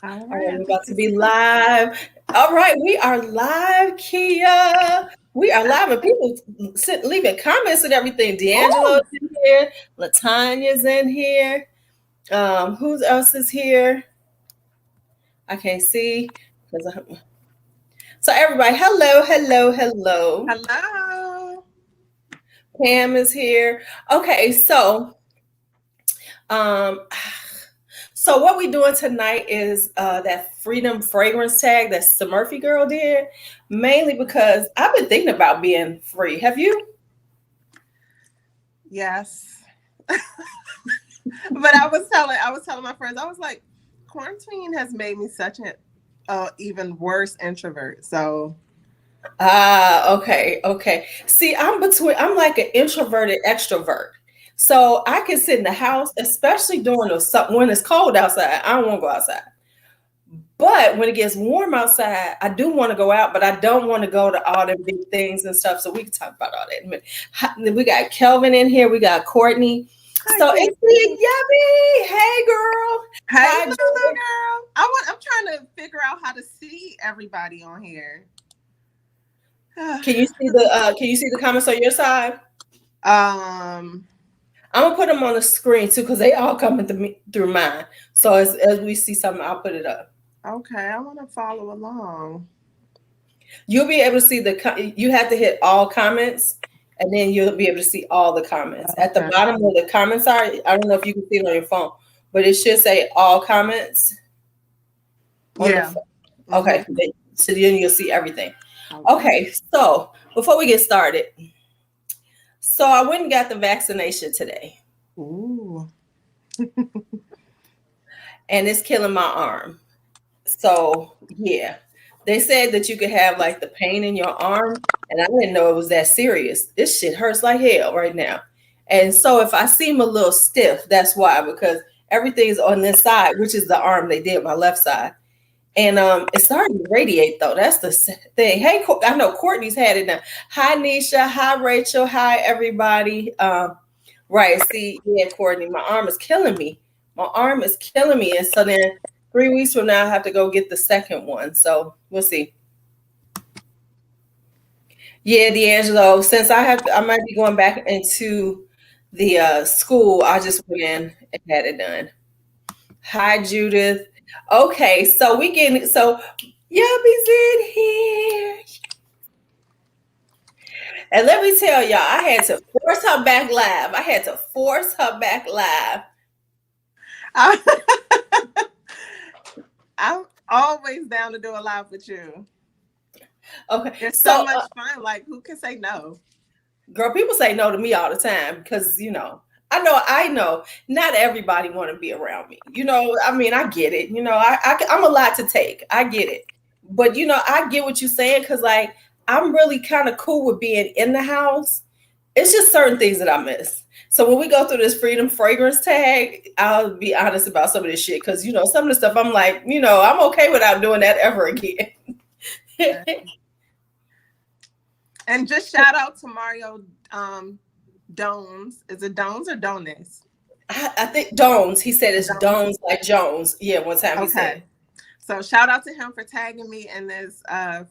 All All right, right, I we're think about to this be is live. All right, we are live, Kia. We are live, and people leaving comments and everything. D'Angelo's Oh, in here. Latanya's in here. Who else is here? I can't see. So everybody, hello, hello, hello. hello. Pam is here. Okay, um, so what we doing tonight is that freedom fragrance tag that SmurfyGirl did, mainly because I've been thinking about being free. Have you? Yes. But I was telling my friends, I was like, quarantine has made me such an even worse introvert. So Ah, okay, okay. See, I'm like an introverted extrovert. So I can sit in the house, especially during when it's cold outside. I don't want to go outside. But when it gets warm outside, I do want to go out, but I don't want to go to all the big things and stuff. So we can talk about all that in a minute. We got Kelvin in here. We got Courtney. hi, So Kate. it's me, Yummy. Hey, girl. Hey, Hi, little Judith. girl. I'm trying to figure out how to see everybody on here. Can you see the comments on your side? um. I'm gonna put them on the screen too because they all coming through mine. So as we see something, I'll put it up. Okay, I want to follow along. You'll be able to see you have to hit all comments, and then you'll be able to see all the comments. At the Okay. bottom where the comments are, I don't know if you can see it on your phone, but it should say all comments on the Yeah. phone. Mm-hmm. Okay, so then you'll see everything. Okay. Okay, so before we get started, so I went and got the vaccination today, Ooh. and it's killing my arm. So yeah, they said that you could have like the pain in your arm, and I didn't know it was that serious. This shit hurts like hell right now. And so if I seem a little stiff, that's why, because everything's on this side, which is the arm they did my left side. And it's starting to radiate though. That's the thing. Hey, I know Courtney's had it now. Hi Nisha. Hi Rachel. Hi everybody. Right. See, yeah, Courtney, my arm is killing me. My arm is killing me. And so then 3 weeks from now, I have to go get the second one. So we'll see. Yeah, D'Angelo, since I might be going back into the school, I just went in and had it done. Hi, Judith. Okay, so Yubby's in here. And let me tell y'all, I had to force her back live. I had to force her back live. I'm always down to do a live with you. Okay, It's so so much fun. Like, who can say no? girl, people say no to me all the time because I know not everybody want to be around me. I mean, I get it. I'm a lot to take. I get it, but I get what you're saying because like I'm really kind of cool with being in the house. It's just certain things that I miss. So when we go through this freedom fragrance tag, I'll be honest about some of this shit because some of the stuff I'm like, I'm okay without doing that ever again. And just shout out to Mario Dones. Is it Dones or Dones? I think Jones. He said it's Dones. Jones like Jones. Yeah, one time he said. Okay. So shout out to him for tagging me in this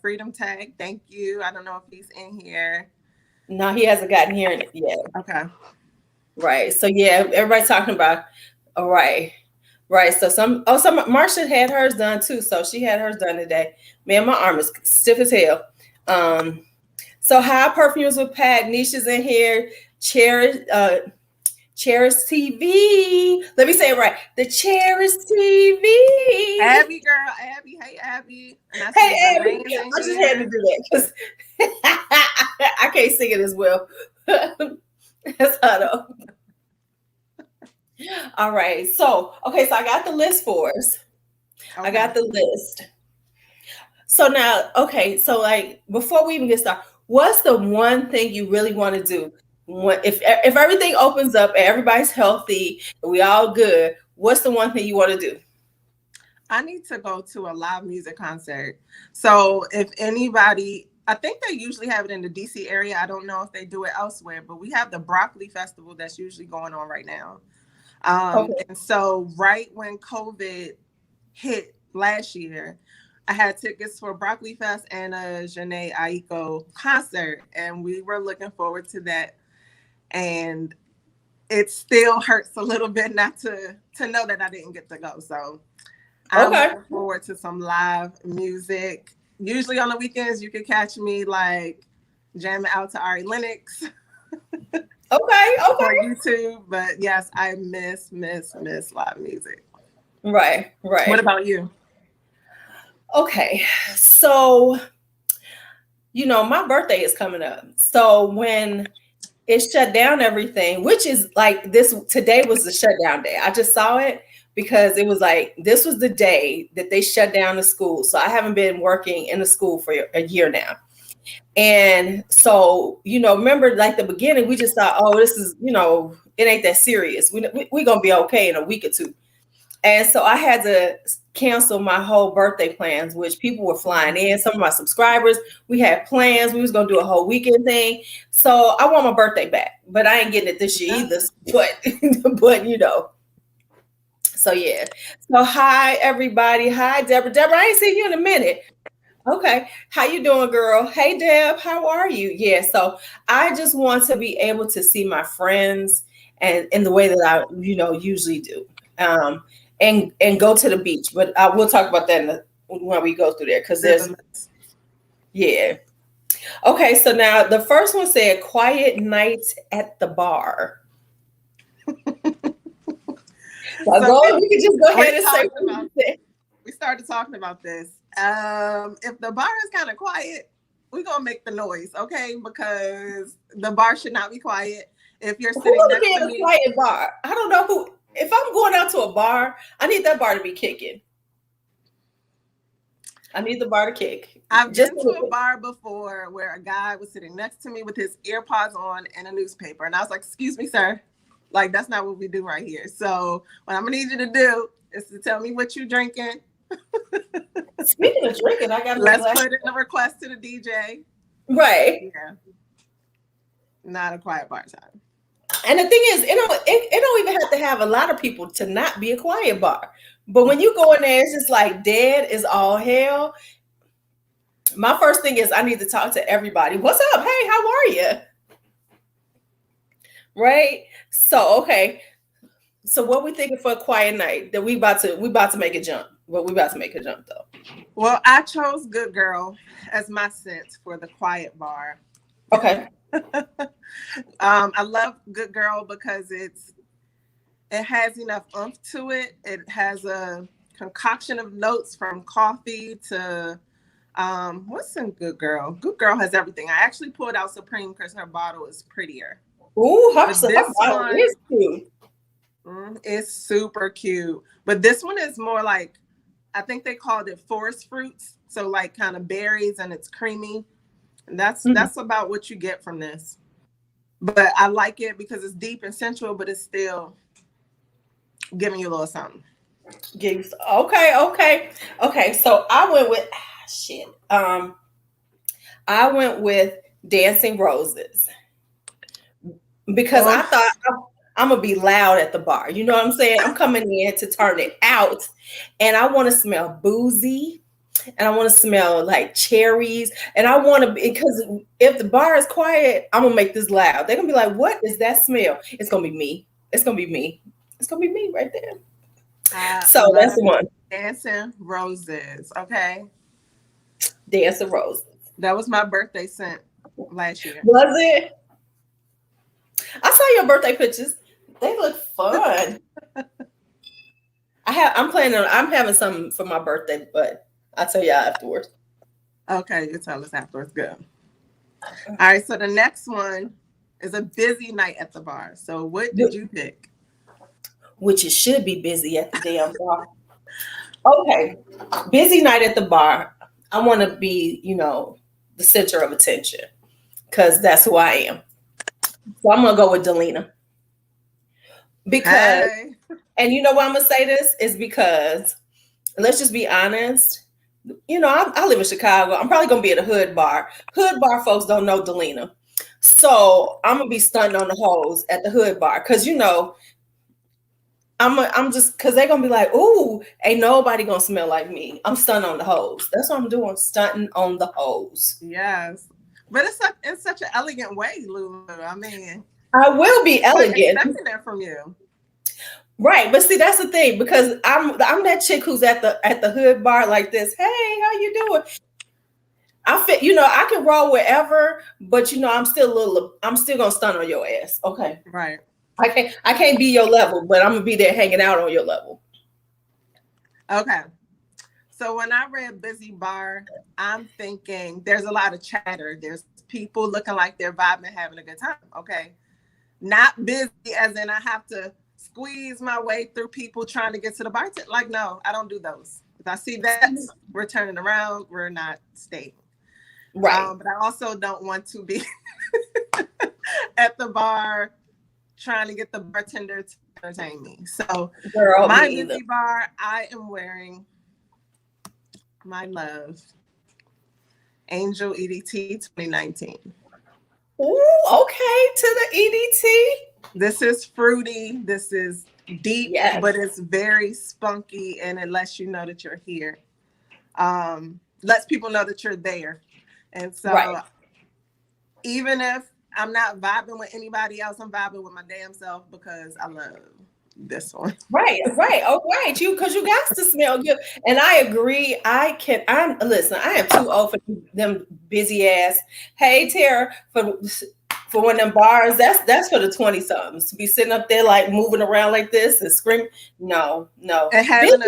freedom tag. Thank you. I don't know if he's in here. No, he hasn't gotten here yet. Okay. Right. So yeah, everybody's talking about. All right. Right. So some Marsha had hers done too. So she had hers done today. Man, my arm is stiff as hell. So high perfumes with Pat. Nisha's in here. Cherish TV. Let me say it right. The Cherish TV. Abby girl, Abby. Hey Abby. And I Hey, see Abby. Elaine's I in just had to here. do that because I can't sing it as well. That's how though. All right. So, okay. So I got the list for us. I Okay. got the list. So now, okay. So like before we even get started, what's the one thing you really want to do? If everything opens up and everybody's healthy and we all good, what's the one thing you want to do? I need to go to a live music concert. So if anybody, I think they usually have it in the DC area. I don't know if they do it elsewhere, but we have the Broccoli Festival that's usually going on right now. Okay. And so right when COVID hit, last year, I had tickets for Broccoli Fest and a Janae Aiko concert, and we were looking forward to that. And it still hurts a little bit not to know that I didn't get to go. So I'm looking forward to some live music. Usually on the weekends, you can catch me like jamming out to Ari Lennox. Okay. On YouTube. But yes, I miss live music. Right. What about you? Okay. So, my birthday is coming up. So when it shut down everything, which is like today was the shutdown day. I just saw it because it was like, this was the day that they shut down the school. So I haven't been working in the school for a year now. And so, remember like the beginning, we just thought, oh, this is, it ain't that serious. We're going to be okay in a week or two. And so I had to cancel my whole birthday plans, which people were flying in. Some of my subscribers, we had plans. We was going to do a whole weekend thing. So I want my birthday back, but I ain't getting it this year either. But, so yeah. So hi, everybody. Hi, Deborah. Deborah, I ain't seen you in a minute. Okay. How you doing, girl? Hey, Deb, how are you? Yeah. So I just want to be able to see my friends and in the way that I, usually do. And go to the beach. But we'll talk about that when we go through there because yeah. Okay. So now the first one said quiet nights at the bar. So we can just go ahead and say we started talking about this. If the bar is kind of quiet, we're gonna make the noise, okay? Because the bar should not be quiet. If you're sitting next to me, a quiet bar. I don't know who. If I'm going out to a bar, I need that bar to be kicking. I need the bar to kick. I've been to a bar before where a guy was sitting next to me with his earpods on and a newspaper, and I was like, "Excuse me, sir. Like, that's not what we do right here. So what I'm gonna need you to do is to tell me what you're drinking." Speaking of drinking, let's put in a request to the DJ. Right. Yeah. Not a quiet bar time. And the thing is, it don't even have to have a lot of people to not be a quiet bar. But when you go in there, it's just like dead is all hell. My first thing is I need to talk to everybody. What's up? Hey, how are you? Right? So, okay. So what we thinking for a quiet night that we about to make a jump. Well, we about to make a jump though. Well, I chose Good Girl as my scent for the quiet bar. Okay. I love Good Girl because it has enough oomph to it. It has a concoction of notes from coffee to what's in Good Girl? Good Girl has everything. I actually pulled out Supreme because her bottle is prettier. Ooh, her bottle is cute. It's super cute. But this one is more like, I think they called it forest fruits. So like kind of berries, and it's creamy. And that's about what you get from this. But I like it because it's deep and sensual, but it's still giving you a little something. Okay. So I went with I went with Dancing Roses because I thought I'm gonna be loud at the bar. You know what I'm saying? I'm coming in to turn it out, and I want to smell boozy. And I want to smell like cherries. And I want to, because if the bar is quiet, I'm going to make this loud. They're going to be like, what is that smell? It's going to be me. It's going to be me. It's going to be me right there. So that's the one. Dancing Roses. Okay. Dancing Roses. That was my birthday scent last year. Was it? I saw your birthday pictures. They look fun. I'm having something for my birthday, but I'll tell y'all afterwards. Okay, you tell us afterwards. Good. All right, so the next one is a busy night at the bar. So what did you pick? Which it should be busy at the damn bar. Okay, busy night at the bar. I want to be, the center of attention because that's who I am. So I'm going to go with Delina. Because, and you know why I'm going to say this is because, let's just be honest. I live in Chicago. I'm probably going to be at a hood bar. Hood bar folks don't know Delina. So I'm going to be stunting on the hoes at the hood bar. Because, I'm I'm just because they're gonna be like, ooh, ain't nobody gonna smell like me. I'm stunting on the hose. That's what I'm doing, stunting on the hose. Yes. But it's in such an elegant way, Lulu. I mean, I will be I wasn't elegant. expecting that from you. Right, but see that's the thing because I'm that chick who's at the hood bar like this. Hey, how you doing? I fit, I can roll wherever, but I'm still gonna stun on your ass. Okay. Right. I can't be your level, but I'm gonna be there hanging out on your level. Okay. So when I read busy bar, I'm thinking there's a lot of chatter. There's people looking like they're vibing, having a good time. Okay. Not busy as in I have to squeeze my way through people trying to get to the bar. Like, no, I don't do those. If I see that, we're turning around. We're not staying. Right. But I also don't want to be at the bar trying to get the bartender to entertain me. So Girl, my me either. busy bar, I am wearing my love Angel EDT 2019. Ooh, okay, to the EDT. This is fruity. This is deep, Yes. but it's very spunky, and it lets you know that you're here. Lets people know that you're there. And so right. even if I'm not vibing with anybody else, I'm vibing with my damn self because I love this one. Right. Oh, right. Because you got to smell good. And I agree. Listen, I am too old for them busy ass. Hey, Tara, for one of them bars, that's for the 20 somethings to be sitting up there like moving around like this and screaming. No. And having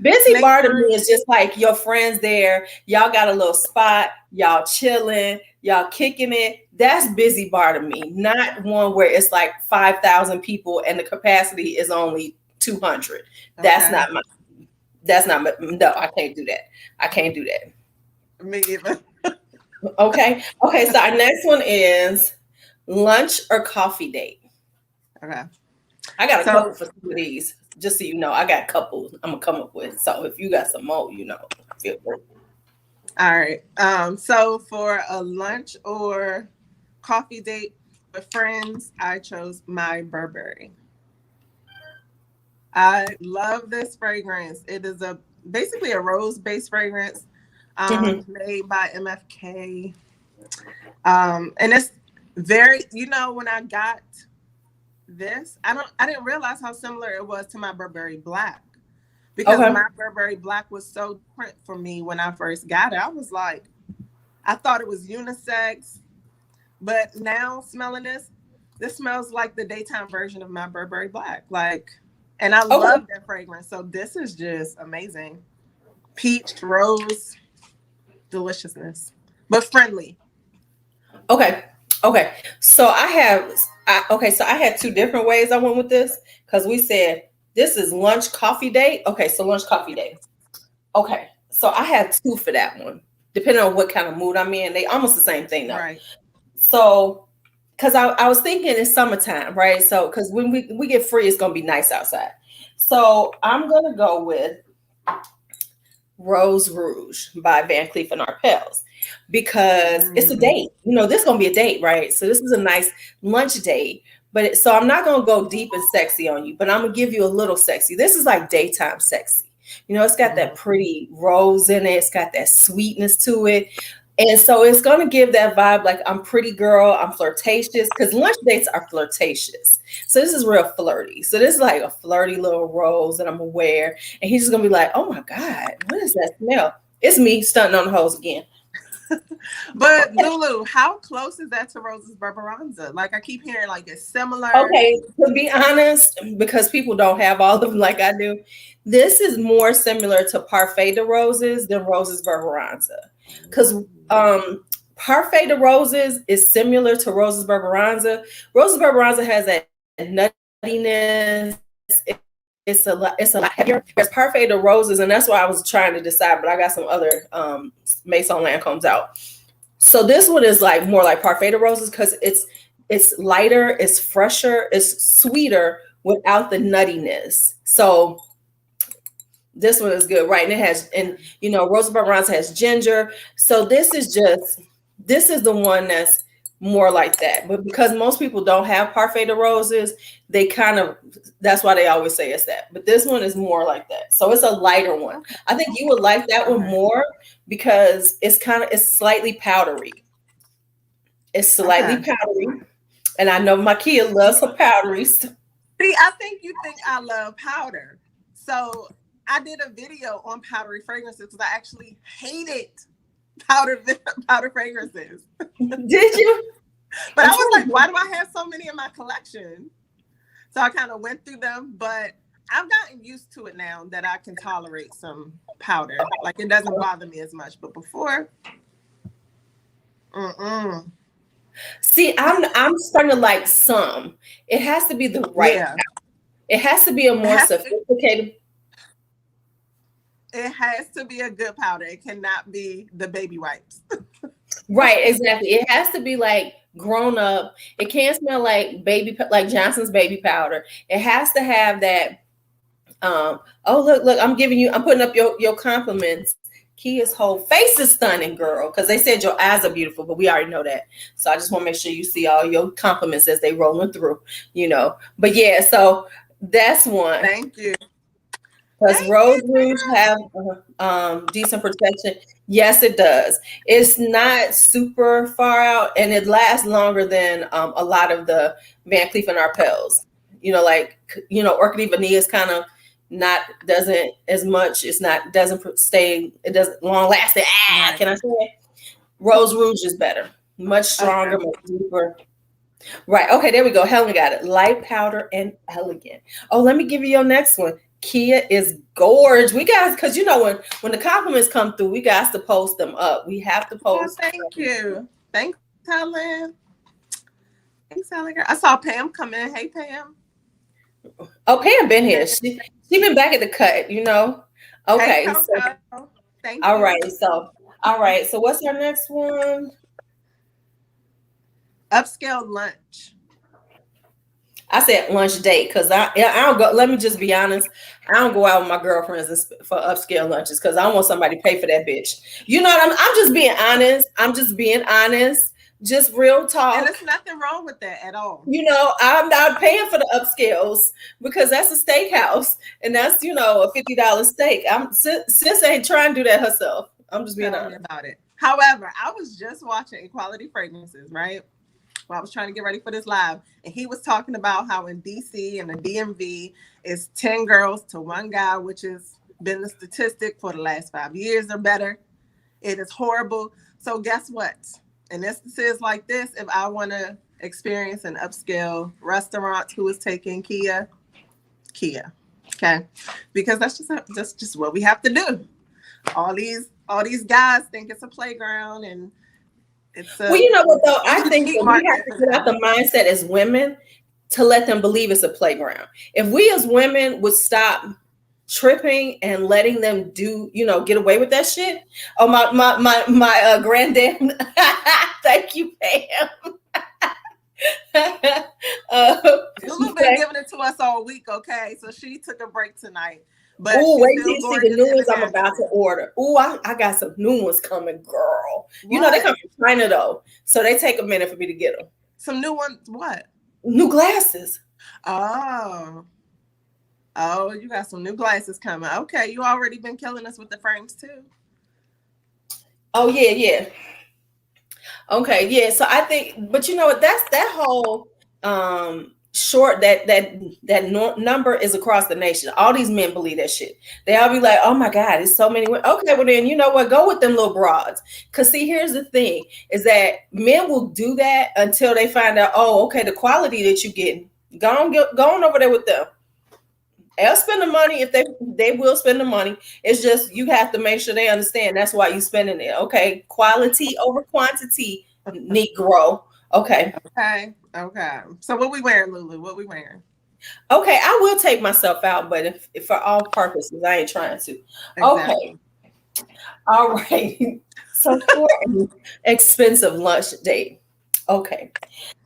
busy bar to me is just like your friends there. Y'all got a little spot. Y'all chilling. Y'all kicking it. That's busy bar to me. Not one where it's like 5,000 people and the capacity is only 200. Okay. That's not my. No, I can't do that. Me either. Okay. So our next one is lunch or coffee date. Okay. I got a couple for some of these. Just so you know, I got a couple I'm gonna come up with. So if you got some more, feel free. All right. So for a lunch or coffee date with friends, I chose my Burberry. I love this fragrance. It is basically a rose-based fragrance made by MFK. And it's very, when I got this, I didn't realize how similar it was to my Burberry Black. Because my Burberry Black was so different for me when I first got it. I was like, I thought it was unisex. But now smelling this smells like the daytime version of my Burberry Black. And I love that fragrance. So this is just amazing. Peach, rose, deliciousness, but friendly. Okay. So I had two different ways I went with this because we said this is lunch coffee date. Okay, so lunch coffee date. Okay, so I have two for that one, depending on what kind of mood I'm in. They almost the same thing though. Right. So, because I was thinking it's summertime, right? So, because when we get free, it's gonna be nice outside. So I'm gonna go with Rose Rouge by Van Cleef and Arpels because it's a date. This is gonna be a date, right? So this is a nice lunch date. But so I'm not gonna go deep and sexy on you, but I'm gonna give you a little sexy. This is like daytime sexy. It's got that pretty rose in it. It's got that sweetness to it. And so it's going to give that vibe like I'm pretty girl, I'm flirtatious, because lunch dates are flirtatious. So this is real flirty. So this is like a flirty little rose that I'm going to wear. And he's just going to be like, oh my God, what is that smell? It's me stunting on the hose again. But LuuLuu, how close is that to Rose's Barbaranza? Like I keep hearing like it's similar. Okay, to be honest, because people don't have all of them like I do, this is more similar to Parfait de Roses than Rose's Barbaranza. Because Parfait de Roses is similar to Rose's Barbaranza. Rose's Barbaranza has that nuttiness. It's a lot heavier. There's Parfait de Roses, and that's why I was trying to decide, but I got some other Maison Lancomes out. So this one is like more like Parfait de Roses because it's lighter, it's fresher, it's sweeter without the nuttiness. So this one is good, right? And it has, Rose Barbaranza has ginger. So this is the one that's more like that. But because most people don't have Parfait de Roses, they kind of, that's why they always say it's that. But this one is more like that. So it's a lighter one. Okay. I think you would like that one more because it's slightly powdery. It's slightly Okay. powdery. And I know my kid loves her powderies. See, I think you think I love powder. So I did a video on powdery fragrances because I actually hated powder fragrances. Did you? But I was like, why do I have so many in my collection? So I kind of went through them, but I've gotten used to it now that I can tolerate some powder. Like it doesn't bother me as much. But before, See, I'm starting to like some. It has to be the right. Yeah. It has to be a more sophisticated. It has to be a good powder. It cannot be the baby wipes. Right, exactly. It has to be like grown up. It can't smell like like Johnson's baby powder. It has to have that. Oh look, I'm putting up your compliments. Kia's whole face is stunning, girl. Because they said your eyes are beautiful, but we already know that. So I just want to make sure you see all your compliments as they rolling through, But yeah, so that's one. Thank you. Does Rose Rouge have decent protection? Yes, it does. It's not super far out, and it lasts longer than a lot of the Van Cleef and Arpels. Orchid Vanilla is kind of doesn't as much. Doesn't stay. It doesn't long lasting. Right. Can I say it? Rose Rouge is better, much stronger, much deeper. Right. Okay. There we go. Helen got it. Light powder and elegant. Oh, let me give you your next one. Kia is gorge. We guys, because when the compliments come through, we got to post them up. We have to post. Oh, thank you. Thanks, Helen. Thanks, Helen. I saw Pam come in. Hey, Pam. Oh, Pam been here. She been back at the cut. Okay. Hey, so, thank all you. right. So, all right. So, what's our next one? Upscale lunch. I said lunch date because I don't go. Let me just be honest. I don't go out with my girlfriends for upscale lunches because I don't want somebody to pay for that bitch. You know what I'm just being honest. Just real talk. And there's nothing wrong with that at all. I'm not paying for the upscales because that's a steakhouse and that's a $50 steak. Sis ain't trying to do that herself. I'm just being honest about it. However, I was just watching Equality Fragrances, right? Well, I was trying to get ready for this live, and he was talking about how in DC and the DMV it's 10 girls to 1 guy, which has been the statistic for the last 5 years or better. It is horrible. So guess what? In instances like this, if I want to experience an upscale restaurant who is taking Kia, okay? Because that's just what we have to do. All these guys think it's a playground and well, you know what though? I think we have to get out the mindset as women to let them believe it's a playground. If we as women would stop tripping and letting them get away with that shit. Oh, my granddad. Thank you, Pam. LuuLuu been giving it to us all week, okay? So she took a break tonight. But wait till you see the new ones I'm about to order. I got some new ones coming, girl. What? They come from China though, so they take a minute for me to get them. Some new ones? What? New glasses. Oh, you got some new glasses coming. Okay, you already been killing us with the frames too. Oh yeah. Okay, yeah. So I think, but you know what? That's that whole short that number is across the nation. All these men believe that shit. They all be like, oh my God, it's so many women. Okay, well then you know what? Go with them little broads. Cause see, here's the thing is that men will do that until they find out, oh, okay, the quality that you're getting. Go on over there with them. They'll spend the money if they will spend the money. It's just you have to make sure they understand that's why you're spending it. Okay, quality over quantity, Negro. Okay. So what we wearing, LuuLuu? What we wearing? Okay, I will take myself out, but if for all purposes, I ain't trying to. Exactly. Okay. All right. So for an expensive lunch date. Okay.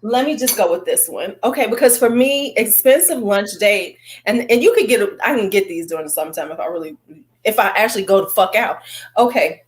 Let me just go with this one. Okay, because for me, expensive lunch date, and you could I can get these during the summertime if I actually go the fuck out. Okay.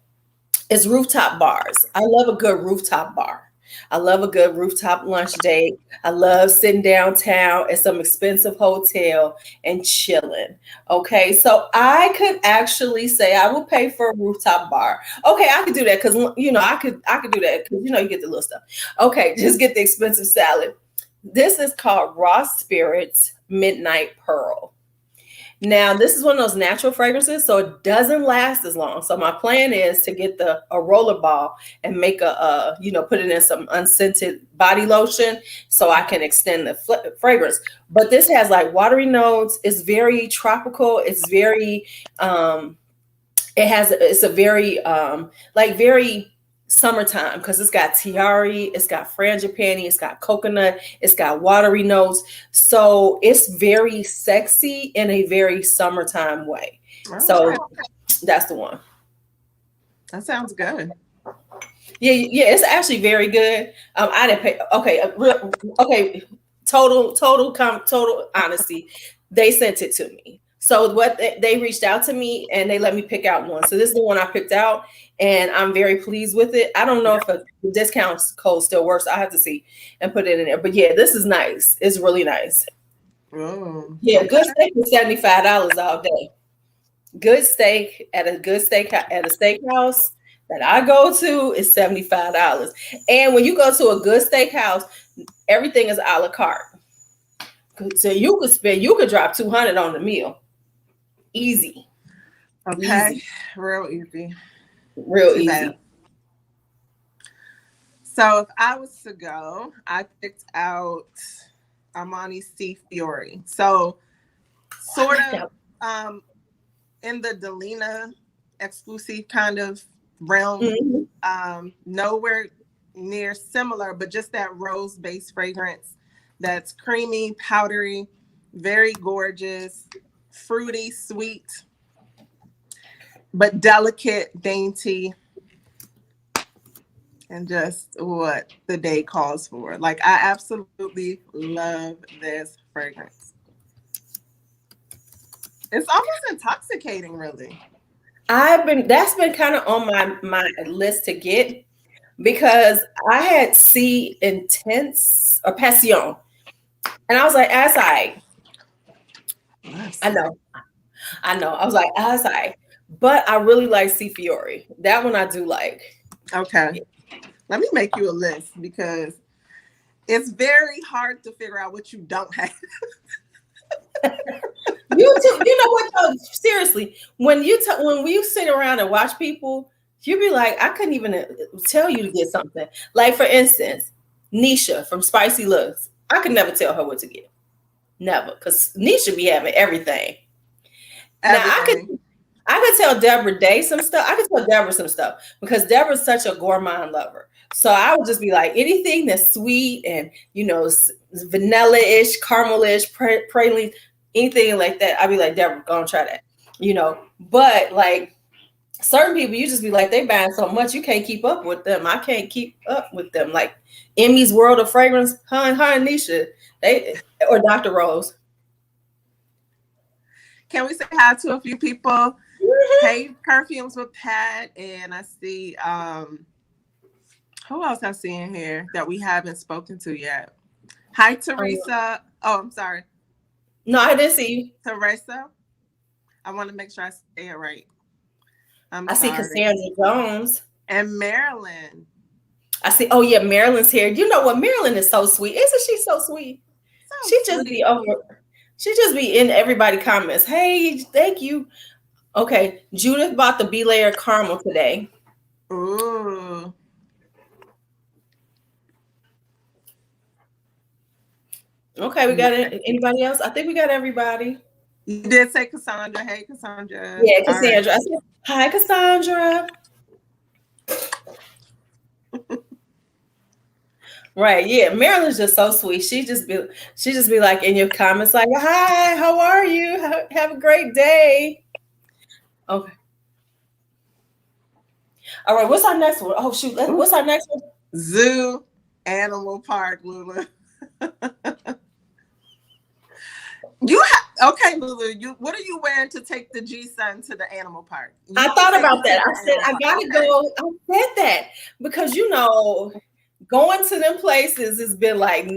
It's rooftop bars. I love a good rooftop bar. I love a good rooftop lunch date. I love sitting downtown at some expensive hotel and chilling. Okay, so I could actually say I would pay for a rooftop bar. Okay, I could do that because I could do that because you get the little stuff. Okay, just get the expensive salad. This is called Raw Spirits Midnight Pearl. Now, this is one of those natural fragrances, so it doesn't last as long. So my plan is to get a roller ball and make put it in some unscented body lotion so I can extend the fragrance. But this has like watery notes. It's very tropical. It's very, it's a very, very summertime because it's got tiare, it's got frangipani, it's got coconut, it's got watery notes. So it's very sexy in a very summertime way. Oh, so okay. That's the one. That sounds good. Yeah, it's actually very good. I didn't pay. Okay. Total honesty. They sent it to me. So what they reached out to me and they let me pick out one. So this is the one I picked out, and I'm very pleased with it. I don't know if a discount code still works. I have to see and put it in there. But yeah, this is nice. It's really nice. Oh, yeah, good steak is $75 all day. Good steak at a steakhouse that I go to is $75. And when you go to a good steakhouse, everything is a la carte. So you could drop $200 on the meal. Easy. Okay. Easy. Real easy. Real easy. Bad. So if I was to go, I picked out Armani Sea Fiori. So sort of in the Delina exclusive kind of realm. Mm-hmm. Nowhere near similar, but just that rose-based fragrance that's creamy, powdery, very gorgeous, fruity, sweet, but delicate, dainty, and just what the day calls for. Like, I absolutely love this fragrance. It's almost intoxicating, really. That's been kind of on my list to get, because I had Sea Intense or Passion, and I was like, I know. I was like, but I really like Sea Fiori. That one I do like. Okay. Yeah. Let me make you a list because it's very hard to figure out what you don't have. You know what though? Seriously, when you sit around and watch people, you be like, I couldn't even tell you to get something. Like, for instance, Nisha from Spicy Looks. I could never tell her what to get. Never. Because Nisha be having everything. Now, I could tell Deborah Day some stuff. I could tell Deborah some stuff because Deborah's such a gourmand lover. So I would just be like, anything that's sweet and, vanilla-ish, caramel-ish, praline, anything like that, I'd be like, Deborah, go and try that. But like certain people, you just be like, they buying so much, you can't keep up with them. I can't keep up with them. Like Emmy's World of Fragrance, her and Nisha, or Dr. Rose. Can we say hi to a few people? Mm-hmm. Hey, Perfumes with Pat, and I see who else I see in here that we haven't spoken to yet. Hi, Teresa. Oh, I'm sorry. No, I didn't see you. Teresa. I want to make sure I say it right. I see Cassandra Jones. And Marilyn. I see. Oh, yeah, Marilyn's here. You know what? Marilyn is so sweet. Isn't she so sweet? She just be in everybody's comments. Hey, thank you. Okay, Judith bought the B-Layer Caramel today. Ooh. Okay, we got anybody else? I think we got everybody. You did say Cassandra. Hey, Cassandra. Yeah, Cassandra. Right. I said, hi, Cassandra. Right, yeah. Marilyn's just so sweet. She just be like in your comments, like, hi, how are you? Have a great day. Okay. All right, what's our next one? Oh shoot, what's our next one? Zoo Animal Park, LuuLuu. Okay, LuuLuu. What are you wearing to take the G-Son to the animal park? I thought about that. I said I gotta go. I said that because going to them places has been like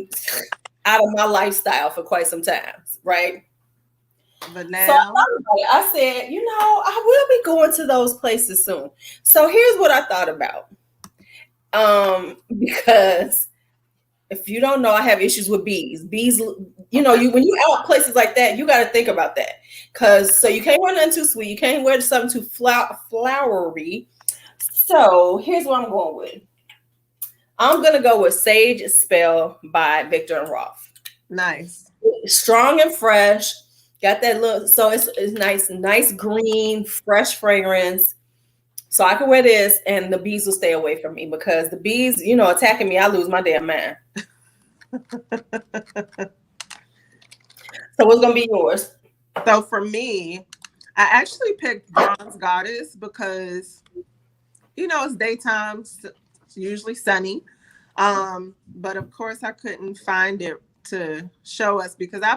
out of my lifestyle for quite some time, right? But So I now, thought about it. I said, I will be going to those places soon. So here's what I thought about. Because if you don't know, I have issues with bees. Bees, okay. when you out places like that, you got to think about that. So you can't wear nothing too sweet. You can't wear something too flowery. So here's what I'm going with. I'm gonna go with Sage Spell by Victor and Rolf. Nice. Strong and fresh. Got that look. So it's nice green, fresh fragrance. So I can wear this and the bees will stay away from me because the bees, attacking me, I lose my damn mind. So what's gonna be yours? So for me, I actually picked Bronze Goddess because it's daytime, it's usually sunny. But of course I couldn't find it to show us because I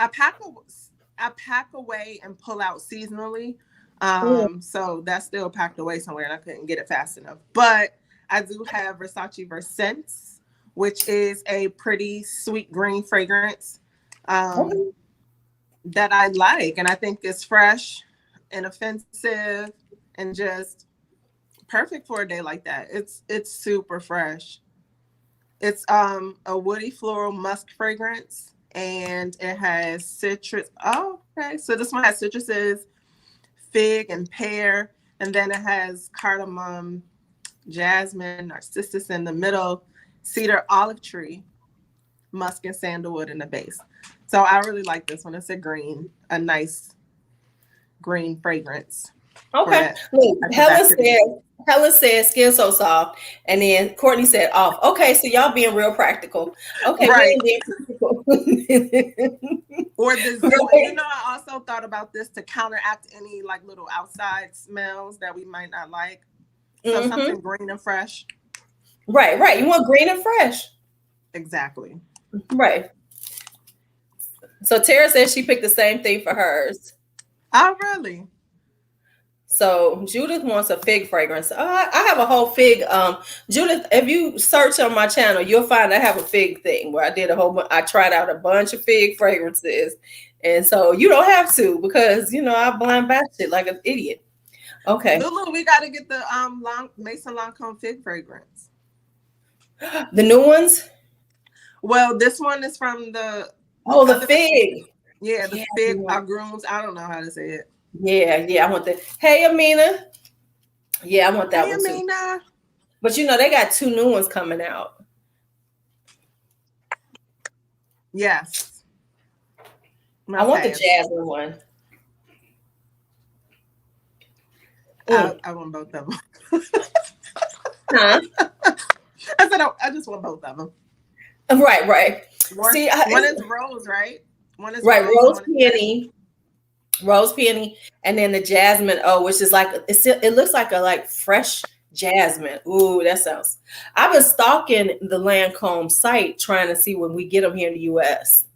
pack away and pull out seasonally. So that's still packed away somewhere and I couldn't get it fast enough. But I do have Versace Versence, which is a pretty sweet green fragrance that I like. And I think it's fresh, inoffensive, and just perfect for a day like that. It's super fresh. It's a woody floral musk fragrance and it has citrus. Oh, okay. So this one has citruses, fig and pear, and then it has cardamom, jasmine, narcissus in the middle, cedar, olive tree, musk, and sandalwood in the base. So I really like this one. It's a nice green fragrance. Okay. Look, Helen said skin so soft, and then Courtney said off. Okay, so y'all being real practical. Okay, right. Being practical. Or the zoo. I also thought about this to counteract any like little outside smells that we might not like. So something green and fresh. Right. You want green and fresh. Exactly. Right. So Tara says she picked the same thing for hers. Oh, really? So Judith wants a fig fragrance. I have a whole fig. Judith, if you search on my channel, you'll find I have a fig thing where I did I tried out a bunch of fig fragrances. And so you don't have to because, I blind bash it like an idiot. Okay. LuuLuu, we got to get the Maison Lancôme fig fragrance. The new ones? Well, this one is from the fig. Yeah, the fig agrumes. I don't know how to say it. Yeah, I want that. Hey, Amina. Yeah, I want that one too. Amina. But they got 2 new ones coming out. Yes. I want the jasmine one. I want both of them. Huh? I said I just want both of them. Right. One is rose, right? One is right. Rose peony, and then the jasmine. Oh, which is like it looks like a fresh jasmine. Ooh, that sounds. I've been stalking the Lancôme site trying to see when we get them here in the U.S.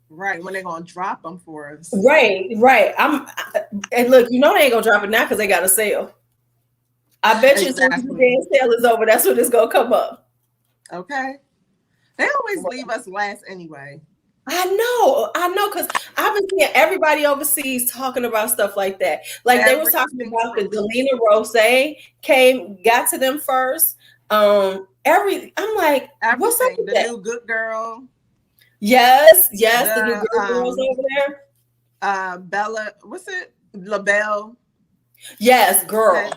Right, when they're gonna drop them for us. Right. And look, they ain't gonna drop it now because they got a sale. I bet you as soon as the sale is over, that's when it's gonna come up. Okay. They always leave us last anyway. I know, because I've been seeing everybody overseas talking about stuff like that. Like they were talking about the Galena Rosé got to them first. I'm like, what's up with the new Good Girl? Yes, the new Good Girl's over there. Bella, what's it? LaBelle. Yes, girl.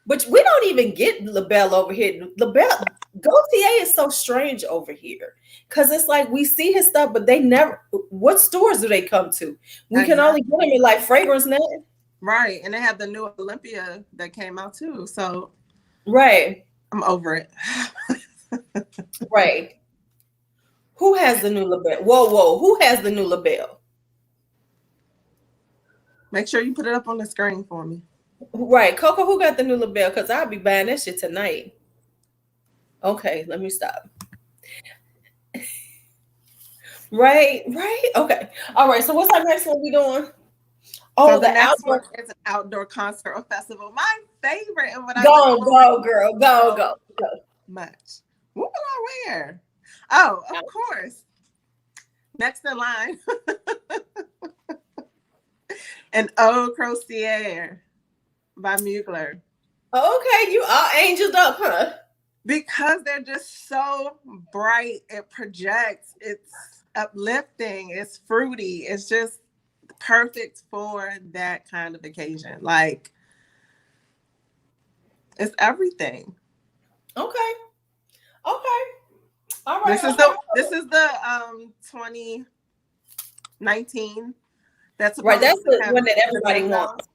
Which we don't even get LaBelle over here. LaBelle Gaultier is so strange over here because it's like we see his stuff, but they never. What stores do they come to? We can only get them in Fragrance Net. Right, and they have the new Olympia that came out too. So, right, I'm over it. Right. Who has the new LaBelle? Whoa! Who has the new LaBelle? Make sure you put it up on the screen for me. Right, Coco, who got the new LaBelle? Because I'll be buying that shit tonight. Okay, let me stop. Right. Okay. All right. So what's our next one we doing? Oh, so the next one is an outdoor concert or festival. My favorite. And what go, girl. Go. Much. What will I wear? Oh, of course. Next in line, an Eau Croisière by Mugler. Okay, you all angeled up, huh? Because they're just so bright, it projects, it's uplifting, it's fruity, it's just perfect for that kind of occasion. Like, it's everything. Okay. Okay. All right. This is Okay. the 2019 that's Right. supposed That's to the have one that the everybody bangles. wants.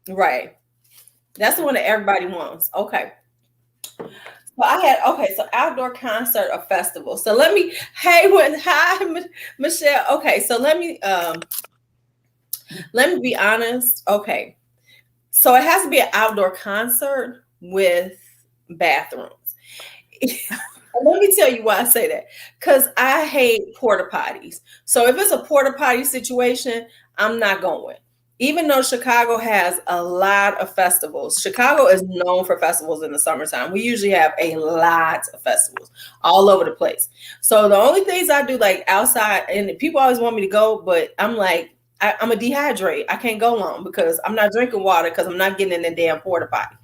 Right. That's the one that everybody wants. Okay. So I had so outdoor concert or festival. So let me hi Michelle. Okay, so let me be honest. Okay. So it has to be an outdoor concert with bathrooms. Let me tell you why I say that. Because I hate porta potties. So if it's a porta potty situation, I'm not going. Even though Chicago has a lot of festivals, Chicago is known for festivals in the summertime. We usually have a lot of festivals all over the place. So the only things I do like outside, and people always want me to go, but I'm like, I'm a dehydrate. I can't go long because I'm not drinking water because I'm not getting in the damn porta potty.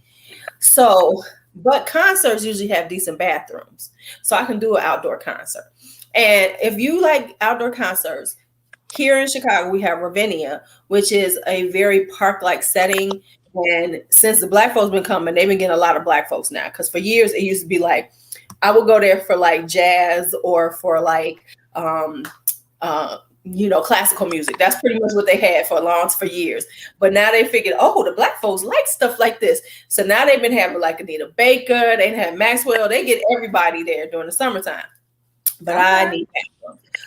So, but concerts usually have decent bathrooms. So I can do an outdoor concert. And if you like outdoor concerts, here in Chicago, we have Ravinia, which is a very park-like setting. And since the black folks been coming, they've been getting a lot of black folks now. Because for years, it used to be like, I would go there for like jazz or for like classical music. That's pretty much what they had for years. But now they figured, oh, the black folks like stuff like this. So now they've been having like Anita Baker, they have Maxwell, they get everybody there during the summertime. But Okay. I need that.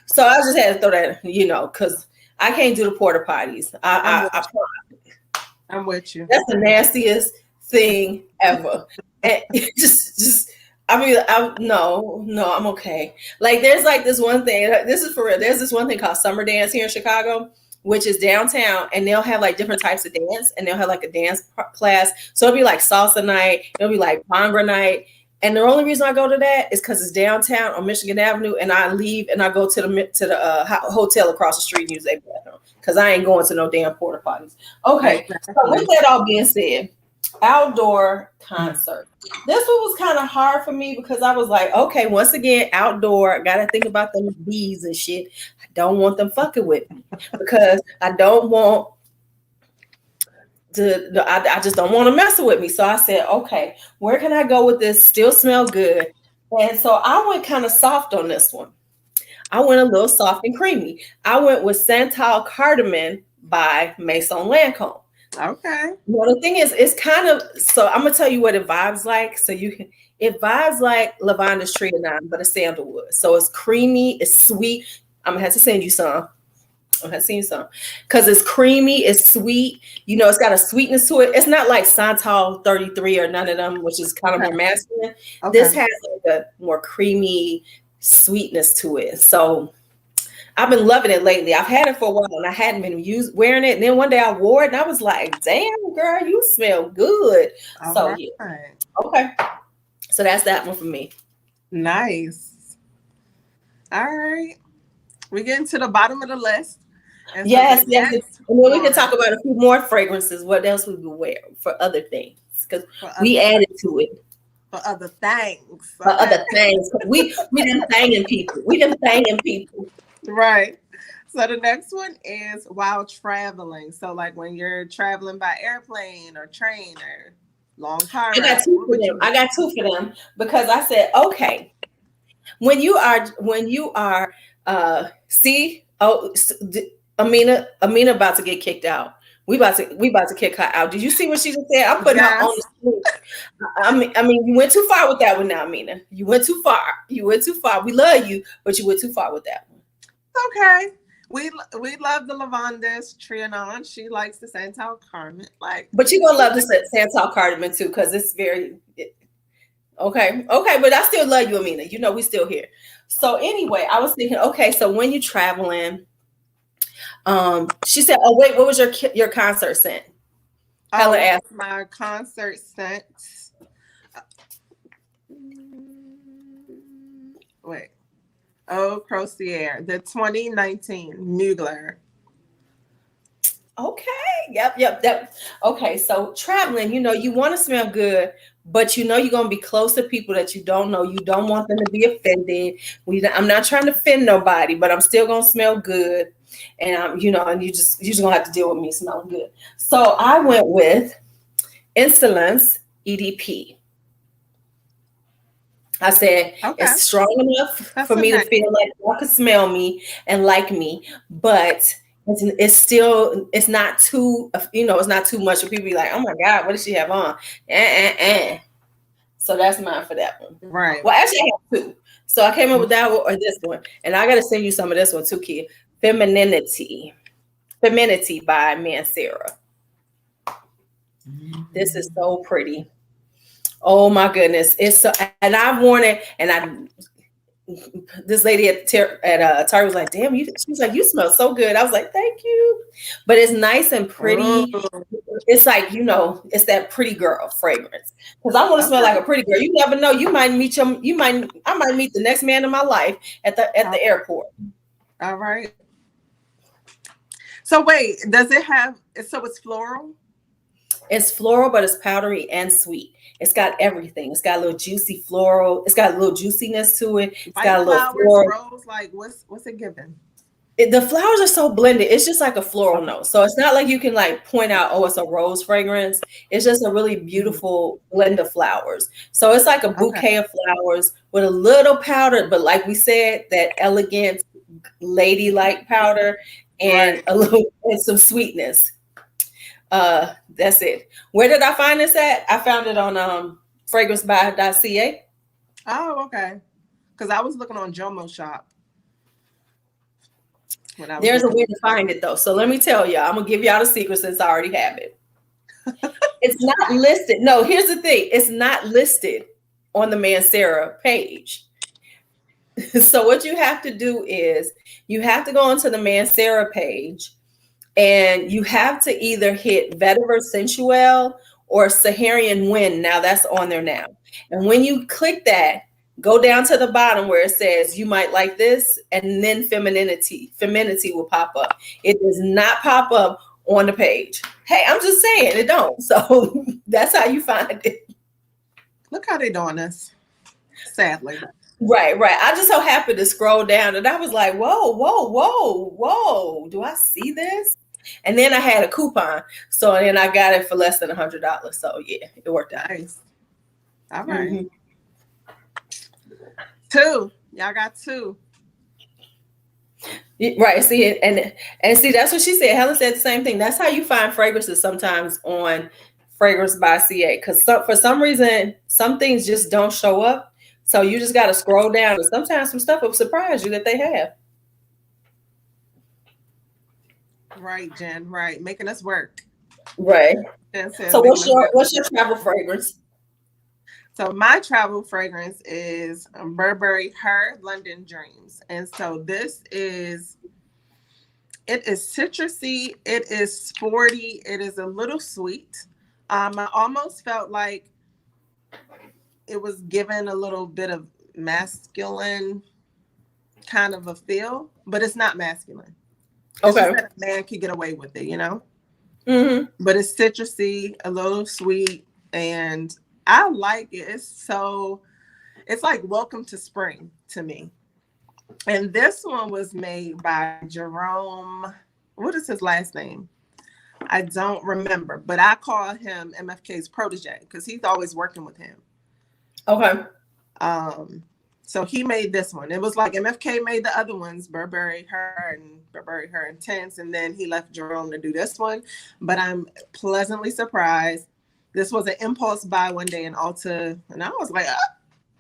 So I just had to throw that, because I can't do the porta potties. I'm with you. That's the nastiest thing ever. And just I mean, no, I'm okay. Like, there's like this one thing. This is for real. There's this one thing called Summer Dance here in Chicago, which is downtown, and they'll have like different types of dance, and they'll have like a dance class. So it'll be like salsa night, it'll be like bhangra night, and the only reason I go to that is because it's downtown on Michigan Avenue, and I leave and I go to the hotel across the street and use their bathroom because I ain't going to no damn porta potties. Okay, Exactly. so with that all being said, outdoor concert. This one was kind of hard for me because I was like, okay, once again, outdoor. Got to think about them bees and shit. I don't want them fucking with me because I don't want I just don't want to mess with me. So I said, okay, where can I go with this? Still smell good. And so I went kind of soft on this one. I went a little soft and creamy. I went with Santal Cardamom by Maison Lancome. Okay. Well, the thing is, it's kind of, so I'm gonna tell you what it vibes like. So it vibes like Lavander's Trianon, but it's sandalwood. So it's creamy, it's sweet. I'm gonna have to send you some. I'm gonna have to send you some because it's creamy, it's sweet. It's got a sweetness to it. It's not like Santal 33 or none of them, which is kind of more masculine. Okay. This has like a more creamy sweetness to it. So I've been loving it lately. I've had it for a while and I hadn't been wearing it. And then one day I wore it and I was like, damn, girl, you smell good. All Yeah. right. Okay. So that's that one for me. Nice. All right. We're getting to the bottom of the list. And yes. And then we can talk about a few more fragrances. What else we would wear for other things? Because we added to it. For other things. For other things. We done banging people. We done banging people. Right. So the next one is while traveling. So like when you're traveling by airplane or train or long car ride. I got two for them because I said, okay, when you are Amina about to get kicked out. We about to kick her out. Did you see what she just said? I'm putting her on the screen. I mean, you went too far with that one now, Amina. You went too far. We love you, but you went too far with that one. Okay. We love the Lavander's Trianon. She likes the Santal Cardamom. But you're gonna love the Santal Cardamom too, because it's very okay. But I still love you, Amina. We still here. So anyway, I was thinking, okay, so when you're traveling, she said, oh wait, what was your concert scent? Helen asked. My concert scent. Wait. Oh, Crozier, the 2019 Mugler. Okay. Yep. Okay. So traveling, you want to smell good, but you're going to be close to people that you don't know. You don't want them to be offended. I'm not trying to offend nobody, but I'm still going to smell good. And and you just going to have to deal with me smelling good. So I went with Insolence EDP. I said Okay. it's strong enough That's for a me to nice. feel like y'all can smell me and like me, but it's still it's not too it's not too much for people to be like, oh my god, what does she have on? So that's mine for that one. Right. Well, actually, I have two. So I came up with that one or this one, and I got to send you some of this one too, kid. Femininity by Mancera. This is so pretty. Oh my goodness, it's so, and I've worn it, and this lady at Target was like, damn, she was like, you smell so good. I was like, thank you. But it's nice and pretty. Oh, It's like, it's that pretty girl fragrance. Because I want to smell okay. like a pretty girl. You never know. I might meet the next man in my life at the airport. All right. So wait, does it have? So it's floral. It's floral, but it's powdery and sweet. It's got everything. It's got a little juicy floral. It's got a little juiciness to it. It's White got a little flowers, floral. rose. Like what's it giving? The flowers are so blended. It's just like a floral note. So it's not like you can like point out, oh, it's a rose fragrance. It's just a really beautiful blend of flowers. So it's like a bouquet of flowers with a little powder, but like we said, that elegant ladylike powder and and some sweetness. That's it. Where did I find this at? I found it on fragrancebuy.ca. Oh, okay. Because I was looking on Jomo Shop. There's a way to find it though. So let me tell you, I'm gonna give y'all the secret since I already have it. It's not listed. No, here's the thing. It's not listed on the Mancera page. So what you have to do is you have to go onto the Mancera page and you have to either hit Vetiver Sensual or Saharan Wind. Now that's on there now. And when you click that, go down to the bottom where it says you might like this, and then femininity will pop up. It does not pop up on the page. Hey, I'm just saying it don't. So that's how you find it. Look how they doing this. Sadly. Right. I just so happened to scroll down and I was like, whoa. Do I see this? And then I had a coupon. So then I got it for less than $100. So yeah, it worked out. Nice. All right. Mm-hmm. 2. Y'all got 2. Right. See, and see, that's what she said. Helen said the same thing. That's how you find fragrances sometimes on Fragrance by CA. Because for some reason, some things just don't show up. So you just got to scroll down. And sometimes some stuff will surprise you that they have. Right, Jen. Right. Making us work. Right. So what's your travel fragrance? So my travel fragrance is Burberry Her London Dreams. And so it is citrusy. It is sporty. It is a little sweet. I almost felt like it was given a little bit of masculine kind of a feel, but it's not masculine. It's just that a man could get away with it, Mm-hmm. But it's citrusy, a little sweet, and I like it. It's like welcome to spring to me. And this one was made by Jerome. What is his last name? I don't remember, but I call him MFK's protege because he's always working with him. Okay. So he made this one. It was like MFK made the other ones, Burberry Her Intense, and then he left Jerome to do this one. But I'm pleasantly surprised. This was an impulse buy one day in Ulta, and I was like,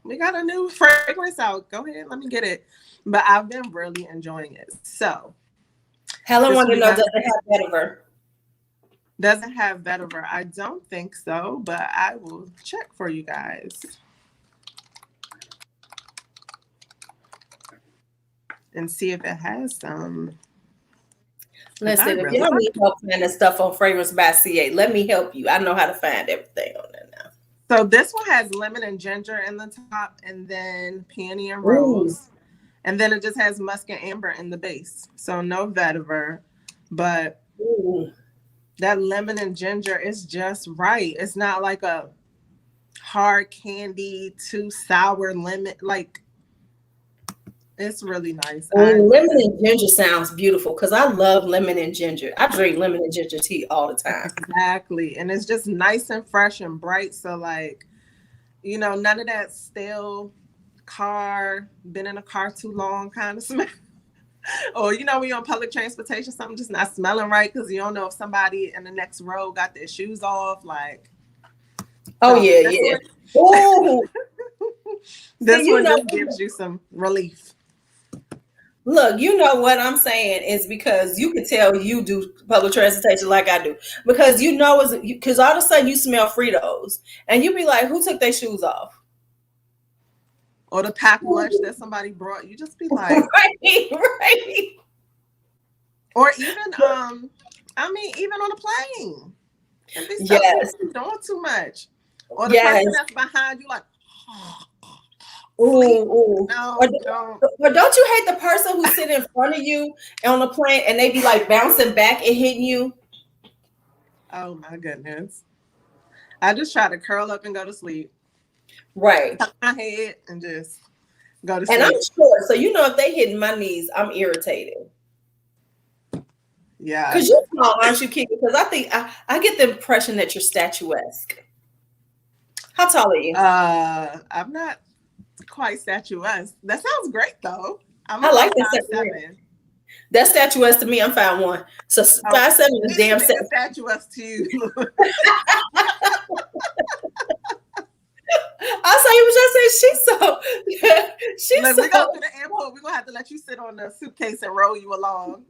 we got a new fragrance out. Go ahead, let me get it. But I've been really enjoying it. So Helen wanted to know, does it have vetiver? Doesn't have vetiver. I don't think so, but I will check for you guys. And see if it has some. Listen, if you don't need help finding stuff on Fragrance by CA, let me help you. I know how to find everything on there now. So this one has lemon and ginger in the top, and then peony and Ooh. rose. And then it just has musk and amber in the base. So no vetiver, but Ooh. that lemon and ginger is just right. It's not like a hard candy, too sour lemon. Like, it's really nice. Lemon and ginger sounds beautiful because I love lemon and ginger. I drink lemon and ginger tea all the time. Exactly. And it's just nice and fresh and bright. So, like, you know, none of that stale car, been in a car too long kind of smell. Or, you know, when you're on public transportation, something just not smelling right because you don't know if somebody in the next row got their shoes off. Like, oh, so yeah. Oh, this one just gives you some relief. Look, you know what I'm saying is because you can tell you do public transportation like I do. Because you know, because all of a sudden you smell Fritos and you be like, who took their shoes off? Or the packed lunch that somebody brought. You just be like, right. Or even, I mean, even on a plane. And be yes. doing too much. Or the person that's behind you, like, ooh. No, don't. But don't you hate the person who sit in front of you on the plane and they be like bouncing back and hitting you? Oh my goodness. I just try to curl up and go to sleep. Right. Tuck my head and just go to sleep. And I'm short, so you know if they hitting my knees, I'm irritated. Yeah. Because you're small, aren't you, Kiki? Because I think I get the impression that you're statuesque. How tall are you? I'm not quite statuesque. That sounds great though. I like that 5'7". That's statuesque to me. I'm 5'1". So 5'7" is damn statuesque to you. I saw you was just saying she's Look, we go to the airport. We're gonna have to let you sit on the suitcase and roll you along.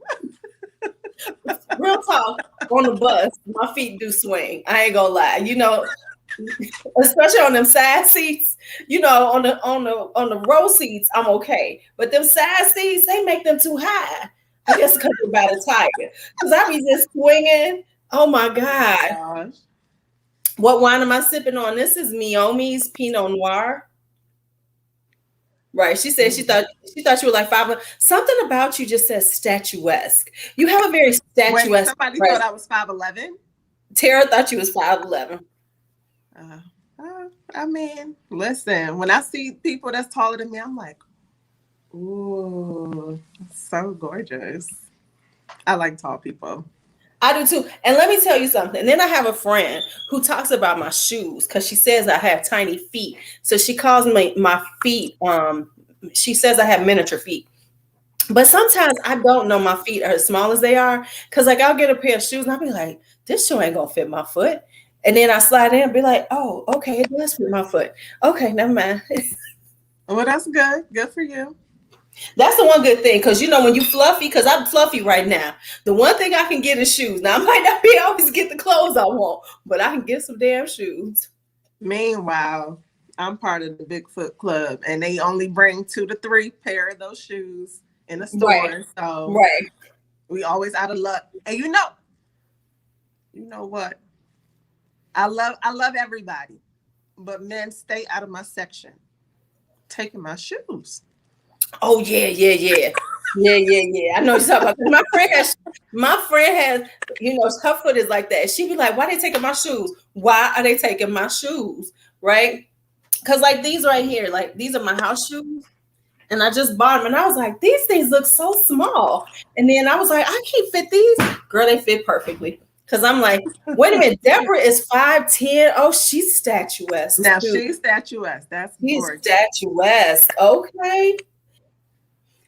Real talk, on the bus, my feet do swing. I ain't gonna lie. You know, especially on them side seats, you know, on the row seats, I'm okay. But them side seats, they make them too high. I guess because they're by the tire. Because I be just swinging. Oh my God. Oh my gosh. What wine am I sipping on? This is Miomi's Pinot Noir. Right. She said she thought you were like 5'. Something about you just says statuesque. You have a very statuesque. Wait, somebody thought I was 5'11"? Tara thought you was 5'11". I mean, listen, when I see people that's taller than me, I'm like, ooh, so gorgeous. I like tall people. I do too. And let me tell you something. And then I have a friend who talks about my shoes because she says I have tiny feet. So she calls me my feet. She says I have miniature feet. But sometimes I don't know my feet are as small as they are. Because like I'll get a pair of shoes and I'll be like, this shoe ain't gonna fit my foot. And then I slide in and be like, oh, okay, it does fit my foot. Okay, never mind. Well, that's good. Good for you. That's the one good thing, because you know when you fluffy, because I'm fluffy right now. The one thing I can get is shoes. Now I might not be always get the clothes I want, but I can get some damn shoes. Meanwhile, I'm part of the Bigfoot Club, and they only bring 2 to 3 pair of those shoes in the store. Right. So we always out of luck. And you know what? I love everybody, but men, stay out of my section, taking my shoes. Oh yeah. I know you're talking about. My friend has, you know, her foot is like that. She be like, "Why they taking my shoes? Why are they taking my shoes?" Right? Because like these right here, like these are my house shoes, and I just bought them, and I was like, these things look so small. And then I was like, I can't fit these. Girl, they fit perfectly. Because I'm like, wait a minute, Deborah is 5'10". Oh, she's statuesque. Now she's statuesque. She's statuesque. Okay.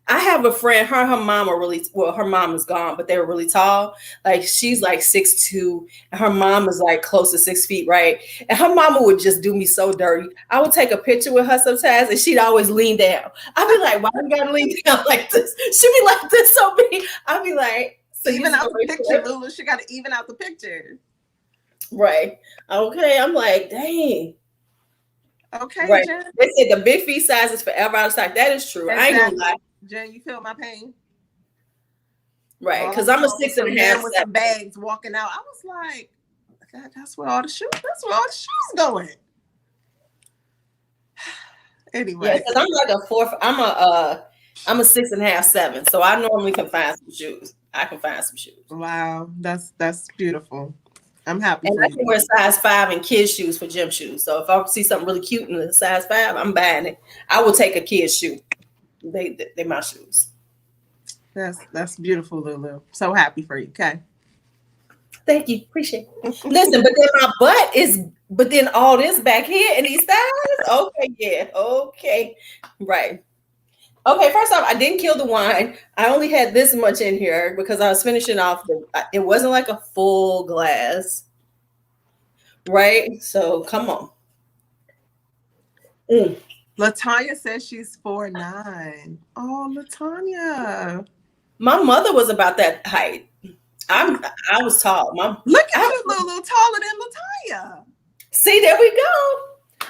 I have a friend, her mom are really, well, her mom is gone, but they were really tall. Like she's like 6'2", and her mom is like close to 6 feet, right? And her mama would just do me so dirty. I would take a picture with her sometimes, and she'd always lean down. I'd be like, why you gotta lean down like this? She'd be like this so big. I'd be like, so even out the picture, LuuLuu, she gotta even out the picture. Right. Okay. I'm like, dang. Okay, right. Jen. They said the big feet size is forever out of stock. That is true. Exactly. I ain't gonna lie. Jen, you feel my pain? Right, because I'm a 6.5 with some bags walking out. I was like, God, that's where all the shoes going. Yeah, Anyway, because I'm like a fourth. I'm a 6.5, 7. So I normally can find some shoes. I can find some shoes. wow, that's beautiful. I'm happy And for I you. can wear size 5 and kids shoes for gym shoes. So if I see something really cute in the size 5, I'm buying it. I will take a kid's shoe. They my shoes. That's beautiful, LuuLuu. So happy for you. Okay. Thank you. Appreciate it. Listen, but then my butt is, but then all this back here and these thighs. Okay, yeah. Okay. Right. Okay, first off, I didn't kill the wine. I only had this much in here because I was finishing off it wasn't like a full glass. Right? So come on. Mm. Latanya says she's 4'9". Oh, Latanya. My mother was about that height. I was tall. Look at you, LuuLuu, taller than Latanya. See, there we go.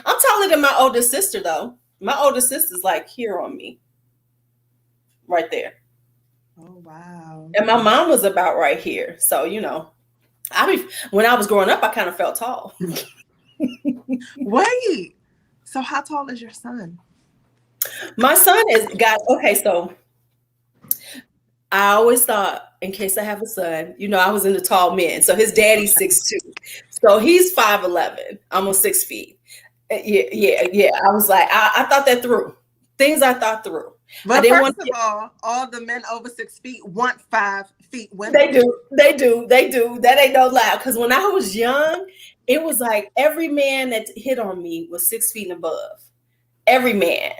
I'm taller than my older sister, though. My older sister's like here on me. Right there. Oh, wow. And my mom was about right here. So, when I was growing up, I kind of felt tall. Wait. So how tall is your son? My son okay, so I always thought, in case I have a son, I was into tall men. So his daddy's 6'2". So he's 5'11", almost 6 feet. Yeah. I was like, I thought that through. Things I thought through. But first of all the men over 6 feet want 5 feet women. They do. That ain't no lie. Because when I was young, it was like every man that hit on me was 6 feet and above. Every man.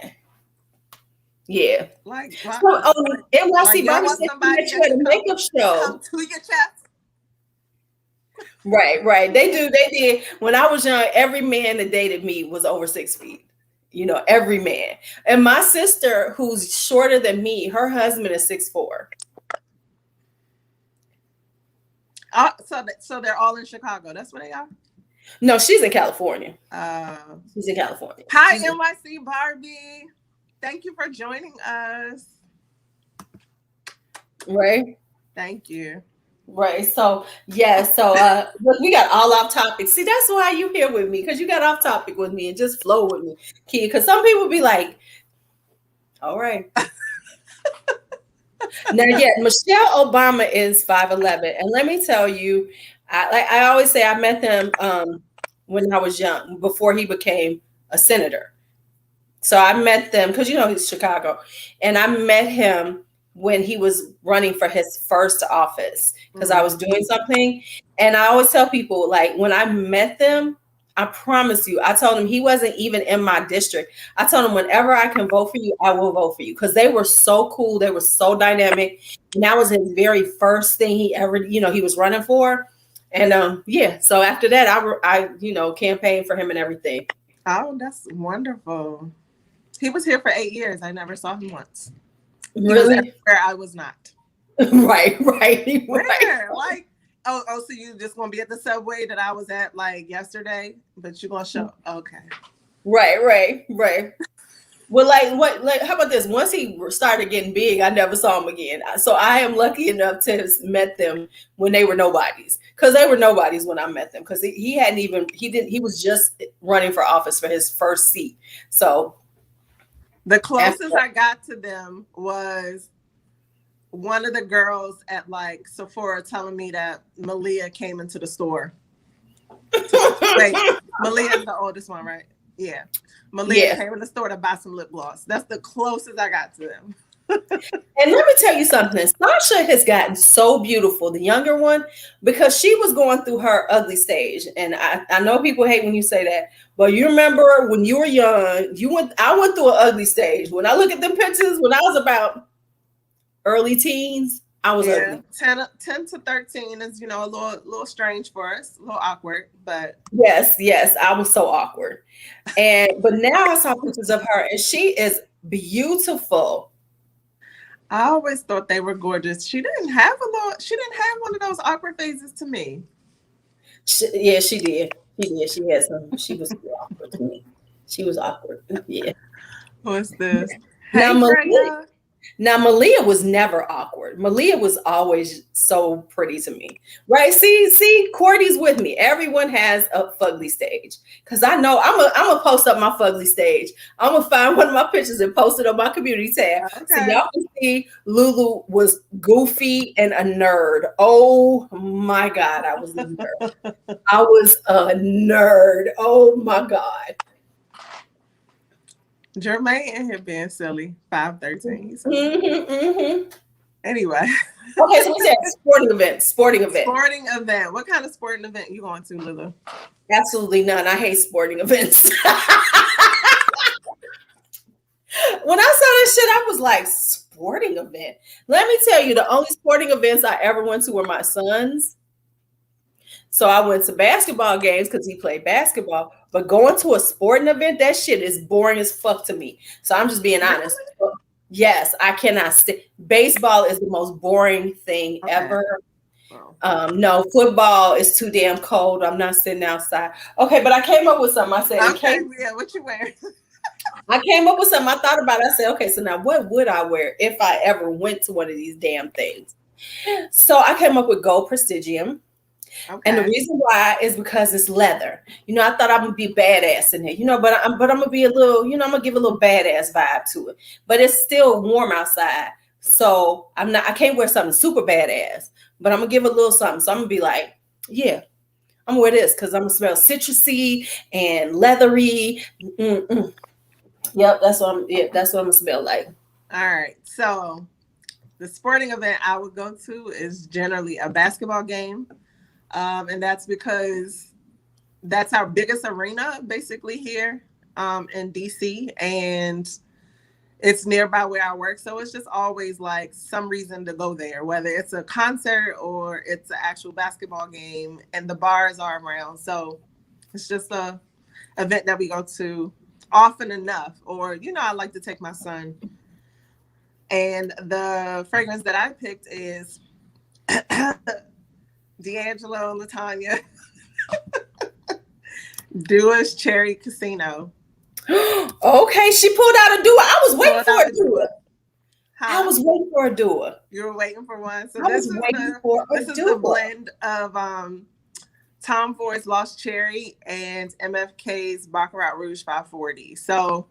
Yeah. Like, so, NYC Barbie said you had a makeup show. Come to your chest. Right. They did. When I was young, every man that dated me was over 6 feet. Every man. And my sister, who's shorter than me, her husband is 6'4". So they're all in Chicago. That's where they are? No, she's in California. She's in California. Hi, NYC Barbie. Thank you for joining us. Right. Thank you. Right. So, yeah. So, look, we got all off topic. See, that's why you here with me, because you got off topic with me and just flow with me, kid. Because some people be like, all right. Now, yeah, Michelle Obama is 5'11". And let me tell you, I always say I met him when I was young, before he became a senator. So I met them because, he's Chicago. And I met him when he was running for his first office because I was doing something. And I always tell people, like, when I met them, I promise you, I told him he wasn't even in my district. I told him whenever I can vote for you, I will vote for you, because they were so cool. They were so dynamic. And that was his very first thing he ever, he was running for. And yeah, so after that, I campaigned for him and everything. Oh, that's wonderful. He was here for 8 years. I never saw him once. Really? Where I was not. Right. Where? Like, oh, so you just gonna be at the subway that I was at like yesterday, but you're gonna show. Okay. Right. Well, how about this? Once he started getting big, I never saw him again. So I am lucky enough to have met them when they were nobodies, because they were nobodies when I met them, because he was just running for office for his first seat. So the closest I got to them was one of the girls at like Sephora telling me that Malia came into the store. Wait, Malia's the oldest one, right? Yeah. Malia came in the store to buy some lip gloss. That's the closest I got to them. And let me tell you something. Sasha has gotten so beautiful, the younger one, because she was going through her ugly stage. And I know people hate when you say that, but you remember when you were young, I went through an ugly stage. When I look at them pictures, when I was about early teens, I was ugly. 10 to 13 is, a little strange for us, a little awkward, but yes, I was so awkward. But now I saw pictures of her, and she is beautiful. I always thought they were gorgeous. She didn't have one of those awkward phases to me. She did. She had some. She was awkward to me. She was awkward. Yeah. What's this? Hey, Malia. Now, Malia was never awkward. Malia was always so pretty to me, right? See, Cordy's with me. Everyone has a fugly stage because I know I'm gonna post up my fugly stage. I'm gonna find one of my pictures and post it on my community tab so Okay. y'all can see LuuLuu was goofy and a nerd. Oh my God, I was a nerd. I was a nerd. Oh my God. Jermaine in here being silly. 513. Anyway. Okay, so we said sporting event. Sporting event. What kind of sporting event you going to, LuuLuu? Absolutely none. I hate sporting events. When I saw this shit, I was like, sporting event. Let me tell you, the only sporting events I ever went to were my son's. So I went to basketball games because he played basketball. But going to a sporting event, that shit is boring as fuck to me. So I'm just being honest. Yes, I cannot baseball is the most boring thing ever. No, football is too damn cold. I'm not sitting outside. Okay, but I came up with something. I said, okay, yeah, what you wearing? I came up with something. I thought about it. I said, okay, so now what would I wear if I ever went to one of these damn things? So I came up with gold prestigium. Okay. And the reason why is because it's leather. You know, I thought I'm gonna be badass in it, you know, but I'm gonna be a little, you know, I'm gonna give a little badass vibe to it. But it's still warm outside. So I can't wear something super badass, but I'm gonna give a little something. So I'm gonna be like, yeah, I'm gonna wear this because I'm gonna smell citrusy and leathery. Mm-mm. Yep, that's what I'm gonna smell like. All right. So the sporting event I would go to is generally a basketball game. And that's because that's our biggest arena basically here in DC, and it's nearby where I work. So it's just always like some reason to go there, whether it's a concert or it's an actual basketball game, and the bars are around. So it's just a event that we go to often enough. Or, you know, I like to take my son. And the fragrance that I picked is D'Angelo, Latanya, Dua's Cherry Casino. Okay, she pulled out a Dua. I was waiting for a Dua. I was waiting for a Dua. You were waiting for one. So this is the blend of Tom Ford's Lost Cherry and MFK's Baccarat Rouge 540. So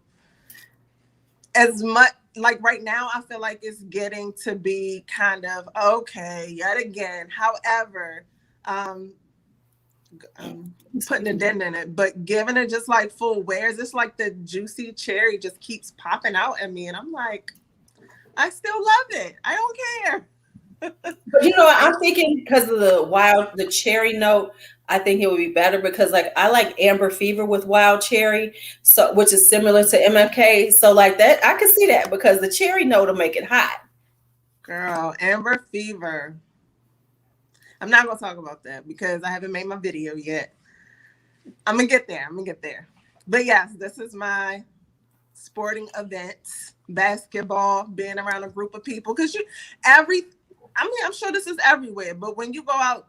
as much like right now, I feel like it's getting to be kind of okay yet again. However, putting a dent in it, but giving it just like full wears, it's like the juicy cherry just keeps popping out at me, and I'm like, I still love it. I don't care. But you know what? I'm thinking because of the cherry note, I think it would be better because like I like Amber Fever with wild cherry, so which is similar to MFK. So like that, I can see that because the cherry note will make it hot. Girl, Amber Fever. I'm not gonna talk about that because I haven't made my video yet. I'm gonna get there. But yes, this is my sporting events, basketball, being around a group of people. Because I'm sure this is everywhere, but when you go out,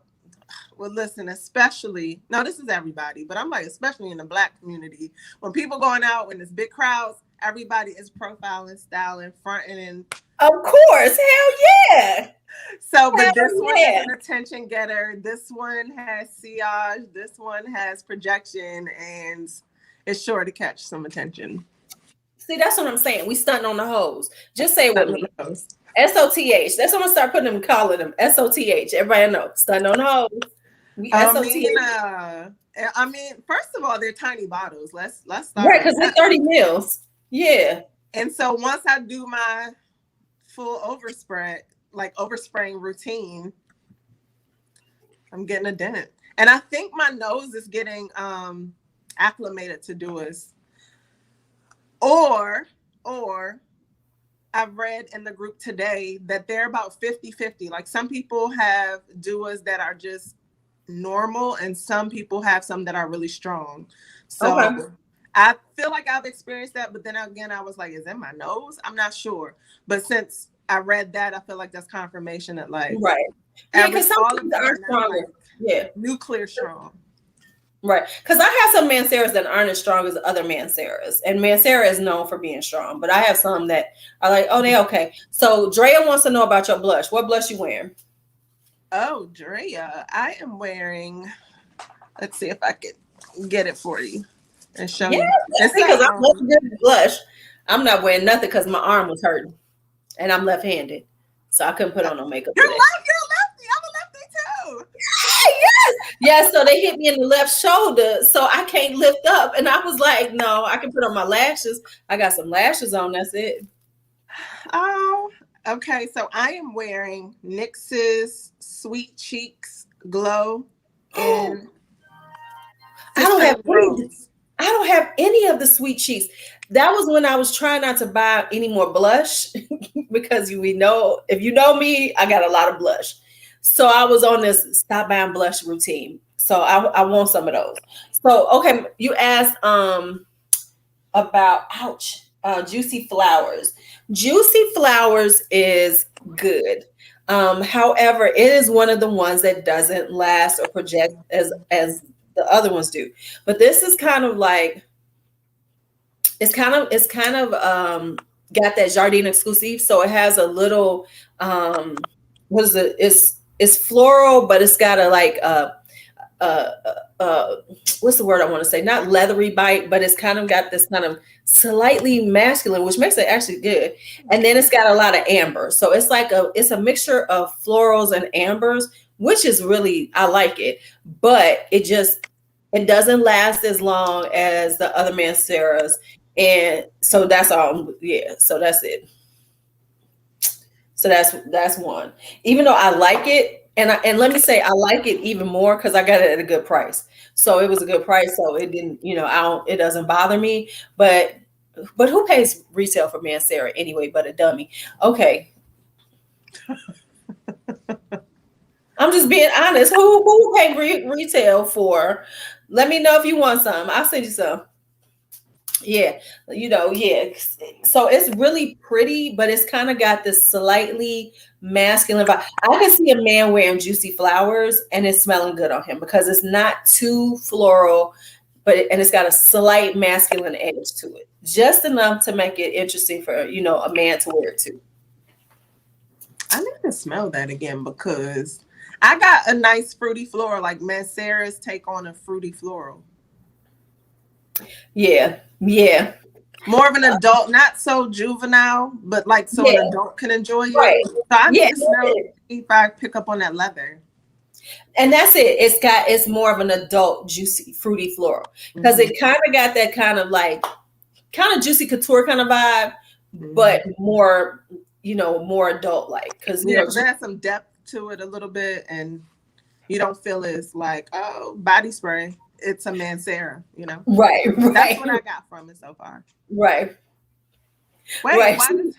well, listen, especially, no, this is everybody, but I'm like, especially in the Black community, when people going out, when there's big crowds, everybody is profiling, styling, fronting, and of course, hell yeah. So, but this one is an attention getter. This one has sillage. This one has projection, and it's sure to catch some attention. See, that's what I'm saying. We stunting on the hoes. Just say it with me. SOTH. That's what I'm gonna start putting them, calling them SOTH. Everybody know. Stunting on the hoes. We SOTH. I mean, first of all, they're tiny bottles. Let's start. Right, because they're 30 mils. Yeah. And so once I do my full overspraying routine, I'm getting a dent. And I think my nose is getting acclimated to Duas. Or I've read in the group today that they're about 50-50. Like some people have Duas that are just normal and some people have some that are really strong. So okay. I feel like I've experienced that, but then again, I was like, is it my nose? I'm not sure. But since I read that, I feel like that's confirmation that like right. Yeah, because some things are stronger. Yeah. Nuclear strong. Right. Because I have some Manceras that aren't as strong as other Manceras. And Mancera is known for being strong. But I have some that are like, oh, they okay. So Drea wants to know about your blush. What blush you wearing? Oh, Drea, I am wearing, let's see if I can get it for you and show Yeah, you. that's It's because a, I'm love good blush. I'm not wearing nothing because my arm was hurting. And I'm left-handed. So I couldn't put on no makeup you're today. left, you're a lefty. I'm a lefty too. Yes. Yes. So they hit me in the left shoulder. So I can't lift up. And I was like, no, I can put on my lashes. I got some lashes on. That's it. Oh, okay. So I am wearing NYX's Sweet Cheeks Glow in I don't have Cinnamon Rose. I don't have any of the sweet cheeks. That was when I was trying not to buy any more blush because we know if you know me, I got a lot of blush. So I was on this stop buying blush routine. So I want some of those. So okay, you asked about juicy flowers. Juicy flowers is good. However, it is one of the ones that doesn't last or project as the other ones do. But this is kind of like it's kind of got that Jardine exclusive. So it has a little what is it? It's floral, but it's got a like uh, uh, what's the word I want to say? Not leathery bite, but it's kind of got this kind of slightly masculine, which makes it actually good. And then it's got a lot of amber, so it's a mixture of florals and ambers, which is really I like it, but it doesn't last as long as the other Manceras, and so that's all. Yeah, so that's it. So that's one. Even though I like it, and let me say I like it even more because I got it at a good price. So it was a good price. So it didn't, I don't. It doesn't bother me. But who pays retail for Mancera anyway? But a dummy. Okay, I'm just being honest. Who pay retail for? Let me know if you want some. I'll send you some. Yeah, yeah. So it's really pretty, but it's kind of got this slightly masculine vibe. I can see a man wearing juicy flowers and it's smelling good on him because it's not too floral, and it's got a slight masculine edge to it, just enough to make it interesting for a man to wear it too. I need to smell that again because I got a nice fruity floral, like Mancera's take on a fruity floral. Yeah, yeah. More of an adult, not so juvenile, but like so Yeah, an adult can enjoy it. right. So I Yeah, need to smell if I pick up on that leather. and that's it. It's more of an adult, juicy, fruity floral because Mm-hmm. it kind of got that kind of juicy couture kind of vibe, but more, more adult like. Because Yeah, because it has some depth to it a little bit, and you don't feel it's like, oh, body spray. It's a Mancera, right, That's what I got from it so far. right, Wait, right. why does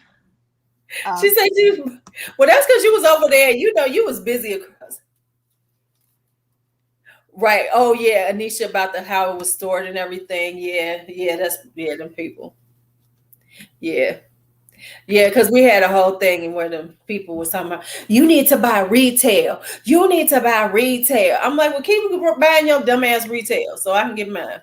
She said you. Well, that's because you was over there. You was busy across. Right. Oh yeah, Anisha about how it was stored and everything. Yeah, yeah. Them people. Yeah. Yeah, because we had a whole thing where the people was talking about you need to buy retail. You need to buy retail. I'm like, well, keep buying your dumbass retail so I can get mine.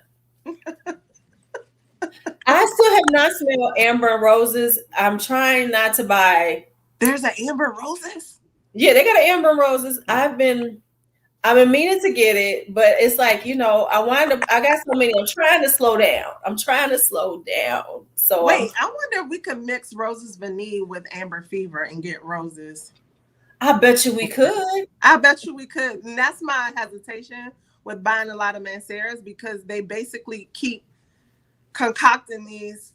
I still have not smelled amber and roses. I'm trying not to buy. there's an Amber Roses? Yeah, they got an amber and roses. I've been meaning to get it, but it's like, I got so many. I'm trying to slow down. So Wait, I wonder if we could mix Roses Vanille with Amber Fever and get roses. I bet you we could. I bet you we could. And that's my hesitation with buying a lot of Manceras because they basically keep concocting these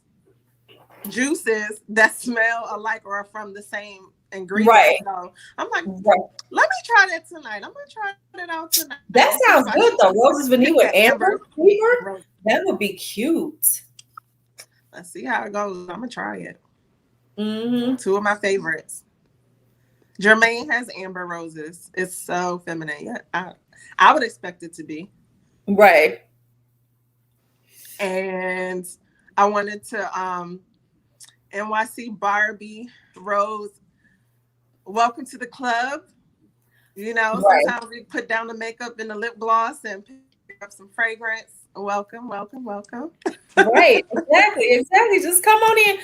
juices that smell alike or are from the same ingredients. Right. So I'm like, Right. let me try that tonight. I'm gonna try it out tonight. That sounds good though. Roses vanilla with amber fever. That would be cute. Let's see how it goes. I'm gonna try it. Mm-hmm. Two of my favorites. Jermaine has amber roses. It's so feminine. I would expect it to be. Right. And I wanted to NYC Barbie Rose. Welcome to the club. Right. Sometimes we put down the makeup and the lip gloss and pick up some fragrance. Welcome, welcome, welcome. Right, exactly. Just come on in.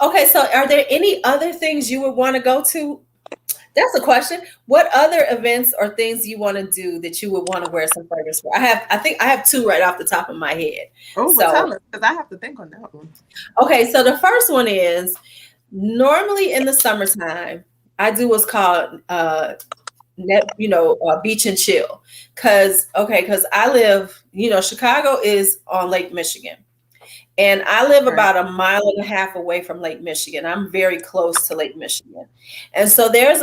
Okay, so are there any other things you would want to go to? That's a question. What other events or things you want to do that you would want to wear some fragrance for? I think I have two right off the top of my head. Oh, well, So, tell us, because I have to think on that one. okay, so the first one is normally in the summertime, I do what's called beach and chill. Cause I live, Chicago is on Lake Michigan. And I live Right. about a mile and a half away from Lake Michigan. I'm very close to Lake Michigan. And so there's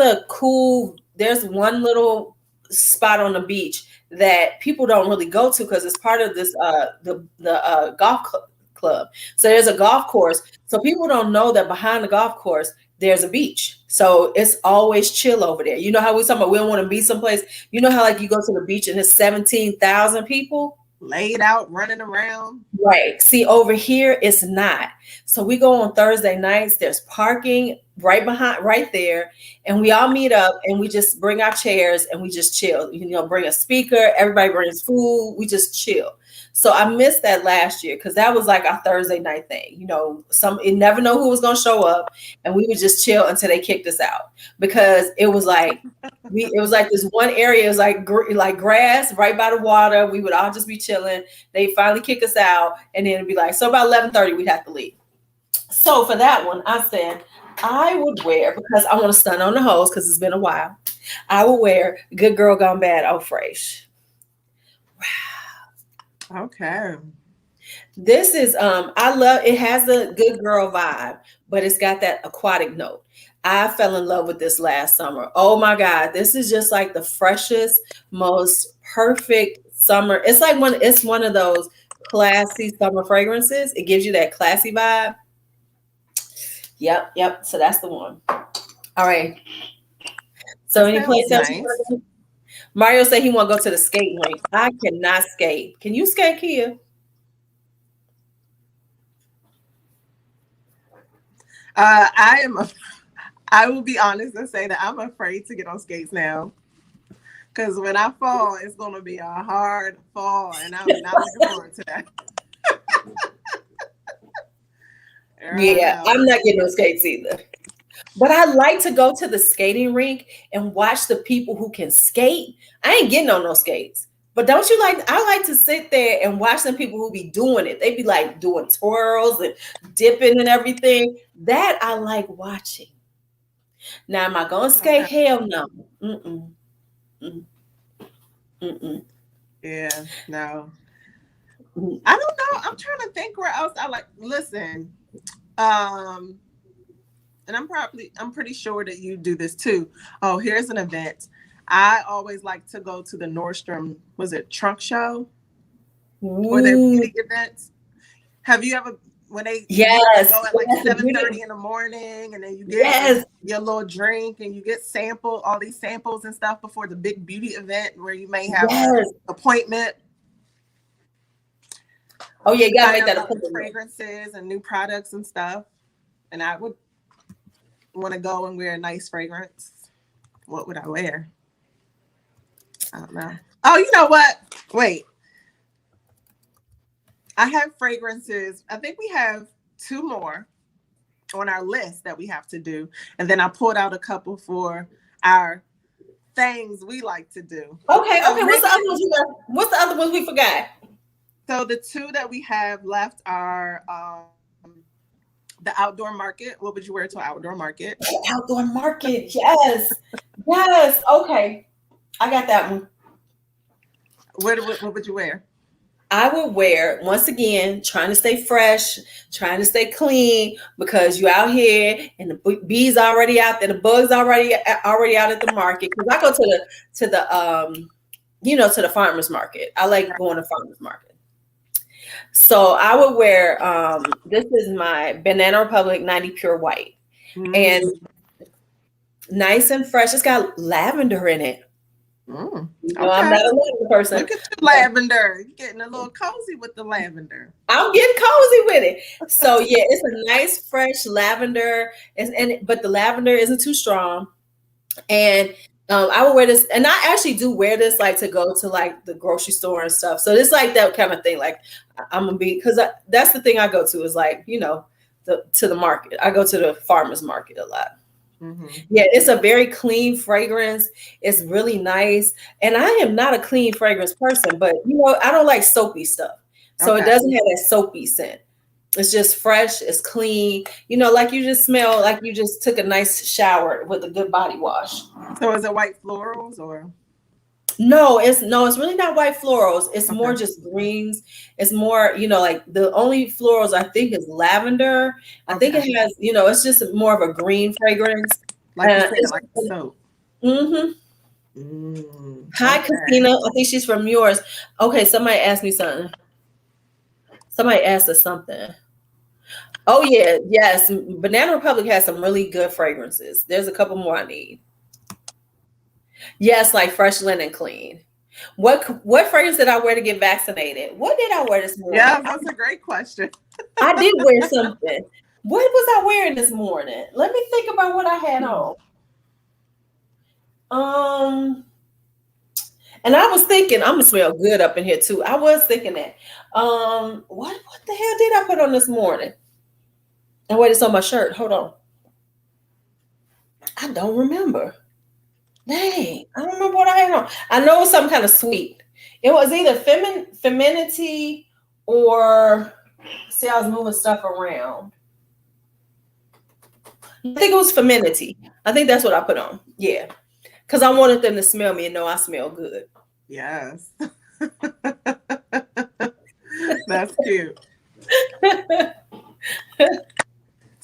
one little spot on the beach that people don't really go to because it's part of this the golf club. So there's a golf course. So people don't know that behind the golf course there's a beach. So it's always chill over there. You know how we talking about we don't want to be someplace. You know how like you go to the beach and there's 17,000 people laid out, running around. Right. See, over here, it's not. So we go on Thursday nights. There's parking right there. And we all meet up and we just bring our chairs and we just chill. Bring a speaker. Everybody brings food. We just chill. So I missed that last year because that was like our Thursday night thing. You never know who was going to show up. And we would just chill until they kicked us out because it was like, this one area, it was like grass right by the water. We would all just be chilling. They finally kick us out, and then it'd be like, so about 11:30, we'd have to leave. So for that one, I said I would wear, because I want to stun on the hoes because it's been a while. I would wear Good Girl Gone Bad Eau Fraiche. Wow. Okay. This is I love it. Has the good girl vibe, but it's got that aquatic note. I fell in love with this last summer. Oh my God. This is just like the freshest, most perfect summer. It's one of those classy summer fragrances. It gives you that classy vibe. Yep. So that's the one. All right. So any place else? Nice. Mario said he want to go to the skate rink. I cannot skate. Can you skate, Kia? I will be honest and say that I'm afraid to get on skates now. Because when I fall, it's going to be a hard fall. And I'm not looking forward to that. Yeah, I'm not getting on skates either. But I like to go to the skating rink and watch the people who can skate. I ain't getting on no skates. But don't you like, I like to sit there and watch some people who be doing it. They be like doing twirls and dipping and everything. That I like watching. Now, am I going to skate? Okay. Hell no. Yeah, no. I don't know. I'm trying to think where else I like. Listen, and I'm pretty sure that you do this too. Oh, here's an event. I always like to go to the Nordstrom, was it trunk show? Or their beauty events. Have you ever, when they go at like 7:30 in the morning and then you get your little drink and you get all these samples and stuff before the big beauty event where you may have an appointment. Oh yeah, you gotta make that appointment. Fragrances and new products and stuff. And I would want to go and wear a nice fragrance. What would I wear? I don't know. Oh, you know what? Wait. I have fragrances. I think we have 2 more on our list that we have to do. And then I pulled out a couple for our things we like to do. Okay. What's the other ones you got? What's the other ones we forgot? So the 2 that we have left are the outdoor market. What would you wear to an outdoor market? The outdoor market. Yes. Yes. Okay. I got that one. What would you wear? I would wear, once again, trying to stay fresh, trying to stay clean, because you out here and the bees already out there, the bugs already out at the market. Because I go to the farmers market. I like going to farmers market. So I would wear, this is my Banana Republic 90 Pure White. And nice and fresh. It's got lavender in it. Okay. I'm not a lavender person. Look at the lavender. You're getting a little cozy with the lavender. I'm getting cozy with it. So yeah, it's a nice fresh lavender, but the lavender isn't too strong. And I would wear this, and I actually do wear this like to go to like the grocery store and stuff. So it's like that kind of thing. Like I'm gonna be, because that's the thing I go to is like, to the market. I go to the farmers market a lot. Mm-hmm. Yeah, it's a very clean fragrance. It's really nice, and I am not a clean fragrance person, but I don't like soapy stuff, so it Okay. doesn't have that soapy scent. It's just fresh. It's clean. Like you just smell like you just took a nice shower with a good body wash. So is it white florals or? No, it's really not white florals. It's more Okay. just greens. It's more, like the only florals I think is lavender. I think it Okay. has, it's just more of a green fragrance. Like you said, like soap. Mm-hmm. Hi, Okay. Christina. I think she's from yours. Okay, somebody asked me something. Somebody asked us something. Oh yeah, yes. Banana Republic has some really good fragrances. There's a couple more I need. Yes, like fresh linen clean. What fragrance did I wear to get vaccinated? What did I wear this morning? Yeah, that's a great question. I did wear something. What was I wearing this morning? Let me think about what I had on. And I was thinking I'm gonna smell good up in here too. I was thinking that. What the hell did I put on this morning? And wait, it's on my shirt. Hold on. I don't remember. Dang, I don't remember what I had on. I know it was some kind of sweet. It was either femininity or, see, I was moving stuff around. I think it was femininity. I think that's what I put on. Yeah. Because I wanted them to smell me and know I smell good. Yes. That's cute.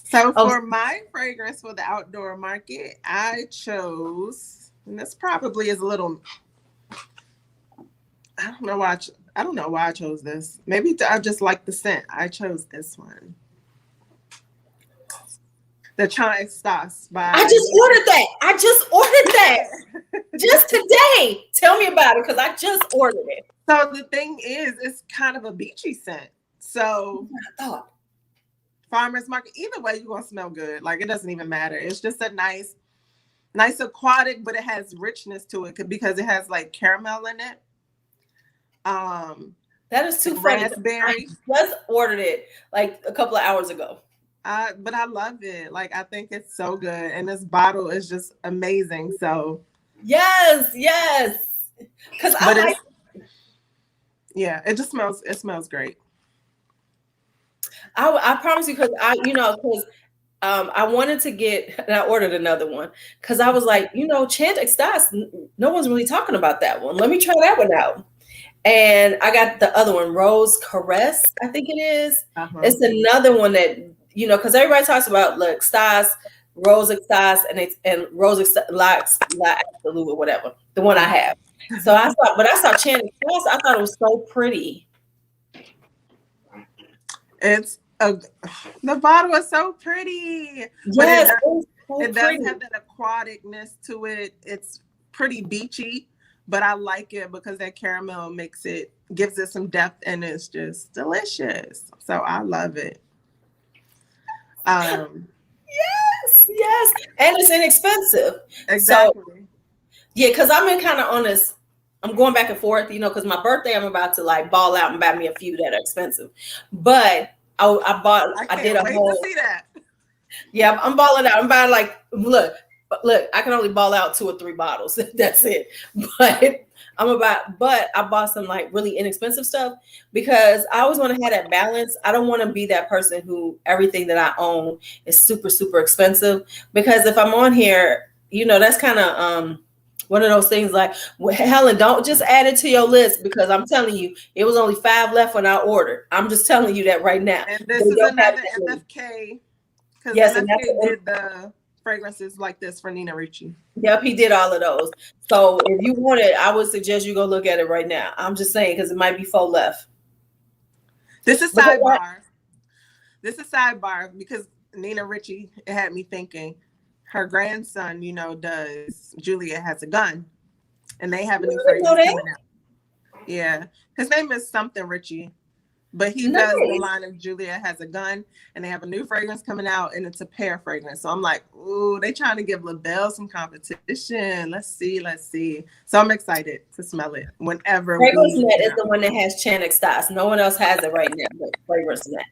So for my fragrance for the outdoor market, I chose, and this probably is a little, I don't know why I chose this. Maybe I just like the scent. I chose this one. The Chant Extas by. I just ordered that just today. Tell me about it because I just ordered it. So the thing is, it's kind of a beachy scent. So I thought. Farmers market, either way, you're gonna smell good. Like it doesn't even matter. It's just a nice aquatic, but it has richness to it because it has like caramel in it. That is too funny. Raspberry. I just ordered it like a couple of hours ago. But I love it. Like I think it's so good, and this bottle is just amazing. So yes, because it just smells. It smells great. I promise you, because I wanted to get, and I ordered another one because I was like, Chant Extas, no one's really talking about that one. Let me try that one out. And I got the other one, Rose Caress, I think it is. Uh-huh. It's another one that, because everybody talks about like Extas, Rose Extas, and Rose Extas, Absolute or whatever, the one I have. So I saw Chant Extas, I thought it was so pretty. The bottle is so pretty. Yes, it does have that aquaticness to it. It's pretty beachy, but I like it because that caramel gives it some depth, and it's just delicious. So I love it. Yes, and it's inexpensive. Exactly. So, yeah, because I'm kind of on this. I'm going back and forth, because my birthday, I'm about to like ball out and buy me a few that are expensive, but. I did a whole. To see that. Yeah, I'm balling out. I'm buying like look. I can only ball out 2 or 3 bottles. That's it. But I bought some like really inexpensive stuff because I always want to have that balance. I don't want to be that person who everything that I own is super, super expensive, because if I'm on here, that's kind of one of those things like, well, Helen, don't just add it to your list, because I'm telling you, it was only 5 left when I ordered. I'm just telling you that right now. And this is another MFK, because MFK did the fragrances like this for Nina Ricci. Yep, he did all of those. So if you want it, I would suggest you go look at it right now. I'm just saying, because it might be 4 left. This is sidebar. Because Nina Ricci, it had me thinking. Her grandson, does Juliet Has a Gun, and they have a new fragrance coming out. Yeah, his name is something Richie. But he Nice. does the line of Julia Has a Gun, and they have a new fragrance coming out, and it's a pear fragrance. So I'm like, ooh, they trying to give LaBelle some competition. Let's see. So I'm excited to smell it whenever Fragrance Net is the one that has Channing Stocks. No one else has it right now, but Fragrance Net.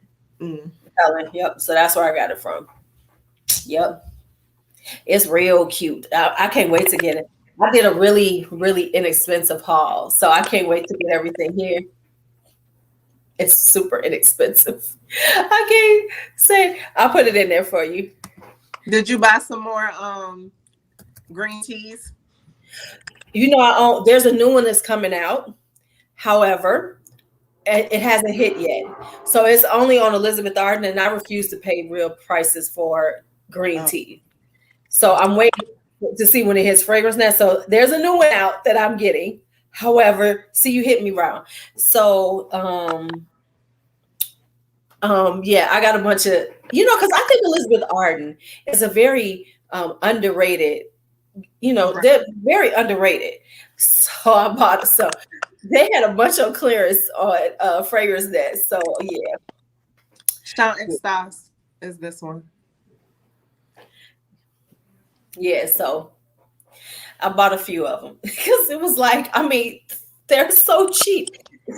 Yep. So that's where I got it from. Yep. It's real cute. I can't wait to get it. I did a really, really inexpensive haul, so I can't wait to get everything here. It's super inexpensive. I can't say. I'll put it in there for you. Did you buy some more green teas? You know, there's a new one that's coming out. However, it hasn't hit yet. So it's only on Elizabeth Arden, and I refuse to pay real prices for green tea. So I'm waiting to see when it hits Fragrance Net. So there's a new one out that I'm getting. However, see, you hit me wrong. So, yeah, I got a bunch of, because I think Elizabeth Arden is a very underrated, they're very underrated. So I bought it. So they had a bunch of clearance on Fragrance Net. So yeah. Channing Stocks is this one. Yeah, so I bought a few of them because it was like, they're so cheap.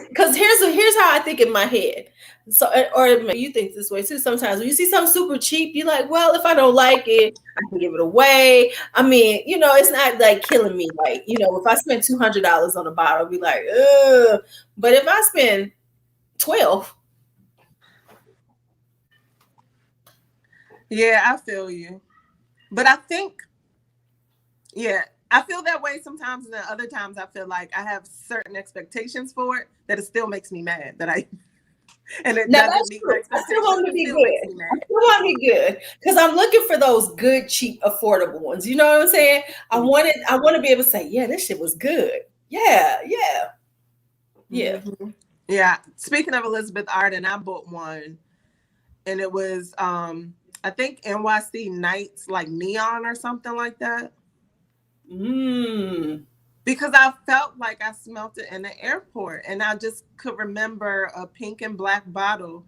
Because here's how I think in my head. So, or you think this way too. Sometimes when you see something super cheap, you're like, well, if I don't like it, I can give it away. It's not like killing me. Like, if I spend $200 on a bottle, I'll be like, ugh. But if I spend 12. Yeah, I feel you. But I think, I feel that way sometimes, and then other times I feel like I have certain expectations for it that it still makes me mad. And it doesn't meet my expectations. I still want to be good. I still want to be good because I'm looking for those good, cheap, affordable ones. You know what I'm saying? I want to be able to say, yeah, this shit was good. Yeah. Mm-hmm. Yeah. Speaking of Elizabeth Arden, I bought one, and it was I think NYC Nights, like neon or something like that. Because I felt like I smelt it in the airport, and I just could remember a pink and black bottle,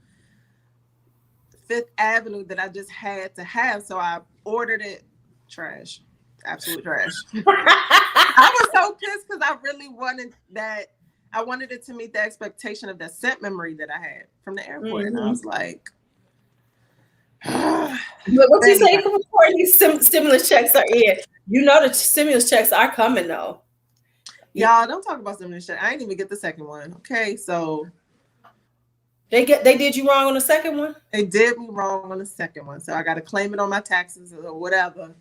Fifth Avenue, that I just had to have. So I ordered it. Trash. Absolute trash. I was so pissed because I really wanted that. I wanted it to meet the expectation of the scent memory that I had from the airport. And I was like, but what you say before these stimulus checks are in? The stimulus checks are coming though. Y'all don't talk about stimulus checks. I didn't even get the second one. Okay, so they did you wrong on the second one? They did me wrong on the second one. So I got to claim it on my taxes or whatever.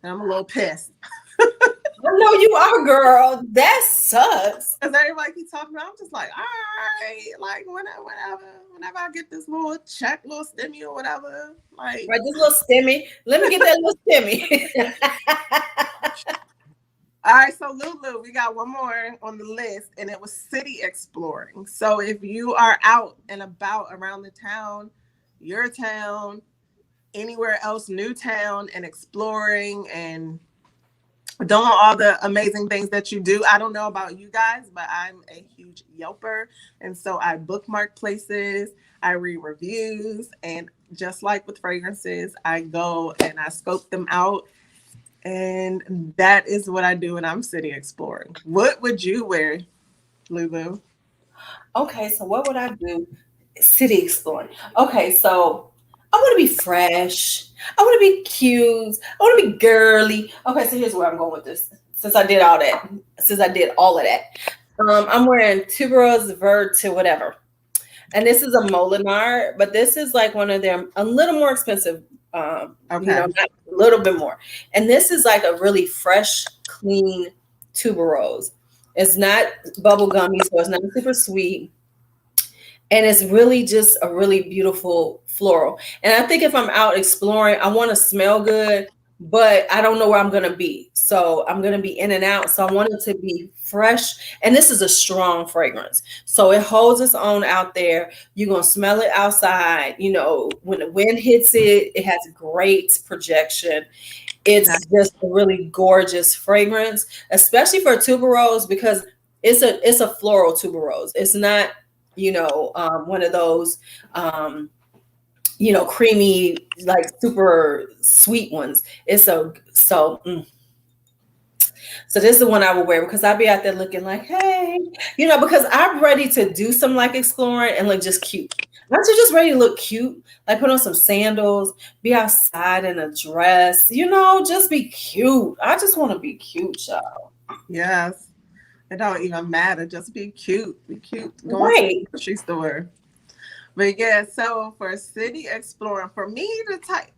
And I'm a little pissed. I know you are, girl. That sucks. Because everybody keeps talking about, I'm just like, all right, like whenever I get this little check, little stimmy or whatever, like right, this little stimmy. Let me get that little stimmy. All right, so LuuLuu, we got one more on the list, and it was city exploring. So if you are out and about around the town, your town, anywhere else, new town, and exploring and doing all the amazing things that you do. I don't know about you guys, but I'm a huge Yelper. And so I bookmark places, I read reviews, and just like with fragrances, I go and I scope them out. And that is what I do when I'm city exploring. What would you wear, LuuLuu? Okay, so what would I do? City exploring. Okay, so I want to be fresh. I want to be cute. I want to be girly. Okay, so here's where I'm going with this. Since I did all of that. I'm wearing Tuberose Vert whatever. And this is a Molinar, but this is like one of them, a little more expensive. Not a little bit more. And this is like a really fresh, clean tuberose. It's not bubblegummy, so it's not super sweet. And it's really just a really beautiful floral. And I think if I'm out exploring, I want to smell good, but I don't know where I'm going to be. So I'm going to be in and out. So I want it to be fresh. And this is a strong fragrance. So it holds its own out there. You're going to smell it outside. When the wind hits it, it has great projection. It's just a really gorgeous fragrance, especially for tuberose, because it's a floral tuberose. It's not, one of those, creamy, like super sweet ones. It's so this is the one I would wear because I'd be out there looking like, hey, because I'm ready to do some like exploring and look just cute. Not just ready to look cute, like put on some sandals, be outside in a dress, just be cute. I just want to be cute, y'all. Yes. It don't even matter. Just be cute. Be cute. Go Right. to the grocery store. But yeah, so for city exploring, for me to type,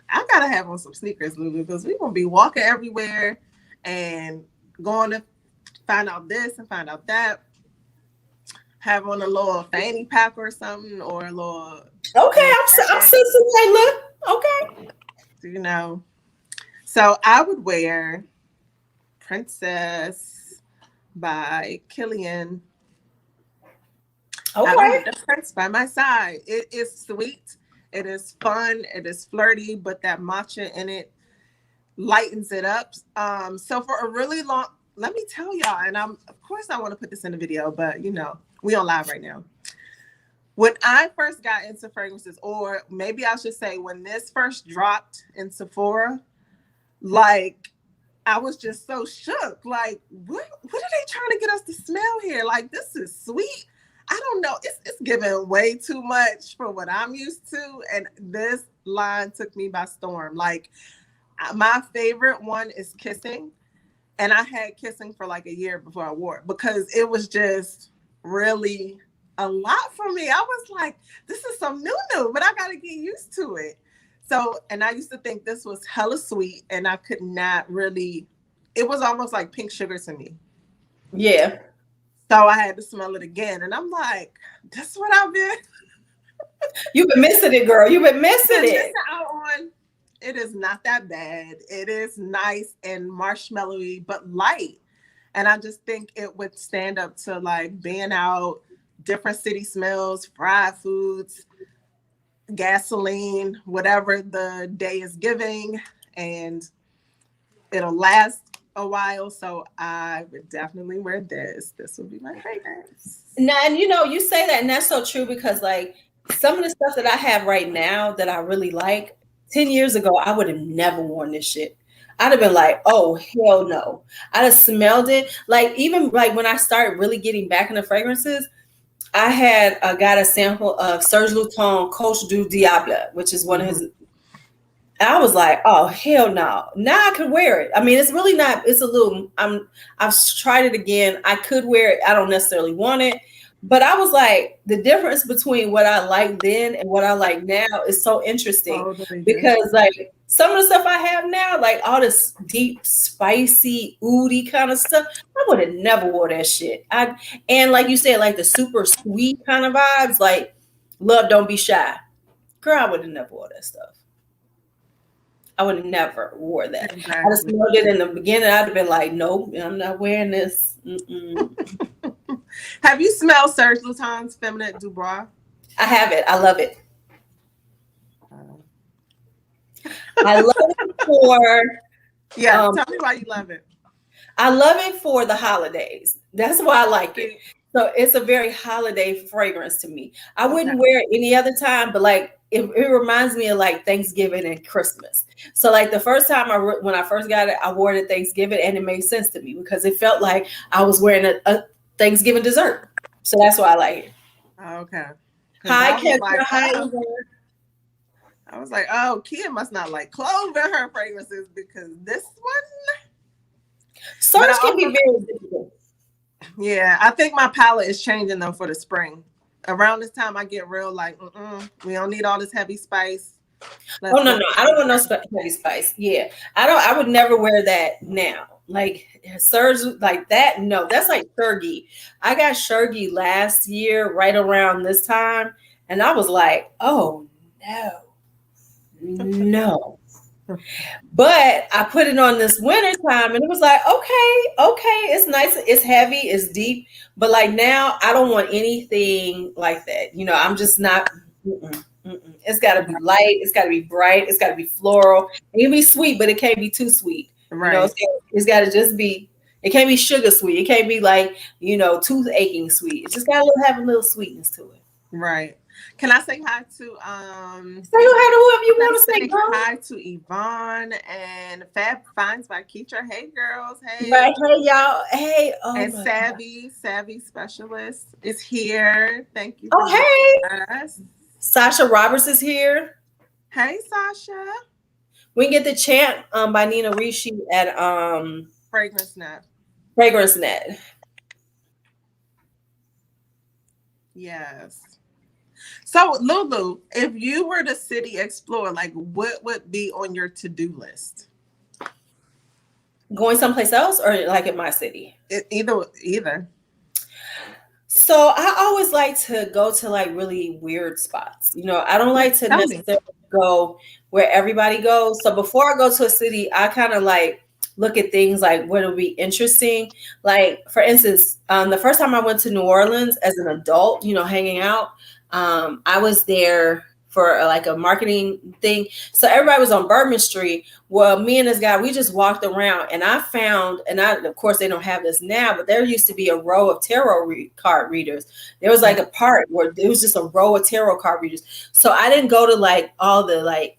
I gotta have on some sneakers, LuuLuu, because we're gonna be walking everywhere and going to find out this and find out that. Have on a little fanny pack or something, or a little. Okay, I'm sensing that look. Okay. So I would wear Princess by Killian. Okay. I don't have the prince by my side. It is sweet. It is fun. It is flirty, but that matcha in it lightens it up. So for a really long, let me tell y'all, and of course I want to put this in the video, but we on live right now. When I first got into fragrances, or maybe I should say when this first dropped in Sephora, like I was just so shook. Like, what are they trying to get us to smell here? Like, this is sweet. I don't know. It's giving way too much for what I'm used to. And this line took me by storm. Like, my favorite one is Kissing. And I had Kissing for like a year before I wore it because it was just really a lot for me. I was like, this is some new, but I got to get used to it. So, and I used to think this was hella sweet and I could not really, it was almost like pink sugar to me. Yeah. So I had to smell it again. And I'm like, that's what I've been. You've been missing it, girl. You've been missing it. It is not that bad. It is nice and marshmallowy, but light. And I just think it would stand up to like being out, different city smells, fried foods, gasoline, whatever the day is giving. And it'll last a while. So I would definitely wear this. This would be my fragrance. Now, and you say that, and that's so true because like some of the stuff that I have right now that I really like, 10 years ago, I would have never worn this shit. I'd have been like, oh, hell no. I'd have smelled it. Like, even like when I started really getting back into fragrances, I had got a sample of Serge Lutens Coche du Diable, which is one of his. I was like, oh, hell no. Now I could wear it. I mean, it's really not, it's a little, I've tried it again. I could wear it. I don't necessarily want it. But I was like, the difference between what I like then and what I like now is so interesting because like some of the stuff I have now, like all this deep, spicy, oody kind of stuff, I would have never wore that shit. And like you said, like the super sweet kind of vibes, like Love Don't Be Shy. Girl, I would have never wore that stuff. I would have never wore that. Exactly. I just smelled it in the beginning. I'd have been like, nope, I'm not wearing this. Have you smelled Serge Lutens Feminine Dubois? I have it. I love it. I love it for. Yeah, tell me why you love it. I love it for the holidays. That's why I like it. So it's a very holiday fragrance to me. I wouldn't wear it any other time, but like it reminds me of like Thanksgiving and Christmas. So like the first time when I first got it, I wore it at Thanksgiving and it made sense to me because it felt like I was wearing a Thanksgiving dessert. So that's why I like it. Okay. Hi, Kendra. Hi. I was like, oh, Kia must not like clove in her fragrances because this one. Serge can be very difficult. Yeah, I think my palette is changing though for the spring. Around this time, I get real like, we don't need all this heavy spice. No, I don't want no heavy spice. Yeah, I would never wear that now. Like Serge, like that. No, that's like Shergy. I got Shergy last year, right around this time, and I was like, oh no. But I put it on this winter time and it was like, okay, it's nice, it's heavy, it's deep. But like now I don't want anything like that. I'm just not, It's got to be light, it's got to be bright, it's got to be floral. It can be sweet, but it can't be too sweet. Right. It's got to just be It can't be sugar sweet. It can't be like, tooth aching sweet. It just gotta have a little sweetness to it. Right. Can I say hi to Say hi to whoever you want to say, say girl. hi to Yvonne and Fab Finds by Keitra. Hey girls. Hey. Right, hey y'all. Hey, and my Savvy Specialist is here. Thank you. Oh, hey. Us. Sasha Roberts is here. Hey Sasha. We can get the chant by Nina Ricci at Fragrance Net. Fragrance Net. Yes. So LuuLuu, if you were the city explorer, like what would be on your to-do list? Going someplace else or like in my city? Either. So I always like to go to like really weird spots. I don't like to necessarily go where everybody goes. So before I go to a city, I kind of like look at things like what would be interesting. Like for instance, the first time I went to New Orleans as an adult, hanging out, I was there for like a marketing thing. So everybody was on Bourbon Street. Well, me and this guy, we just walked around and I found, of course they don't have this now, but there used to be a row of tarot card readers. There was like a part where it was just a row of tarot card readers. So I didn't go to like all the like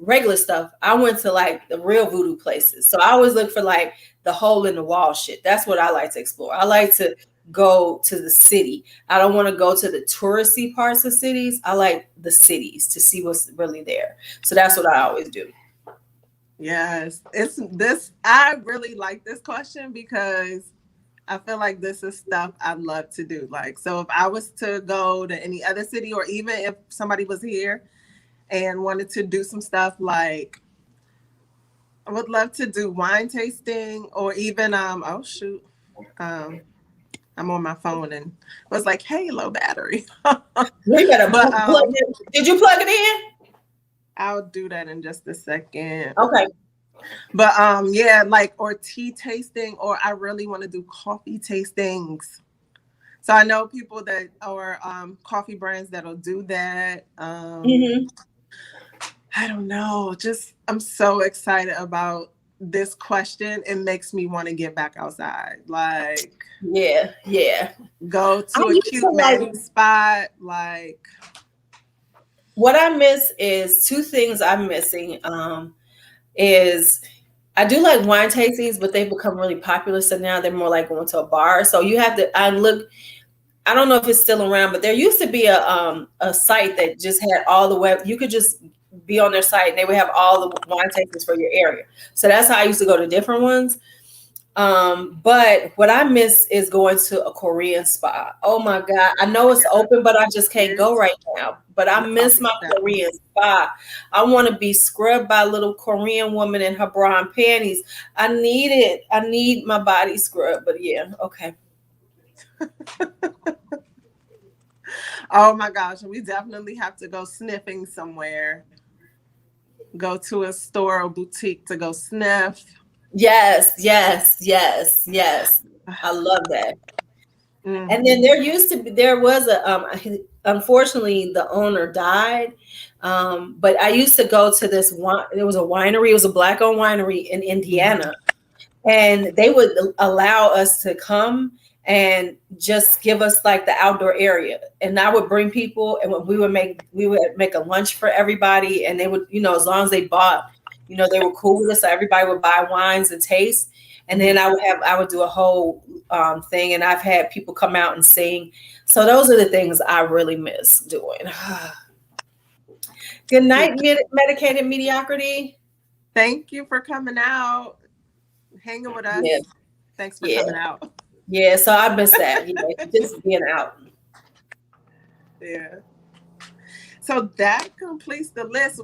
regular stuff. I went to like the real voodoo places. So I always look for like the hole in the wall shit. That's what I like to explore. I like to go to the city. I don't want to go to the touristy parts of cities. I like the cities to see what's really there. So that's what I always do. Yes. I really like this question because I feel like this is stuff I love to do. Like, so if I was to go to any other city, or even if somebody was here and wanted to do some stuff, like I would love to do wine tasting, or even I'm on my phone and it was like, hey, low battery. We better plug it. Did you plug it in? I'll do that in just a second. Okay. But yeah, like, or tea tasting, or I really want to do coffee tastings. So I know people that are coffee brands that'll do that. I don't know. Just I'm so excited about this question. It makes me want to get back outside. Like, yeah. Go to a cute manning spot. Like, what I miss is two things I'm missing. Is I do like wine tastings, but they've become really popular. So now they're more like going to a bar. So you have to, I don't know if it's still around, but there used to be a site that just had all the web. You could just be on their site and they would have all the wine tastings for your area. So that's how I used to go to different ones. But what I miss is going to a Korean spa. Oh my God. I know it's open, but I just can't go right now. But I miss my Korean spa. I want to be scrubbed by a little Korean woman in her bra and panties. I need it. I need my body scrubbed. But yeah, okay. Oh my gosh, we definitely have to go sniffing somewhere. Go to a store or boutique to go sniff. Yes. I love that. Mm-hmm. And then there was unfortunately the owner died. But I used to go to this one, there was a winery, it was a Black owned winery in Indiana. And they would allow us to come and just give us like the outdoor area. And I would bring people and we would make a lunch for everybody. And they would, as long as they bought, they were cool with us. So everybody would buy wines and taste. And then I would do a whole thing. And I've had people come out and sing. So those are the things I really miss doing. Good night, Medicated Mediocrity. Thank you for coming out, hanging with us. Yeah. Thanks for coming out. Yeah, so I miss that. Just being out. Yeah. So that completes the list.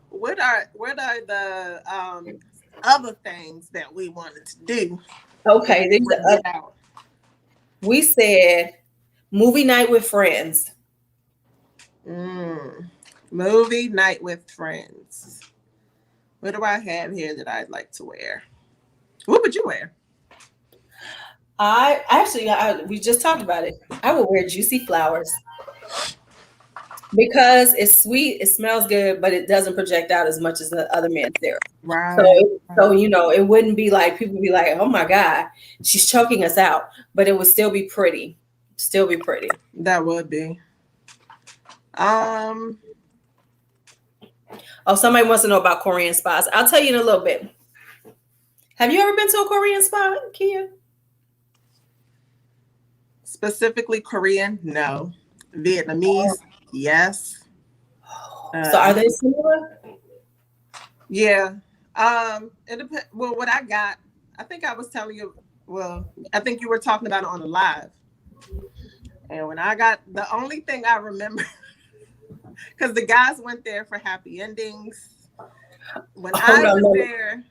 What are the other things that we wanted to do? Okay, we said movie night with friends. Movie night with friends. What do I have here that I'd like to wear? What would you wear? We just talked about it. I would wear juicy flowers. because it's sweet, it smells good, but it doesn't project out as much as the other man's serum. So, Right. so it wouldn't be like people would be like, "Oh my God, she's choking us out," but it would still be pretty, still be pretty. That would be. Oh, somebody wants to know about Korean spas. I'll tell you in a little bit. Have you ever been to a Korean spa, Kia? Specifically Korean, no. Vietnamese, yes. So are they similar? Yeah. It depends. Well, what I got, I think I was telling you. Well, I think you were talking about it on the live. And when I got, the only thing I remember, because the guys went there for happy endings. When I was there,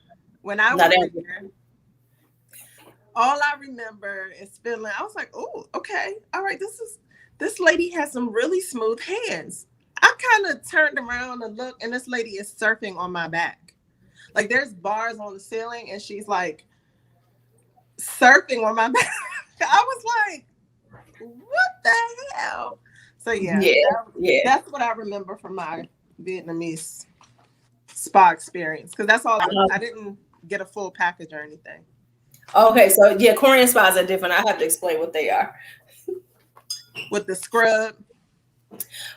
all I remember is feeling, I was like, oh, okay, all right, this lady has some really smooth hands. I kind of turned around and looked, and this lady is surfing on my back. Like there's bars on the ceiling, and she's like surfing on my back. I was like, what the hell? So yeah, that's what I remember from my Vietnamese spa experience, because that's all. I didn't get a full package or anything. Okay, so yeah, Korean spas are different. I have to explain what they are. With the scrub.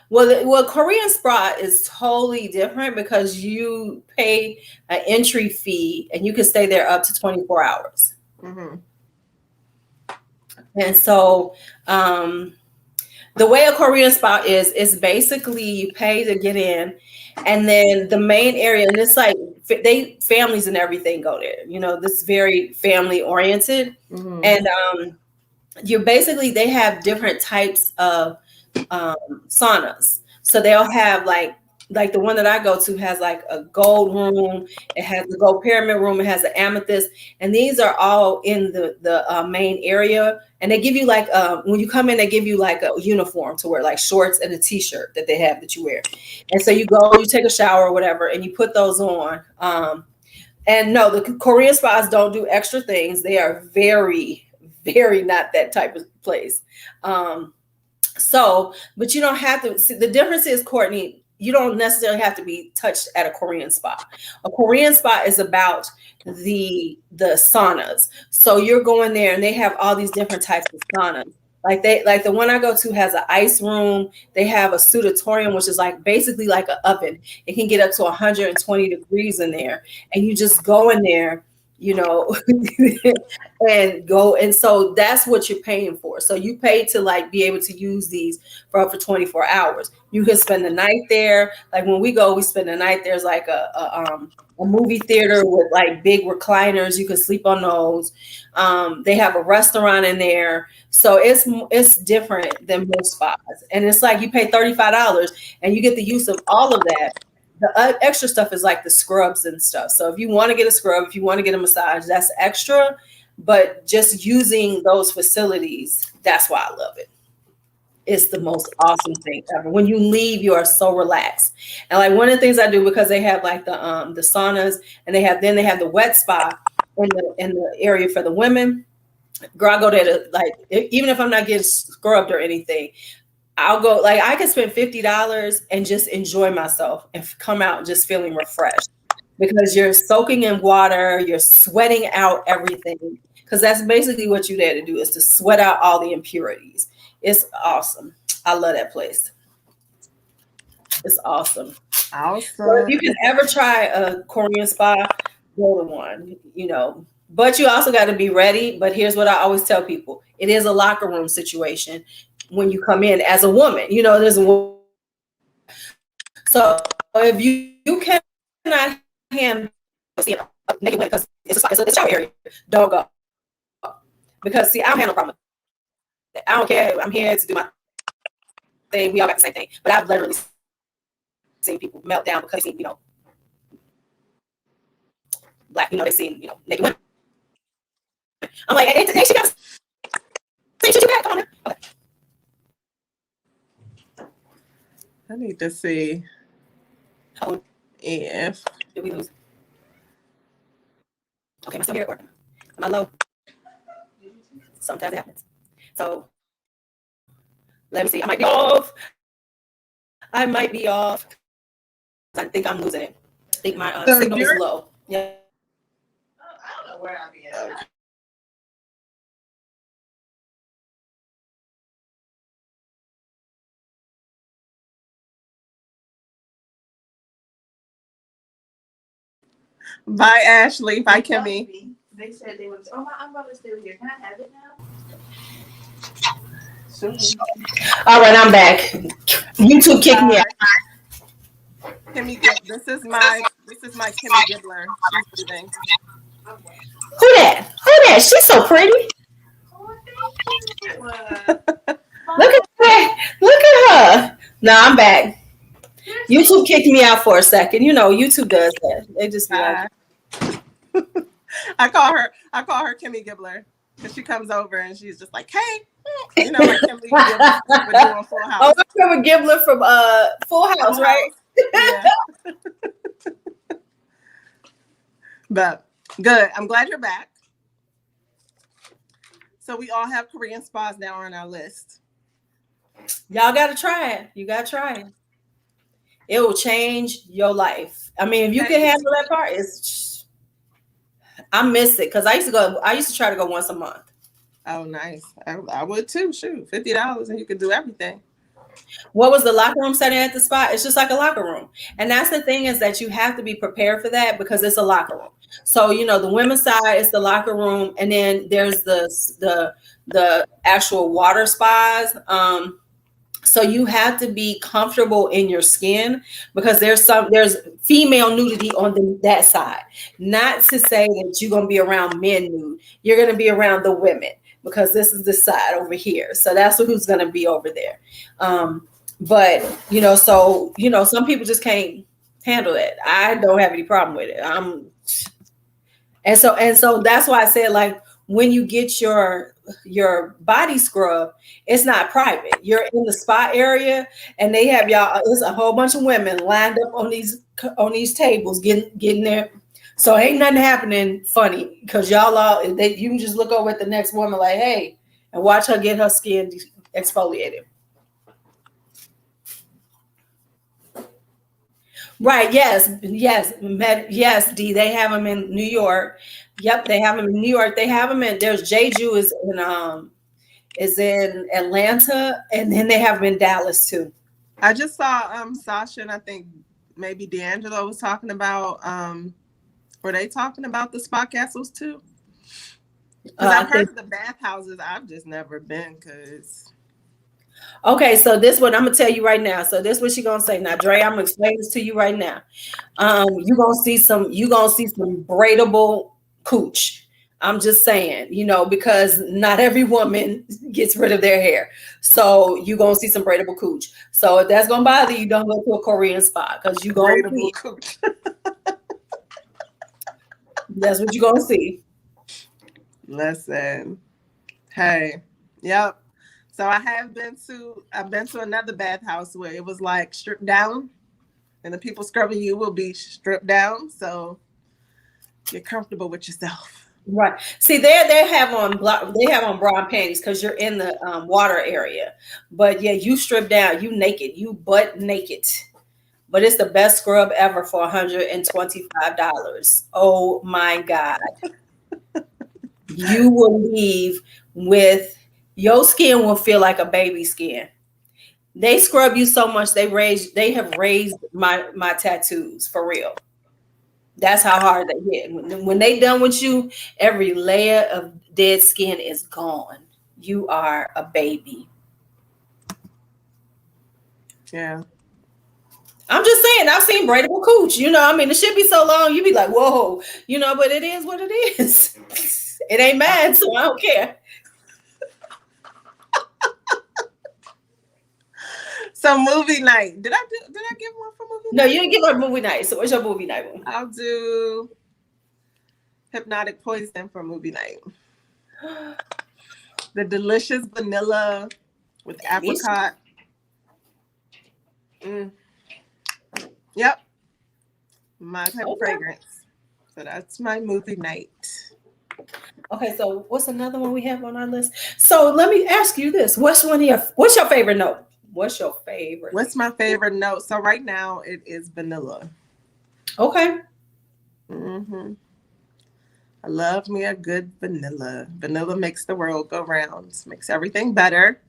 Well, Korean spa is totally different because you pay an entry fee and you can stay there up to 24 hours. Mm-hmm. And so the way a Korean spa is basically you pay to get in, and then the main area, and it's like families and everything go there. This is very family oriented. Mm-hmm. And they have different types of saunas. So they'll have like the one that I go to has like a gold room, it has the gold pyramid room, it has the amethyst, and these are all in the main area. And they give you like when you come in, they give you like a uniform to wear, like shorts and a t-shirt that they have that you wear. And so you go, you take a shower or whatever, and you put those on. And no, the Korean spas don't do extra things. They are very, very not that type of place. But you don't have to see, the difference is, Courtney, you don't necessarily have to be touched at a Korean spa. A Korean spa is about the saunas. So you're going there and they have all these different types of saunas. Like the one I go to has an ice room. They have a sudatorium, which is like basically like an oven. It can get up to 120 degrees in there. And you just go in there, and go. And so that's what you're paying for. So you pay to like be able to use these for up to 24 hours. You can spend the night there. Like when we go, we spend the night. There's like a movie theater with like big recliners. You can sleep on those. They have a restaurant in there. So it's different than most spas. And it's like you pay $35 and you get the use of all of that. The extra stuff is like the scrubs and stuff. So if you want to get a scrub, if you want to get a massage, that's extra. But just using those facilities, that's why I love it. It's the most awesome thing ever. When you leave, you are so relaxed. And like one of the things I do, because they have like the saunas, and they have the wet spa in the area for the women. Girl, I go there to like, even if I'm not getting scrubbed or anything, I'll go, like I can spend $50 and just enjoy myself and come out just feeling refreshed, because you're soaking in water, you're sweating out everything, because that's basically what you're there to do, is to sweat out all the impurities. It's awesome. I love that place. It's awesome. So if you can ever try a Korean spa, go to one, but you also got to be ready. But here's what I always tell people. It is a locker room situation when you come in as a woman. There's a woman. So if you cannot handle naked women, because it's a shower area, don't go. Because see, I don't have no problem with that. I don't care. I'm here to do my thing. We all got the same thing. But I've literally seen people melt down because they see, black, they see, naked women. I'm like, hey, she got the same shit you got. Come on. Okay. I need to see if did we lose. Okay, I'm still here at work. Am I low? Sometimes it happens. So let me see. I might be off. I might be off because I think I'm losing it. I think my signal is So low. you're Yeah. I don't know where I be at. Bye, Ashley. Bye, Kimmy. They said they was. Oh, my umbrella's still here. Can I have it now? Soon. All right, I'm back. YouTube kicked me out. Kimmy, this is my Kimmy Gibbler. She's leaving. Who that? Who that? She's so pretty. Oh, thank you. Look at that. Look at her. No, I'm back. YouTube kicked me out for a second. You know, YouTube does that. They just be like, I call her Kimmy Gibbler because she comes over and she's just like, hey, you know, like Kimmy Gibbler we're doing Full House. oh, I remember Gibbler from Full House, right? Yeah. But good. I'm glad you're back. So we all have Korean spas now on our list. Y'all got to try it. You got to try it. It will change your life. I mean, if you can handle that part, I miss it because I used to try to go once a month. Oh, nice. I would too. Shoot, $50 and you could do everything. What was the locker room setting at the spot? It's just like a locker room. And that's the thing, is that you have to be prepared for that because it's a locker room. So, you know, the women's side is the locker room, and then there's the actual water spas. So you have to be comfortable in your skin because there's female nudity on that side. Not to say that you're going to be around men nude. You're going to be around the women because this is the side over here. So that's who's going to be over there. But, you know, so, you know, some people just can't handle it. I don't have any problem with it. And so that's why I said, like, when you get your body scrub, it's not private. You're in the spa area, and they have y'all. There's a whole bunch of women lined up on these tables getting there. So ain't nothing happening funny because you can just look over at the next woman like, hey, and watch her get her skin exfoliated. Right. Yes. D. They have them in New York. Yep. They have them in New York. They have them there's Jeju is in Atlanta, and then they have them in Dallas too. I just saw Sasha, and I think maybe D'Angelo was talking about were they talking about the spa castles too? Because I've heard of the bathhouses. I've just never been because. Okay, so this what I'm gonna tell you right now. So this what she gonna say now, Dre. I'm gonna explain this to you right now. You gonna see some braidable cooch. I'm just saying, you know, because not every woman gets rid of their hair. So you gonna see some braidable cooch. So if that's gonna bother you, don't go to a Korean spa because you gonna see cooch. That's what you're gonna see. Listen, hey, yep. So I've been to another bathhouse where it was like stripped down, and the people scrubbing you will be stripped down, so get comfortable with yourself. Right. See, they have on bra and panties because you're in the water area, but yeah, you strip down, you naked, you butt naked. But it's the best scrub ever for $125. Oh my God. You will leave with your skin will feel like a baby skin. They scrub you so much they have raised my tattoos for real. That's how hard they hit. When they done with you, every layer of dead skin is gone. You are a baby. Yeah. I'm just saying, I've seen braidable cooch. You know, I mean, it should be so long, you be like, whoa, you know, but it is what it is. It ain't mad, so I don't care. So movie night. Did I give one for movie night? No, you didn't give her movie night. So what's your movie night one? I'll do Hypnotic Poison for movie night. The delicious vanilla with apricot. Yep. My type of fragrance. So that's my movie night. Okay, so what's another one we have on our list? So let me ask you this: what's your favorite note? What's your favorite? What's my favorite note? So right now it is vanilla. Okay. I love me a good vanilla. Vanilla makes the world go round, makes everything better.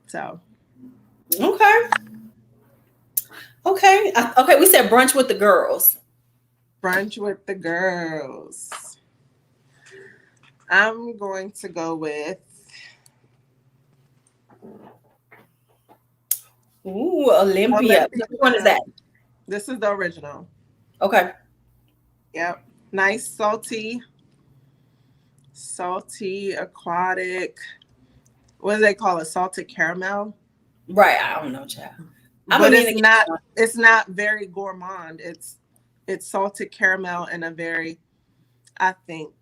So. Okay. Okay. Okay. We said brunch with the girls. Brunch with the girls. I'm going to go with. Ooh, Olympia. Which one is that? This is the original. Okay. Yep. Nice, salty, aquatic. What do they call it? Salted caramel. Right. I don't know, child. But it's not very gourmand. It's salted caramel in a very, I think,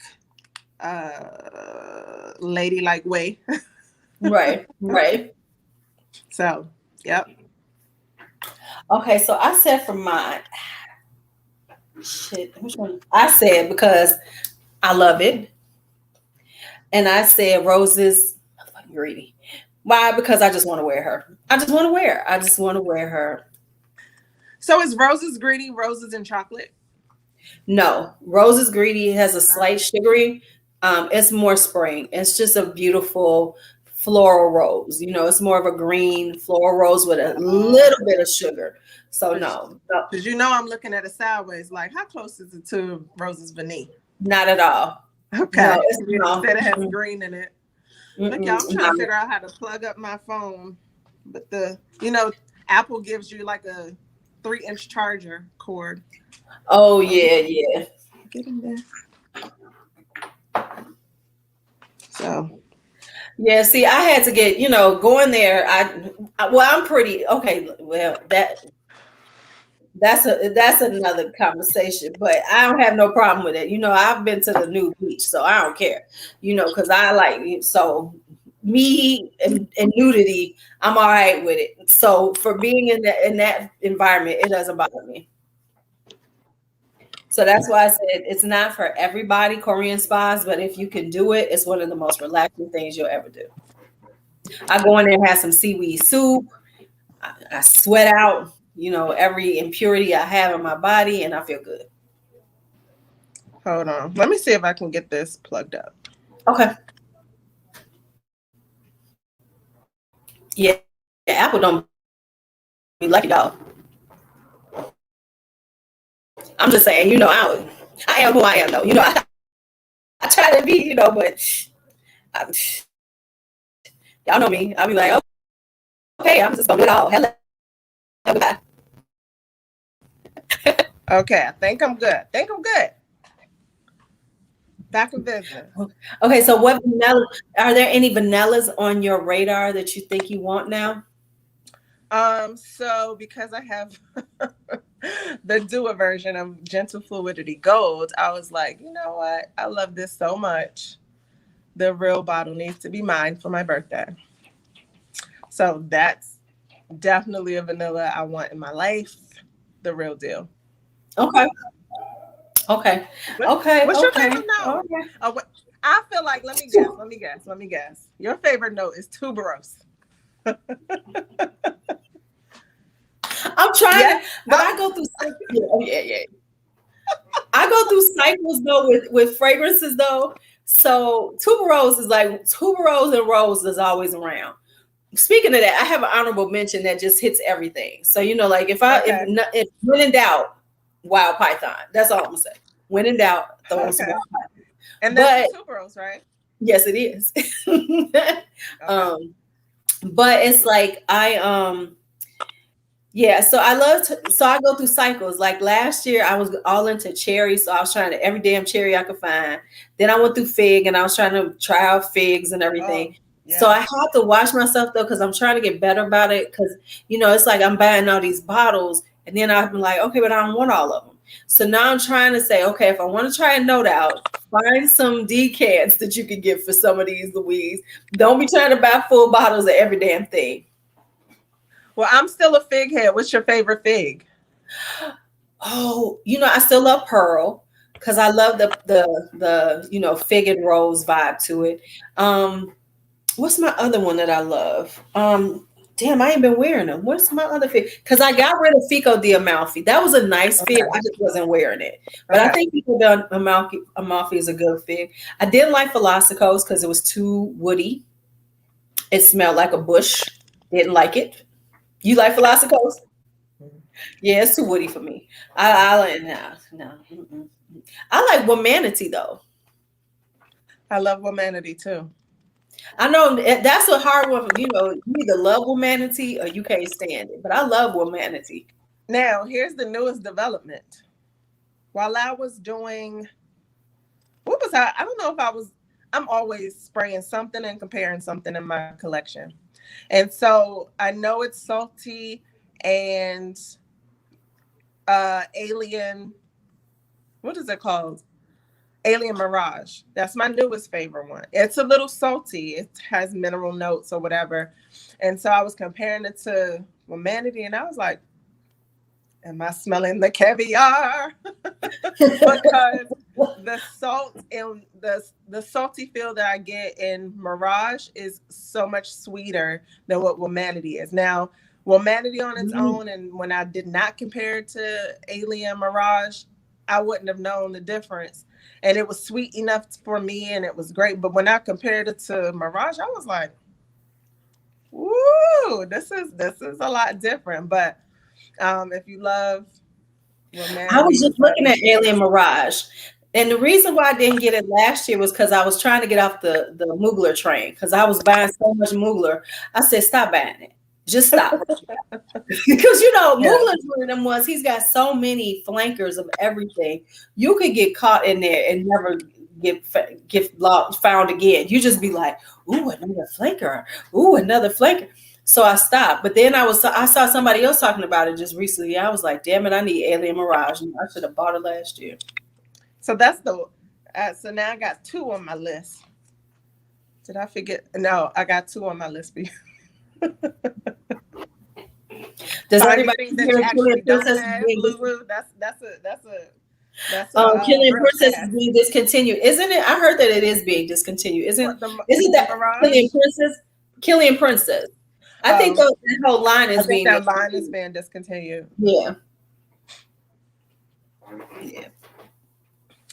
ladylike way. Right. So, yep. Okay, so I said for mine. Shit, which one? I said because I love it. And I said roses. Motherfucking greedy. Why? Because I just want to wear her. I just want to wear her. So is roses greedy? Roses and chocolate? No, roses greedy has a slight sugary. It's more spring. It's just a beautiful floral rose. It's more of a green floral rose with a little bit of sugar. So no. Because I'm looking at it sideways. Like, how close is it to roses vanille? Not at all. Okay. No, instead it has green in it. Look, y'all, I'm trying to figure out how to plug up my phone. But Apple gives you like a 3-inch charger cord. Oh, yeah. Get in there. So. Yeah, see, I had to get, going there. I'm pretty, okay, well, that's another conversation, but I don't have no problem with it. I've been to the new beach, so I don't care, because I like, so me and nudity, I'm all right with it. So for being in that environment, it doesn't bother me. So that's why I said it's not for everybody, Korean spas, but if you can do it, it's one of the most relaxing things you'll ever do. I go in there and have some seaweed soup. I sweat out, every impurity I have in my body, and I feel good. Hold on. Let me see if I can get this plugged up. Okay. Yeah. Apple don't be lucky, dog. I'm just saying, I am who I am, though. I try to be, but y'all know me. I'll be like, okay, I'm just gonna do it all. Hello. Okay, I think I'm good. Back in business. Okay, so what vanilla? Are there any vanillas on your radar that you think you want now? So because I have the Dua version of Gentle Fluidity Gold, I was like, you know what? I love this so much. The real bottle needs to be mine for my birthday. So that's definitely a vanilla I want in my life. The real deal. Okay. What's your favorite note? Okay. I feel like, let me guess. Your favorite note is tuberose. I'm trying to, but I go through cycles. Yeah. I go through cycles though with fragrances though. So tuberose is like tuberose and rose is always around. Speaking of that, I have an honorable mention that just hits everything. So like if when in doubt, wild python. That's all I'm gonna say. When in doubt, throw on some wild python. And that's tuberose, right? Yes, it is. Okay. But it's like so I go through cycles. Like last year I was all into cherry, so I was trying to every damn cherry I could find. Then I went through fig and I was trying to try out figs and everything. Yeah. So I had to watch myself though, because I'm trying to get better about it. Because it's like I'm buying all these bottles and then I'm like, okay, but I don't want all of them. So now I'm trying to say, okay, if I want to try a note out, find some decants that you can get for some of these, Louise. Don't be trying to buy full bottles of every damn thing. Well, I'm still a fig head. What's your favorite fig? Oh, I still love Pearl because I love the fig and rose vibe to it. What's my other one that I love? Damn, I ain't been wearing them. What's my other fig? Because I got rid of Fico di Amalfi. That was a nice fig. Okay. I just wasn't wearing it. But I Okay. think Fico di Amalfi is a good fig. I didn't like Velocicos because it was too woody. It smelled like a bush. Didn't like it. You like Velocicos? Yeah, it's too woody for me. I like no. Mm-mm. I like Womanity though. I love Womanity too. I know that's a hard one. You know, you either love Womanity or you can't stand it. But I love Womanity. Now, here's the newest development. While I was doing, what was I don't know if I was, I'm always spraying something and comparing something in my collection. And so I know it's salty and alien, what is it called? Alien Mirage. That's my newest favorite one. It's a little salty. It has mineral notes or whatever. And so I was comparing it to Womanity and I was like, am I smelling the caviar? Because the salt and the salty feel that I get in Mirage is so much sweeter than what Womanity is. Now, Womanity on its own, and when I did not compare it to Alien Mirage, I wouldn't have known the difference. And it was sweet enough for me and it was great. But when I compared it to Mirage, I was like, woo, this is a lot different. But if you love Womanity, I was just looking at Alien Mirage. And the reason why I didn't get it last year was because I was trying to get off the Mugler train because I was buying so much Mugler. I said, stop buying it. Just stop. Because, Mugler's one of them ones, he's got so many flankers of everything. You could get caught in there and never get found again. You just be like, ooh, another flanker. Ooh, another flanker. So I stopped. But then I saw somebody else talking about it just recently. I was like, damn it, I need Alien Mirage. I should have bought it last year. So that's so now I got 2 on my list. Did I forget? No, I got 2 on my list for you. Does so anybody that you actually don't have LuuLuu? That's Killing Princess is being discontinued, isn't it? I heard that it is being discontinued. Isn't that Mirage? Killing Princess? I think that whole line is being. That line is being discontinued. Yeah.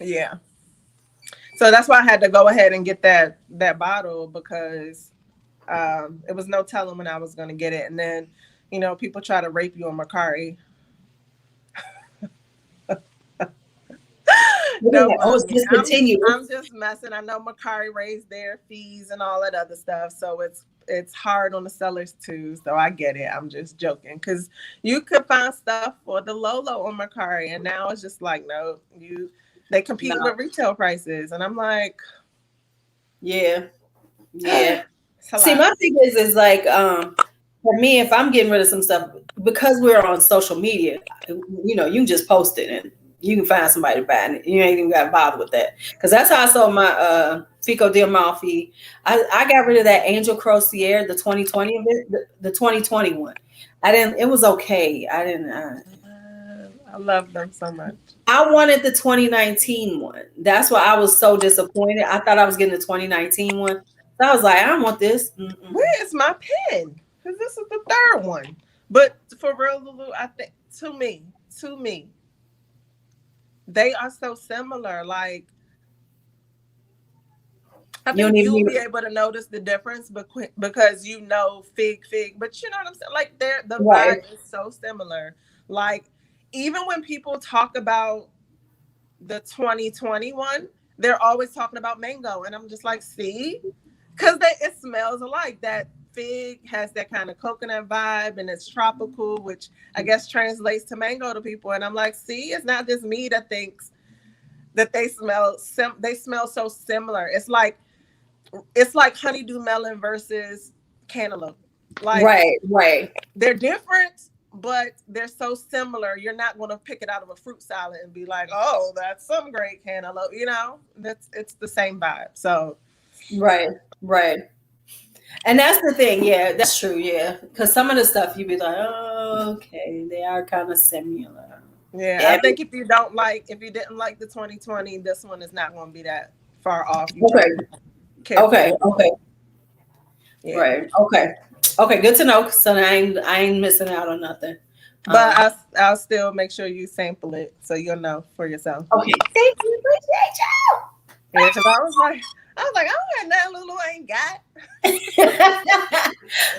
Yeah. So that's why I had to go ahead and get that bottle because it was no telling when I was going to get it. And then, people try to rape you on Mercari. No, it's discontinued. I'm just messing. I know Mercari raised their fees and all that other stuff. So it's hard on the sellers too. So I get it. I'm just joking because you could find stuff for the low on Mercari. And now it's just like, no, they compete with retail prices. And I'm like, yeah. See, my thing is like, for me, if I'm getting rid of some stuff, because we're on social media, you can just post it and you can find somebody to buy it. You ain't even got to bother with that. Because that's how I sold my Fico di Amalfi. I got rid of that Angel Crozier, the 2020 of it, the 2020 one. It was okay. I love them so much. I wanted the 2019 one. That's why I was so disappointed. I thought I was getting the 2019 one. So I was like, I don't want this. Mm-mm. Where is my pen? Because this is the 3rd one. But for real, LuuLuu, I think to me, they are so similar. Like, I think you'll be able to notice the difference because fig, but you know what I'm saying? Like, the vibe is so similar. Like, even when people talk about the 2021, they're always talking about mango. And I'm just like, see? Because it smells alike. That fig has that kind of coconut vibe and it's tropical, which I guess translates to mango to people. And I'm like, see, it's not just me that thinks that they smell so similar. It's like honeydew melon versus cantaloupe. Like, right. They're different, but they're so similar. You're not going to pick it out of a fruit salad and be like, oh, that's some great cantaloupe. It's the same vibe. So right. And that's the thing. Yeah, that's true. Yeah. Because some of the stuff you'd be like, oh, okay, they are kind of similar. Yeah, I think if you didn't like the 2020, this one is not going to be that far off. Okay. Yeah. Right. Okay. Okay, good to know. So I ain't missing out on nothing. But I'll still make sure you sample it so you'll know for yourself. Okay, thank you, Yeah, because I don't have nothing Lulu ain't got. appreciate y'all.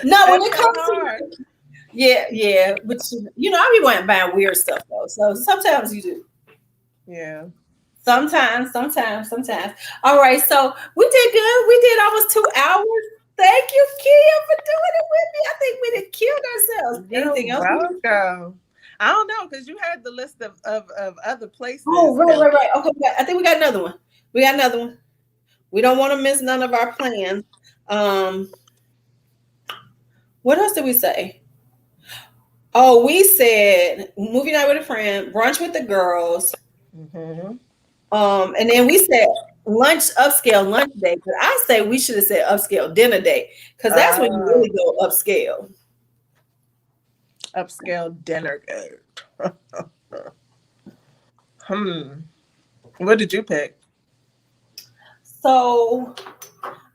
No, when That's it kind of comes hard. to yeah, but I be buying weird stuff though. So sometimes you do. Yeah. Sometimes. All right, so we did good. We did almost 2 hours. Thank you, Kia, for doing it with me. I think we did killed ourselves. You're Anything else? welcome. I don't know because you had the list of other Oh, places. right, And right, right. Okay, I think we got another one. We got another one. We don't want to miss none of our plans. Um, what else did we say? Oh, we said movie night with a friend, brunch with the girls. Mhm. And then we said upscale lunch day. But I say we should have said upscale dinner day because that's when you uh, really go upscale. upscale dinner good. Hmm. What did you pick? So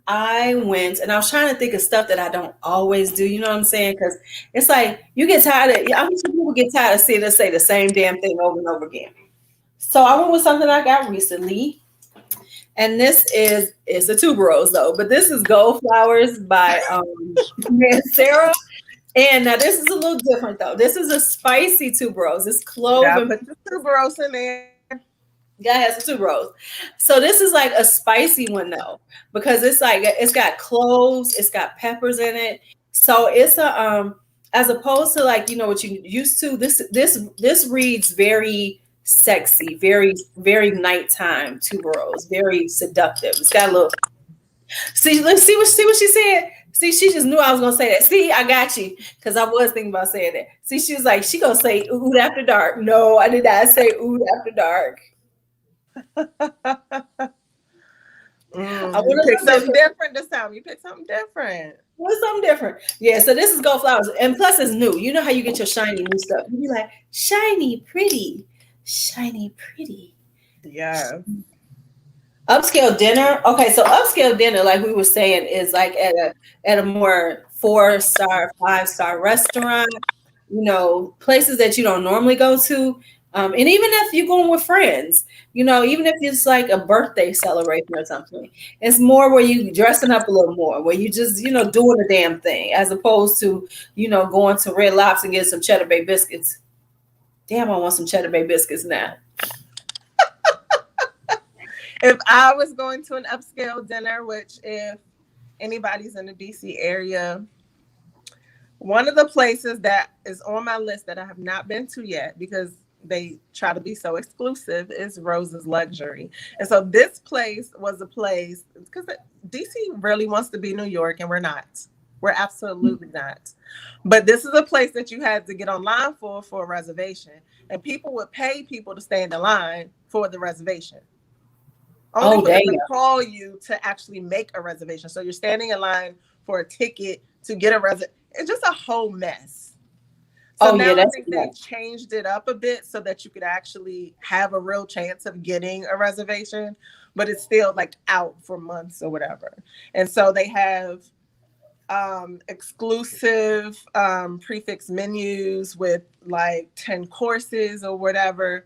I went and I was trying to think of stuff that I don't always do. You know what I'm saying? Because it's like you get tired of. I'm sure people get tired of seeing us say the same damn thing over and over again. So I went with something I got recently, and this is it's a tuberose though, but this is Gold Flowers by Sarah. And now this is a little different though. This is a spicy tuberose. It's clove Gotta and put the tuberose in there. yeah, it has some tuberose. So this is like a spicy one though, because it's like it's got cloves, it's got peppers in it. So it's a as opposed to like what you used to. This reads very sexy, very nighttime tuberose, very seductive. It's got a little. See, let's see what she said. See, she just knew I was gonna say that. See, I got you because I was thinking about saying that. See, she was like, she gonna say oud after dark. No, I did not say oud after dark. I You wanted picked something something different. different this time. You picked something different. What's something different? Yeah, so this is Gold Flowers. And plus it's new. You know how you get your shiny new stuff. You be like, shiny, pretty, shiny, pretty. Yeah. Upscale dinner. Okay, so upscale dinner, like we were saying, is like at a more 4-star, 5-star restaurant. Places that you don't normally go to. And even if you're going with friends, even if it's like a birthday celebration or something, it's more where you dressing up a little more, where you just doing the damn thing, as opposed to going to Red Lobster and get some Cheddar Bay biscuits. Damn, I want some Cheddar Bay biscuits now. If I was going to an upscale dinner, which if anybody's in the DC area, one of the places that is on my list that I have not been to yet because they try to be so exclusive is Rose's Luxury. And so this place was a place because DC really wants to be New York and we're not. We're absolutely not. But this is a place that you had to get online for a reservation. And people would pay people to stand in line for the reservation. Only Oh, for them damn. to call you to actually make a reservation. So you're standing in line for a ticket to get a reservation. It's just a whole mess. So Oh, yeah, now I that's think they changed it up a bit so that you could actually have a real chance of getting a reservation, but it's still like out for months or whatever. And so they have exclusive prefix menus with like 10 courses or whatever.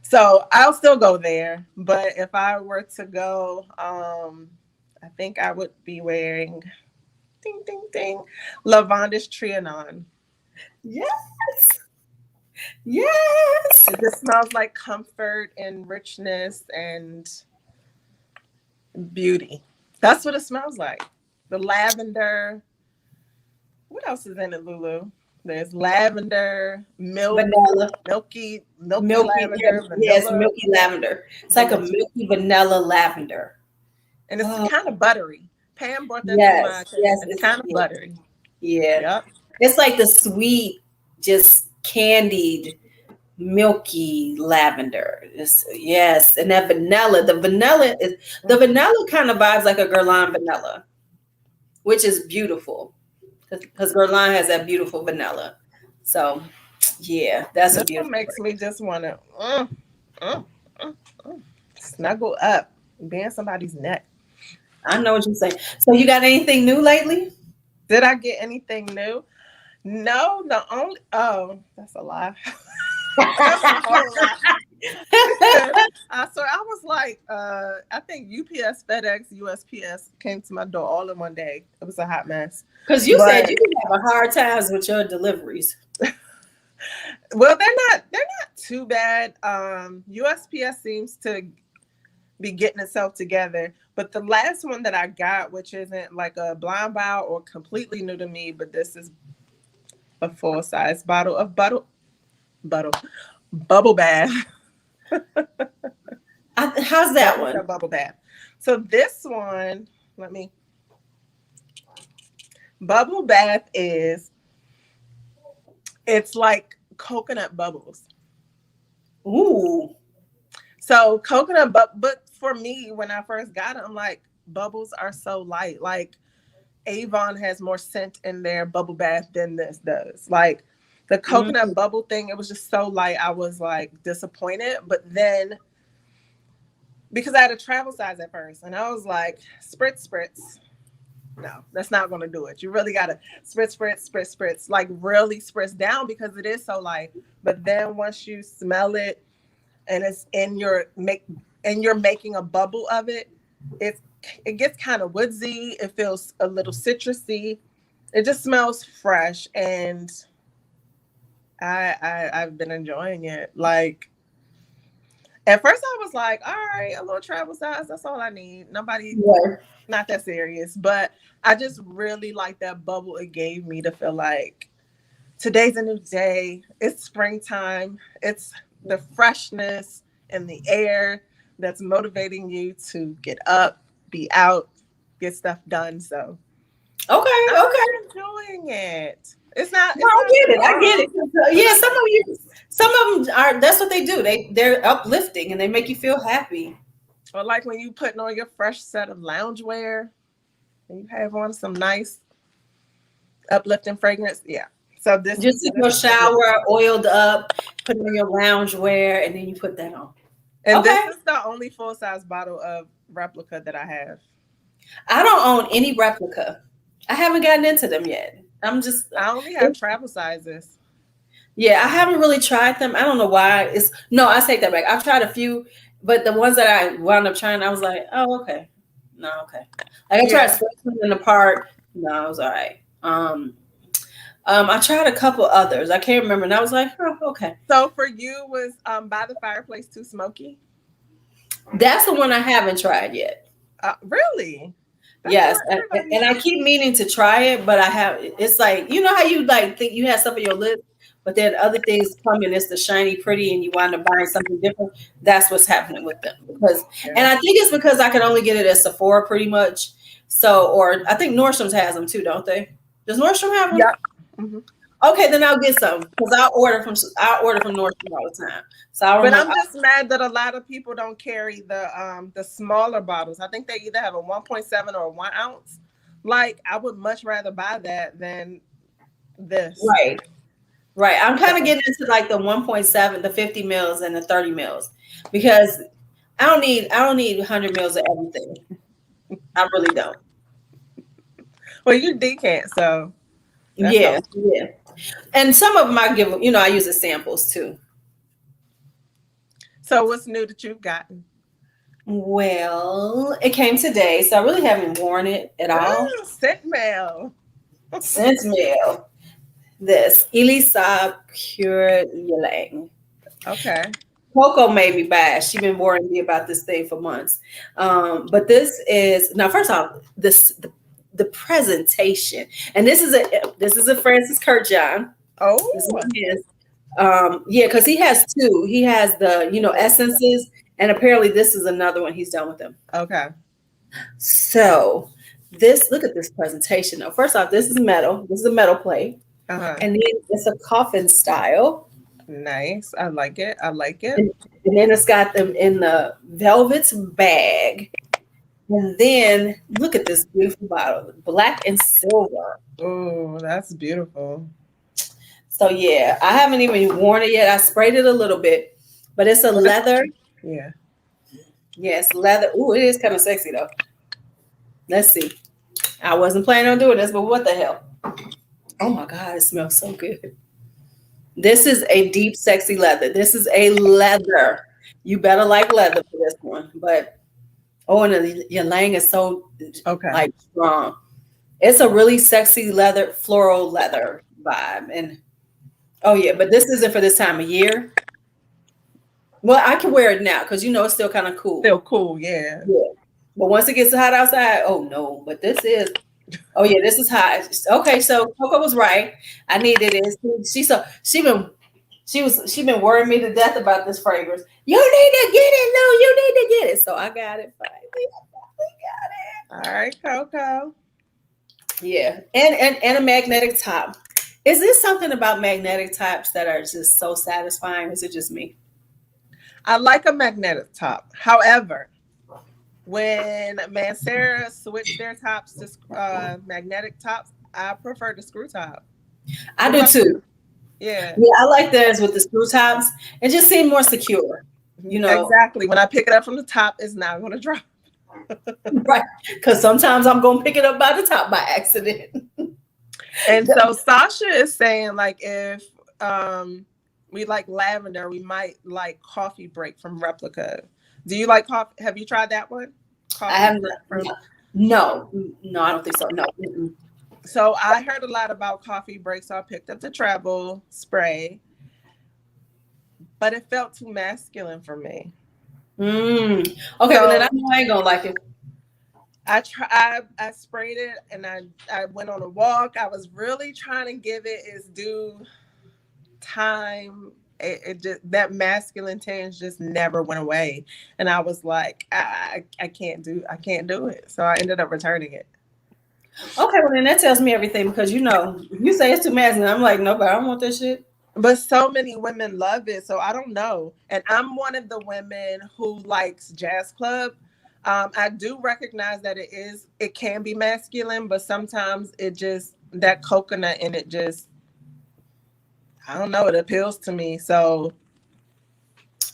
So I'll still go there, but if I were to go, I think I would be wearing ding ding ding Lavandish Trianon. Yes. Yes. It just smells like comfort and richness and beauty. That's what it smells like. The lavender. What else is in it, Lulu? There's lavender, Vanilla. milky Milky, lavender, yes, vanilla. milky lavender. It's like a Delicious. milky vanilla lavender. And it's Oh, kind of buttery. Pam brought that to yes, my yes, attention. It's kind of buttery. yeah. Yep. It's like the sweet, just candied, milky lavender. Yes, and that vanilla. The vanilla kind of vibes like a Guerlain vanilla, which is beautiful because Guerlain has that beautiful vanilla. So, yeah, that's a This one beautiful. makes me just want to mm, snuggle up, be in somebody's neck. I know what you're saying. So, you got anything new lately? Did I get anything new? No, the only that's a lie. That's a whole lie. So I was like, I think UPS, FedEx, USPS came to my door all in one day. It was a hot mess. Because you said But you can have a hard times with your deliveries. well, they're not too bad. USPS seems to be getting itself together. But the last one that I got, which isn't like a blind buy or completely new to me, but this is a full size bottle of bubble bath. How's that one? A bubble bath. So this one, bubble bath it's like coconut bubbles. Ooh. So coconut, but for me, when I first got it, I'm like, bubbles are so light. Like Avon has more scent in their bubble bath than this does. Like the coconut bubble thing, it was just so light. I was like disappointed. But then because I had a travel size at first, and I was like, spritz. No, that's not going to do it. You really got to spritz, like really spritz down because it is so light. But then once you smell it and it's you're making a bubble of it, it gets kind of woodsy. It feels a little citrusy. It just smells fresh, and I've been enjoying it. Like at first I was like, all right, a little travel size, that's all I need. Not that serious, but I just really like that bubble it gave me to feel like today's a new day. It's springtime. It's the freshness in the air that's motivating you to get up, be out, get stuff done. So I'm enjoying it. It's not. I get it. Yeah, some of them are. That's what they do. They're uplifting and they make you feel happy. Or like when you putting on your fresh set of loungewear and you have on some nice uplifting fragrance. Yeah. So this just in your shower, oiled up, put on your loungewear, and then you put that on. And this is the only full size bottle of replica that I have. I don't own any replica. I haven't gotten into them yet. I only have travel sizes. Yeah, I haven't really tried them. I don't know why. I take that back. I've tried a few, but the ones that I wound up trying, I was like, oh, okay. No, okay. Like I tried Smurfy in the park. No, it was all right. I tried a couple others. I can't remember. And I was like, oh, okay. So for you, was By the Fireplace too smoky? That's the one I haven't tried yet. Really? Yes. And I keep meaning to try it, but it's like, you know how you like think you have stuff on your list, but then other things come and it's the shiny pretty and you wind up buying something different. That's what's happening with them. And I think it's because I can only get it at Sephora pretty much. So, or I think Nordstrom's has them too, don't they? Does Nordstrom have them? Yeah. Mm-hmm. Okay, then I'll get some because I order from Nordstrom all the time. So I'm just mad that a lot of people don't carry the smaller bottles. I think they either have a 1.7 or a 1 ounce. Like I would much rather buy that than this. Right. I'm kind of getting into like the 1.7, the 50 mils and the 30 mils because I don't need 100 mils of everything. I really don't. Well, you decant, so yeah. And some of them I give, I use as samples too. So what's new that you've gotten? Well, it came today, so I really haven't worn it at all. Scent mail. This Elisa Pure Ylang. Okay. Coco made me buy. She's been worrying me about this thing for months. But this is now. First off, the presentation, and this is a Francis Kurkdjian. Oh, this one is. Because he has two. He has the essences, and apparently this is another one he's done with them. Okay. So look at this presentation. Now, first off, this is metal. This is a metal plate, and then it's a coffin style. Nice. I like it. And then it's got them in the velvet bag. And then look at this beautiful bottle, black and silver. Oh, that's beautiful. So yeah, I haven't even worn it yet. I sprayed it a little bit, but it's a leather. Yeah. Yes, leather. Ooh, it is kind of sexy though. Let's see. I wasn't planning on doing this, but what the hell? Oh my God, it smells so good. This is a deep, sexy leather. This is a leather. You better like leather for this one. But oh, and the ylang is so Okay. like strong. It's a really sexy leather, floral leather vibe. And oh yeah, but this isn't for this time of year. Well, I can wear it now because it's still kind of cool. Still cool, yeah. Yeah. But once it gets hot outside, oh no. But this is, oh yeah, this is hot. Okay, so Coco was right. I needed it. She been worrying me to death about this fragrance. You need to get it, Lou. You need to get it. So I got it finally. All right, Coco. Yeah, and a magnetic top. Is this something about magnetic tops that are just so satisfying? Is it just me? I like a magnetic top. However, when Mancera switched their tops to magnetic tops, I prefer the screw top. I do too. Yeah. Yeah, I like theirs with the screw tops. It just seemed more secure. Exactly. When I pick it up from the top, it's not going to drop. Right. Because sometimes I'm going to pick it up by the top by accident. And so Sasha is saying, like, if we like lavender, we might like Coffee Break from Replica. Do you like coffee? Have you tried that one? I haven't. No, I don't think so. No. So I heard a lot about Coffee Break, so I picked up the travel spray, but it felt too masculine for me. Okay, well then I ain't gonna like it. I sprayed it and I went on a walk. I was really trying to give it its due time. It just, that masculine tinge just never went away, and I was like, I can't do it. So I ended up returning it. Okay, well then that tells me everything because you say it's too masculine. I'm like, no, but I don't want this shit. But so many women love it, so I don't know. And I'm one of the women who likes jazz club. I do recognize that it can be masculine, but sometimes it just, that coconut in it just, I don't know, it appeals to me. So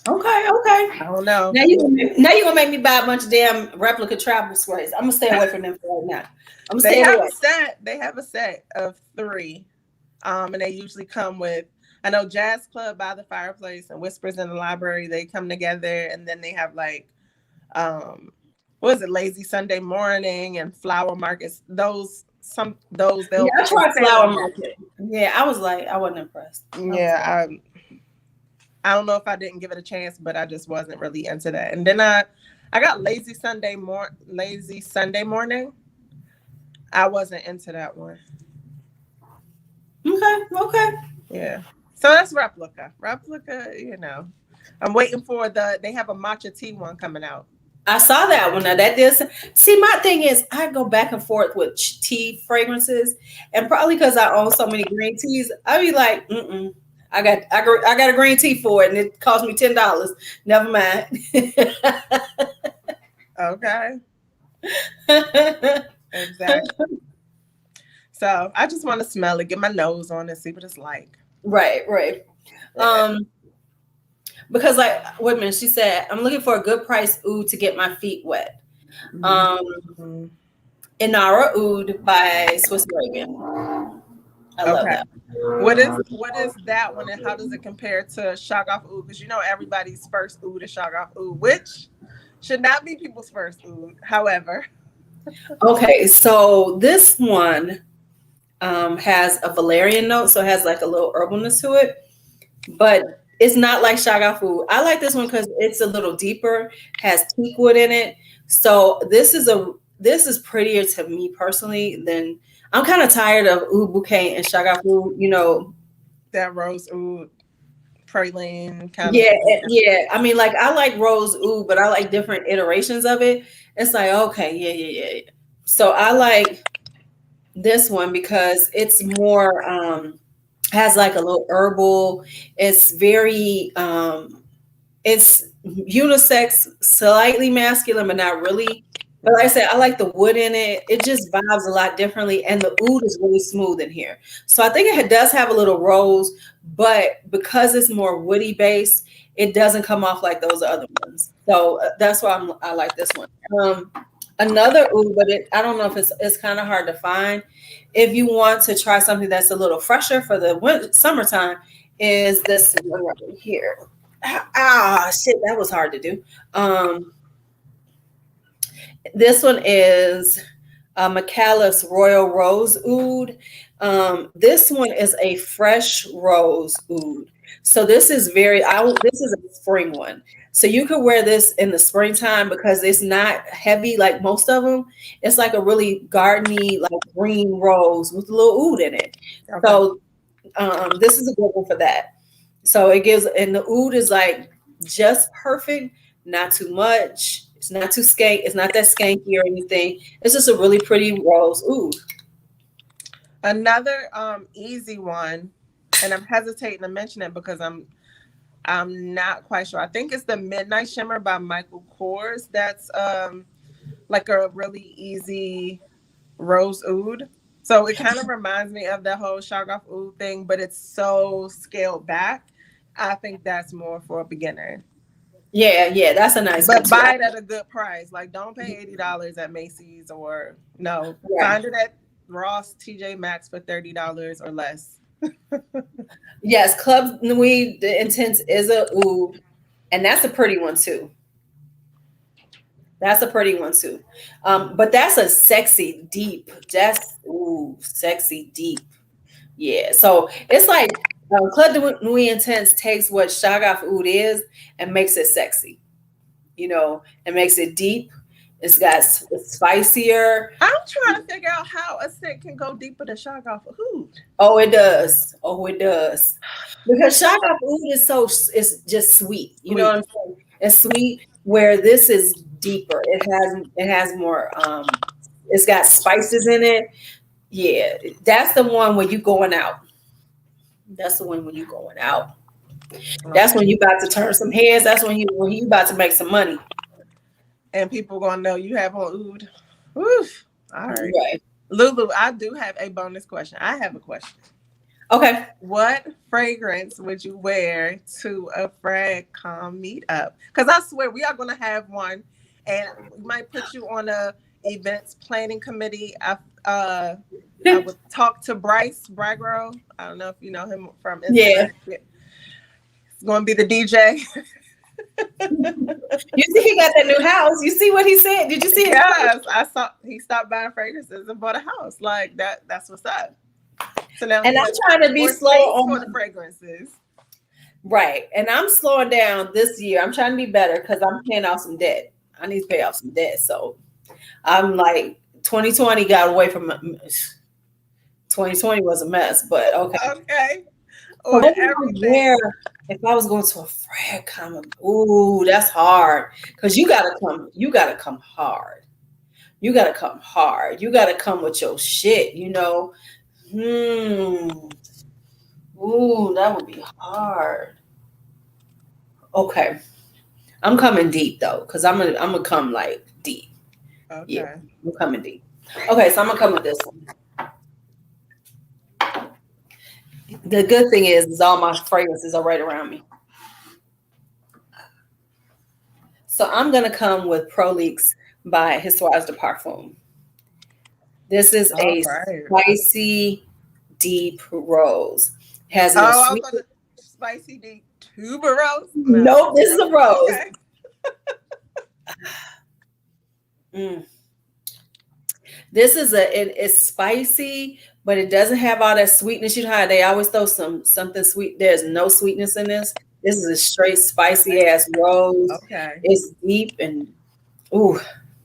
okay. I don't know. Now you're gonna make me buy a bunch of damn Replica travel sprays. I'm gonna stay away from them for right now. They have a set of 3. And they usually come with, I know Jazz Club by the Fireplace and Whispers in the Library, they come together, and then they have like what is it, Lazy Sunday Morning and Flower Markets. Those they'll I tried Flower Market. Yeah, I was like, I wasn't impressed. Yeah, I don't know if I didn't give it a chance, but I just wasn't really into that. And then I got Lazy Sunday Morning. I wasn't into that one. Okay. Yeah. So that's Replica. I'm waiting for they have a matcha tea one coming out. I saw that one. Now that is, see, my thing is I go back and forth with tea fragrances, and probably because I own so many green teas, I be like, I got a green tea for it, and it cost me $10. Never mind. Okay. Exactly. So I just want to smell it, get my nose on it, see what it's like. Right. Yeah. Because like women, she said, I'm looking for a good price oud to get my feet wet. Inara Oud by Swiss Arabian. I love that. What is that one, and how does it compare to Shagaf Oud? Because everybody's first oud is Shagaf Oud, which should not be people's first oud. However. Okay, so this one has a valerian note, so it has like a little herbalness to it, but it's not like Shagaf Oud. I like this one because it's a little deeper, has teak wood in it. So this is prettier to me personally than, I'm kind of tired of Oud Bouquet and Shagaf Oud, that rose oud, praline kind of. Yeah. I mean, like I like rose oud, but I like different iterations of it. It's like, okay, yeah. So I like this one because it's more has like a little herbal. It's very it's unisex, slightly masculine, but not really. But like I said, I like the wood in it. It just vibes a lot differently, and the oud is really smooth in here. So I think it does have a little rose, but because it's more woody based, it doesn't come off like those other ones. So that's why I like this one. Another oud, but I don't know if it's kind of hard to find. If you want to try something that's a little fresher for the summertime, is this one right here. Shit, that was hard to do. This one is McAuliffe Royal Rose Oud. This one is a fresh rose oud. So this is this is a spring one. So you could wear this in the springtime because it's not heavy like most of them. It's like a really gardeny, like green rose with a little oud in it. Okay. So this is a good one for that. So it gives, and the oud is like just perfect, not too much. It's not too skank. It's not that skanky or anything. It's just a really pretty rose oud. Another easy one, and I'm hesitating to mention it because I'm not quite sure. I think it's the Midnight Shimmer by Michael Kors. That's like a really easy rose oud. So it kind of reminds me of the whole Shagaf oud thing, but it's so scaled back. I think that's more for a beginner. Yeah, that's a nice But one. buy it at a good price. Like, don't pay $80 at Macy's or no. Right. Find it at Ross, TJ Maxx for $30 or less. Yes, Club Nuit the Intense is a oud, and that's a pretty one too. That's a pretty one too. But that's a sexy deep. That's sexy deep. Yeah. So it's like Club Nuit Intense takes what Shagaf oud is and makes it sexy. You know, and makes it deep. It's spicier. I'm trying to figure out how a scent can go deeper than Shagaf oud. Oh, it does. Oh, it does. Because Shagaf oud is it's just sweet. You know what I'm saying? It's sweet. Where this is deeper. It has more. It's got spices in it. Yeah, that's the one when you going out. That's the one when you going out. That's when you about to turn some heads. That's when you about to make some money. And people gonna know you have on oud. Woof. All right. Right. LuuLuu, I do have a bonus question. I have a question. Okay. What fragrance would you wear to a FragCon meetup? Because I swear we are gonna have one, and we might put you on a events planning committee. I would talk to Bryce Bragro. I don't know if you know him from Instagram. Yeah. It's gonna be the DJ. You see, he got that new house. You see what he said? Did you see it? Yes, I saw he stopped buying fragrances and bought a house. Like that. That's what's up. So now, and I'm trying to be slow on the fragrances. Right, and I'm slowing down this year. I'm trying to be better because I'm paying off some debt. I need to pay off some debt. So I'm like, 2020 got away from 2020 was a mess, but okay. Okay. Or if I was going to a frag comment, that's hard. Because you gotta come hard. You gotta come hard. You gotta come with your shit, you know. That would be hard. Okay. I'm coming deep though, because I'm gonna come like deep. Okay. Yeah, I'm coming deep. Okay, so I'm gonna come with this one. The good thing is all my fragrances are right around me. So I'm gonna come with Prolix by Histoire de Parfum. This is spicy, deep rose. Has no sweet. Spicy deep tuberose. Nope, this is a rose. Okay. This is it's spicy, but it doesn't have all that sweetness. You know how they always throw something sweet. There's no sweetness in this. This is a straight spicy ass rose. Okay. It's deep and ooh.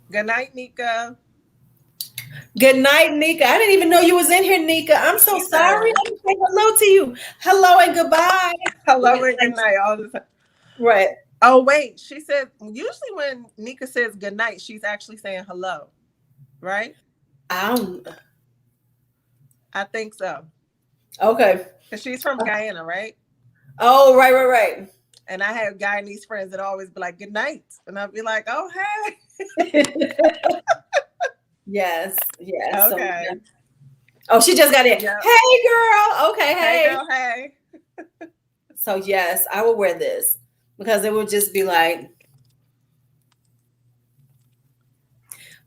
Good night, Nika. Good night, Nika. I didn't even know you was in here, Nika. I'm so sorry. Let me say hello to you. Hello and goodbye. Hello and good night all the time. Right. Oh, wait. She said, usually when Nika says good night, she's actually saying hello. Right? I think so. Okay. Because she's from Guyana, right? Oh, right. And I have Guyanese friends that always be like, good night. And I'll be like, oh, hey. Yes. Okay. So, oh, she just got in. Yep. Hey, girl. Okay, hey. Girl, hey. So, yes, I will wear this because it would just be like,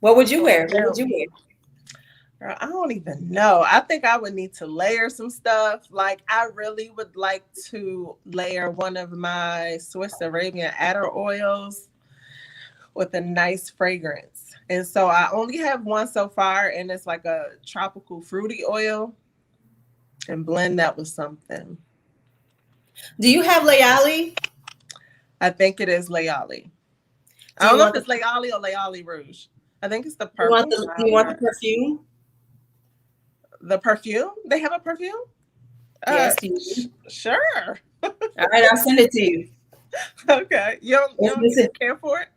What would you wear? What would you wear? Girl, I don't even know. I think I would need to layer some stuff. Like I really would like to layer one of my Swiss Arabian Adder oils with a nice fragrance. And so I only have one so far, and it's like a tropical fruity oil, and blend that with something. Do you have Layali? I think it is Layali. I don't know if it's Layali or Layali Rouge. I think it's the purple. Do you want the perfume? The perfume? They have a perfume? Yes. Sure. All right, I'll send it to you. Okay. You don't care for it?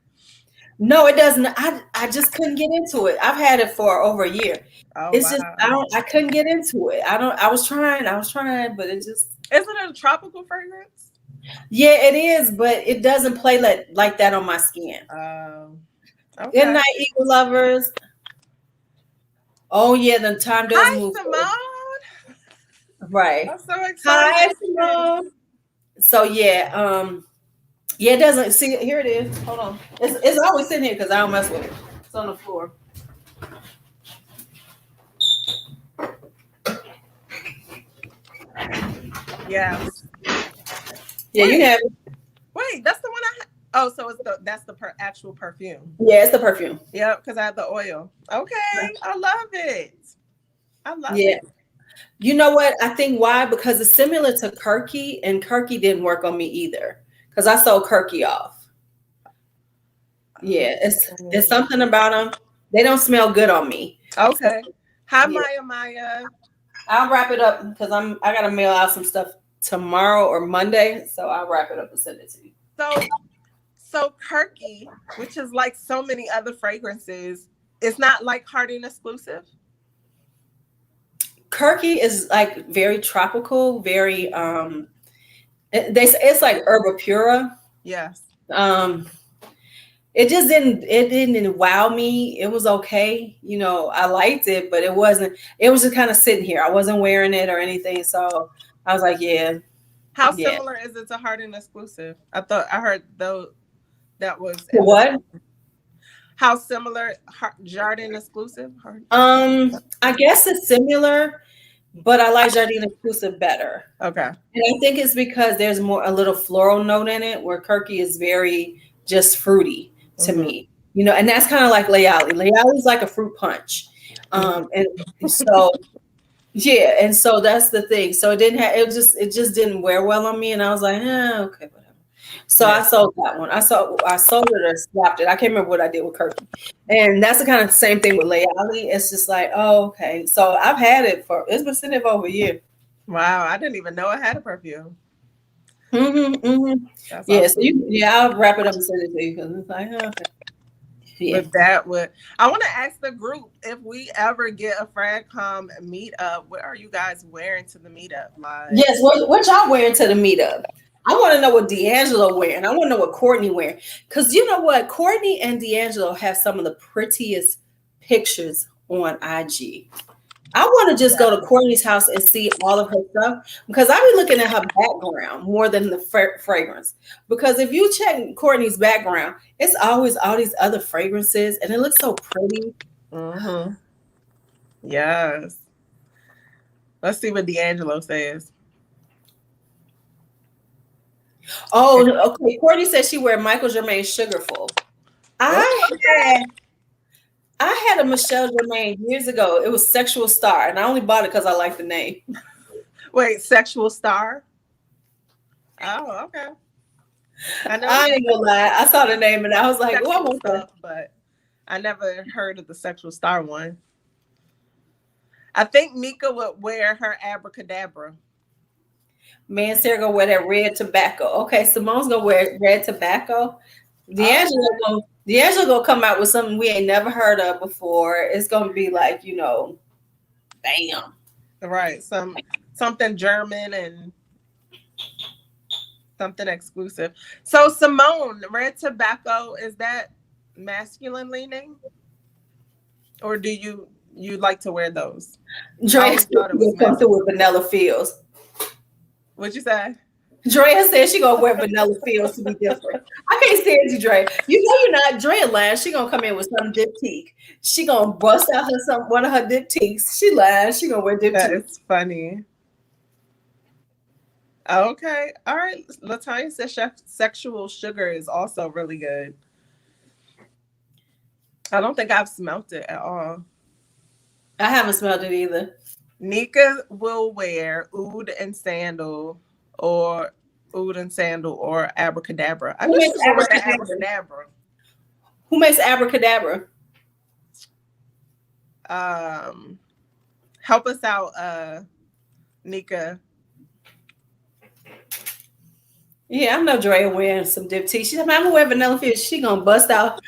No, it doesn't. I just couldn't get into it. I've had it for over a year. Oh, it's just I couldn't get into it. I was trying, but it just isn't it a tropical fragrance? Yeah, it is, but it doesn't play like that on my skin. Okay. Good night, Eagle lovers. Oh yeah, the time does move. Simone. Right. I'm so excited. Hi, Simone. So yeah, it doesn't see. Here it is. Hold on. It's always sitting here because I don't mess with it. It's on the floor. Yeah. Yeah, you have it. Wait, that's the one I had. Oh, so that's the actual perfume. Yeah, it's the perfume. Yep, because I have the oil. Okay, I love it. I love it. You know what? I think why? Because it's similar to Kirky, and Kirky didn't work on me either. Because I sold Kirky off. Yeah, it's something about them. They don't smell good on me. Okay. Hi, Maya. I'll wrap it up because I gotta mail out some stuff tomorrow or Monday, so I'll wrap it up and send it to you. So Kirky, which is like so many other fragrances, it's not like Harding exclusive. Kirky is like very tropical, very it's like Herba Pura. Yes. It didn't wow me. It was okay. You know, I liked it, but it was just kind of sitting here. I wasn't wearing it or anything. So I was like, yeah. How similar is it to Harding exclusive? I heard though that was what? How similar Jardin exclusive? I guess it's similar, but I like Jardin exclusive better. Okay. And I think it's because there's a little floral note in it, where Kirky is very just fruity to me, you know, and that's kind of like Layali. Layali is like a fruit punch. And so yeah, and so that's the thing. So it just didn't wear well on me, and I was like, okay, whatever. So I sold that one. I sold it or swapped it. I can't remember what I did with Kirky. And that's the kind of same thing with Layali. It's just like, oh, okay. So I've had it it's been sitting there for over a year. Wow, I didn't even know it had a perfume. Yeah, so I'll wrap it up and send it to you because it's like, okay. Yeah. I want to ask the group if we ever get a FragCom meetup, what are you guys wearing to the meetup? Like, yes, what y'all wearing to the meetup? I want to know what D'Angelo wearing. I want to know what Courtney wearing. Because you know what? Courtney and D'Angelo have some of the prettiest pictures on IG. I want to just go to Courtney's house and see all of her stuff because I be looking at her background more than the fragrance. Because if you check Courtney's background, it's always all these other fragrances and it looks so pretty. Mm-hmm. Yes. Let's see what D'Angelo says. Oh, okay. Courtney said she wear Michael Germain Sugarful. I had a Michelle Germain years ago. It was Sexual Star, and I only bought it because I like the name. Wait, Sexual Star? Oh, okay. I ain't gonna lie. I saw the name and I was like, "Oh, I want that," but I never heard of the Sexual Star one. I think Mika would wear her Abracadabra. Man, Sarah gonna wear that red tobacco. Okay, Simone's gonna wear red tobacco. D'Angelo gonna come out with something we ain't never heard of before. It's gonna be like, you know, bam. Right. Something German and something exclusive. So Simone, red tobacco, is that masculine leaning? Or do you like to wear those? Drea will come through with Vanilla Fields. What'd you say? Drea said she gonna wear Vanilla Fields to be different. I can't stand you, Dre. You know you're not Dre lying. She gonna come in with some diptyque. She gonna bust out one of her diptyques. She lying. She gonna wear That diptyque. is funny. Okay. All right. Latanya says sexual sugar is also really good. I don't think I've smelt it at all. I haven't smelled it either. Nika will wear oud and sandal or abracadabra. I Who knew she makes was gonna wear the abracadabra? abracadabra. Who makes abracadabra? Help us out, Nika. Yeah, I know Dre wearing some diptyque. She's like, I'm gonna wear vanilla fish. She gonna bust out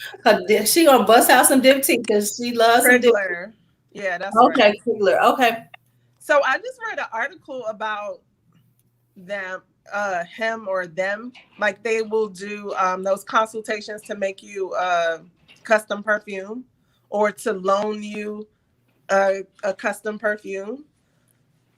she gonna bust out some diptyque because she loves some diptyque. Krigler. Yeah, that's Okay, right. Krigler. Okay. So I just read an article about them, him or them. Like they will do those consultations to make you custom perfume or to loan you a custom perfume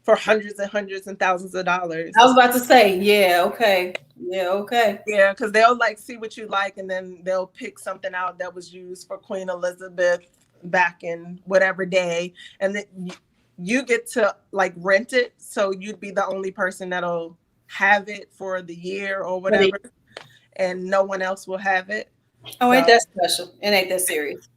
for hundreds and hundreds and thousands of dollars. I was about to say, yeah, okay. Yeah, okay. Yeah, because they'll like see what you like and then they'll pick something out that was used for Queen Elizabeth back in whatever day. And then you get to like rent it. So you'd be the only person that'll have it for the year or whatever. And no one else will have it. Oh, ain't that special? It ain't that serious.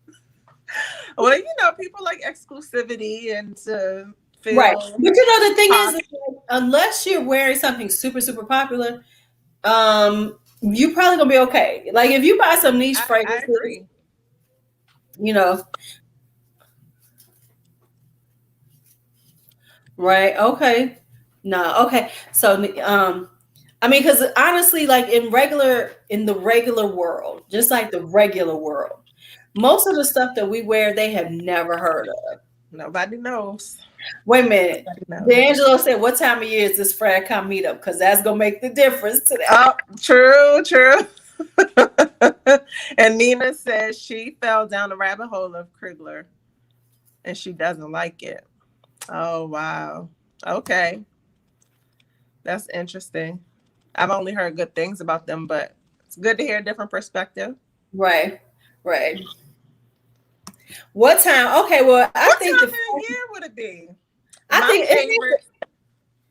Well, you know, people like exclusivity and to feel right. But you know, the thing is like, unless you're wearing something super, super popular, you probably gonna be okay. Like if you buy some niche fragrances, I agree. You know. Right. Okay. No. Okay. So, I mean, because honestly, like in the regular world, just like the regular world, most of the stuff that we wear, they have never heard of. Nobody knows. Wait a minute. D'Angelo said, what time of year is this FragCon meetup? Because that's going to make the difference today. Oh, true, true. And Nina says she fell down the rabbit hole of Krigler and she doesn't like it. Oh, wow. Okay. That's interesting. I've only heard good things about them, but it's good to hear a different perspective. Right, right. What time? Okay, well, I think what time of the year would it be? I think favorite.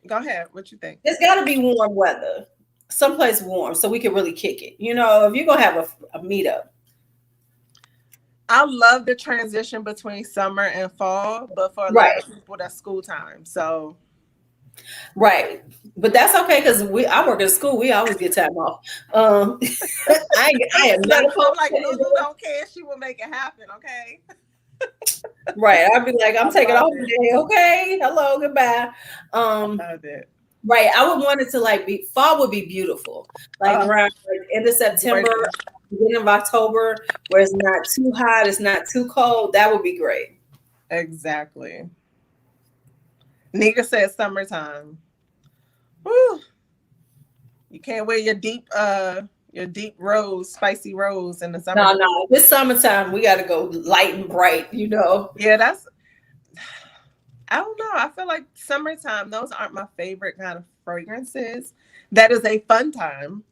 Go ahead. What you think? It's got to be warm weather, someplace warm, so we can really kick it. You know, if you're gonna have a meetup. I love the transition between summer and fall, but for a lot of people, that's school time. So, right, but that's okay because I work at school. We always get time off. I am not like LuuLuu don't care. She will make it happen. Okay. Right, I'd be like, I'm taking off today. Okay, hello, goodbye. Right, I would want it to like be fall would be beautiful, like around like end of September, beginning of October, where it's not too hot, it's not too cold. That would be great. Exactly. Nika said summertime. Woo. You can't wear your deep rose, spicy rose in the summer. No. This summertime, we got to go light and bright, you know. Yeah, I don't know. I feel like summertime, those aren't my favorite kind of fragrances. That is a fun time,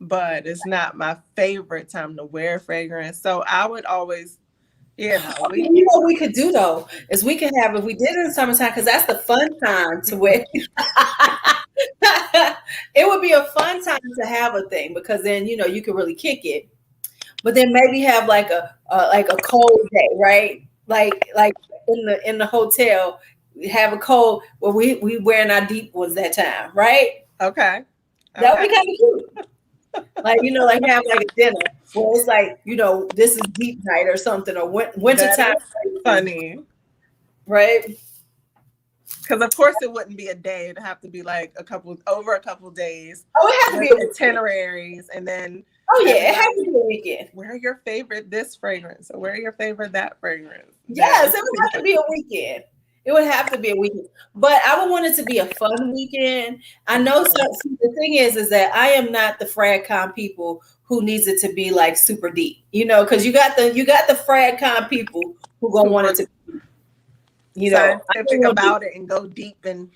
but it's not my favorite time to wear fragrance. So I would always, you know what we could do though is we could have, if we did it in the summertime, because that's the fun time to wear. It would be a fun time to have a thing because then you could really kick it. But then maybe have like a cold day, right? Like in the hotel, we have a cold where we wearing our deep ones that time, right? Okay. That would be kind of cute. Like like have like a dinner where it's like this is deep night or something, or winter time. Funny, right? Because of course it wouldn't be a day; it'd have to be like a couple days. Oh, it has to be itineraries, and then it has to be a weekend. Wear your favorite this fragrance, or wear your favorite that fragrance. Yes, it would have to be a weekend. It would have to be a weekend, but I would want it to be a fun weekend. I know. The thing is that I am not the FragCon people who needs it to be like super deep, because you got the FragCon people who gonna want it to be, scientific about it and go deep and.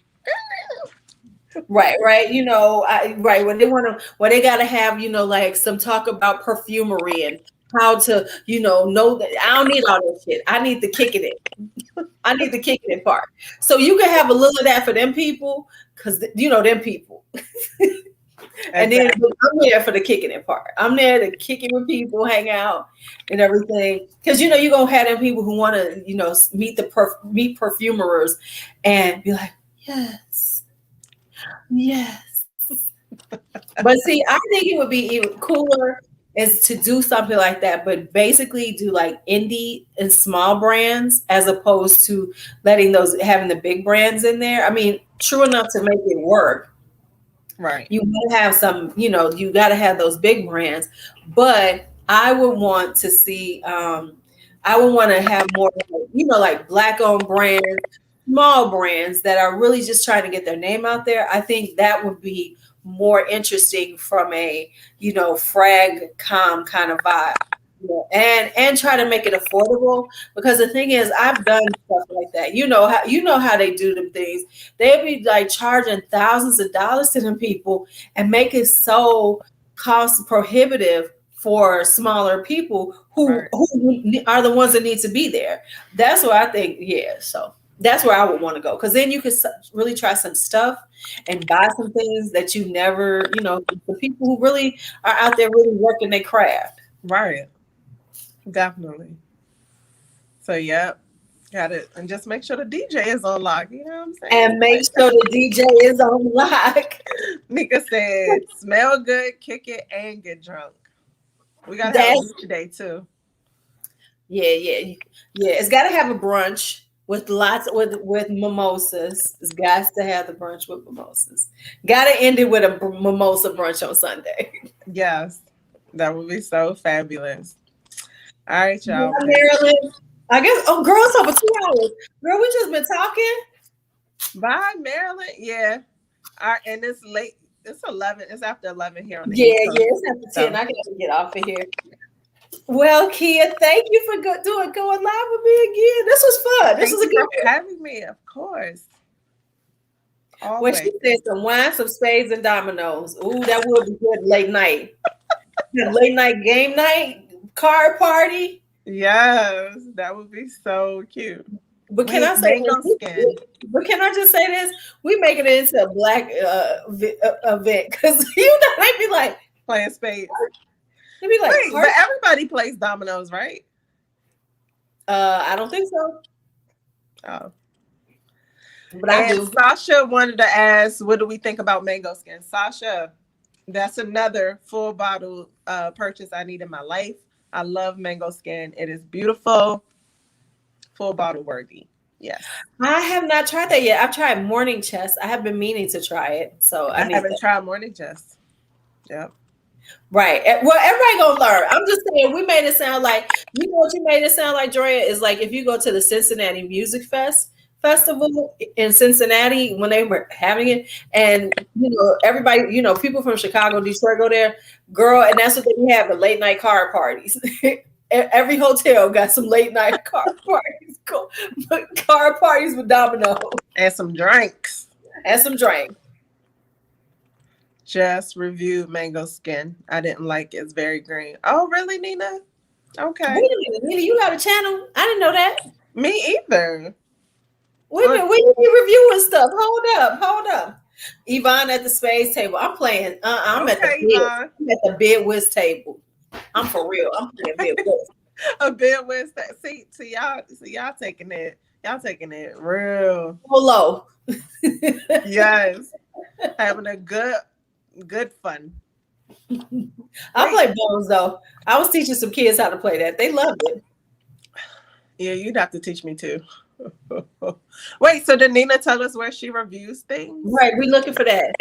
Right. You know, right when they want to, when they got to have, you know, like some talk about perfumery and how to, know that I don't need all that shit. I need the kicking it. I need the kicking it part. So you can have a little of that for them people, because them people. And then I'm there for the kicking it part. I'm there to kick it with people, hang out, and everything. Because you're gonna have them people who want to, meet perfumers and be like, yes, yes. But see, I think it would be even cooler is to do something like that, but basically do like indie and small brands as opposed to having the big brands in there. I mean, true enough to make it work. Right. You want to have some, you got to have those big brands, but I would want to see, I would want to have more, like Black owned brands, small brands that are really just trying to get their name out there. I think that would be more interesting from a, frag com kind of vibe. And try to make it affordable, because the thing is, I've done stuff like that. How they do them things. They'd be like charging thousands of dollars to them people and make it so cost prohibitive for smaller people who are the ones that need to be there. That's what I think. Yeah, so that's where I would want to go, because then you could really try some stuff and buy some things that you never, the people who really are out there really working their craft. Right. Definitely. So, yep. Got it. And just make sure the DJ is on lock. You know what I'm saying? And make sure the DJ is on lock. Nika said, smell good, kick it, and get drunk. We got to have a beach day, too. Yeah. It's got to have a brunch with with mimosas. It's got to have the brunch with mimosas. Got to end it with a mimosa brunch on Sunday. Yes. That would be so fabulous. All right, y'all. Yeah, Marilyn. I guess, girl, it's over 2 hours. Girl, we just been talking. Bye, Marilyn. Yeah. All right, and it's late. It's 11. It's after 11 here on the East Coast. It's after 10. I got to get off of here. Well, Kia, thank you for going live with me again. This was fun. This was a good one. Having me, of course. When she said some wine, some spades, and dominoes. Ooh, that would be good late night. Late night game night, card party. Yes, that would be so cute. But can I say this? But can I just say this? We making it into a Black event, because they'd be like playing spades. They'd be like, but everybody plays dominoes, right? I don't think so. Oh. But I do. Sasha wanted to ask, what do we think about mango skin? Sasha, that's another full bottle purchase I need in my life. I love mango skin. It is beautiful, full bottle worthy. Yes. I have not tried that yet. I've tried Morning Chest. I have been meaning to try it. So I haven't tried Morning Chest. Yep. Right. Well, everybody gonna learn. I'm just saying, we made it sound like, what you made it sound like, Drea, is like if you go to the Cincinnati Music Festival in Cincinnati when they were having it, and everybody, people from Chicago, Detroit go there, girl, and that's what they have, the late night card parties. Every hotel got some late night card parties, card parties with dominoes and some drinks. Just reviewed mango skin. I didn't like it. It's very green. Oh, really, Nina? Okay. Wait a minute, Nina, you got a channel? I didn't know that. Me either. Wait a minute, when you be reviewing stuff, hold up. Yvonne at the spades table. I'm playing. I'm at the bid whist table. I'm for real. I'm playing bid whist. A bid whist. See y'all taking it. Y'all taking it real low. Yes, having a good fun. I play bones though. I was teaching some kids how to play that. They loved it. Yeah, you'd have to teach me too. Wait, so did Nina tell us where she reviews things? Right, we're looking for that.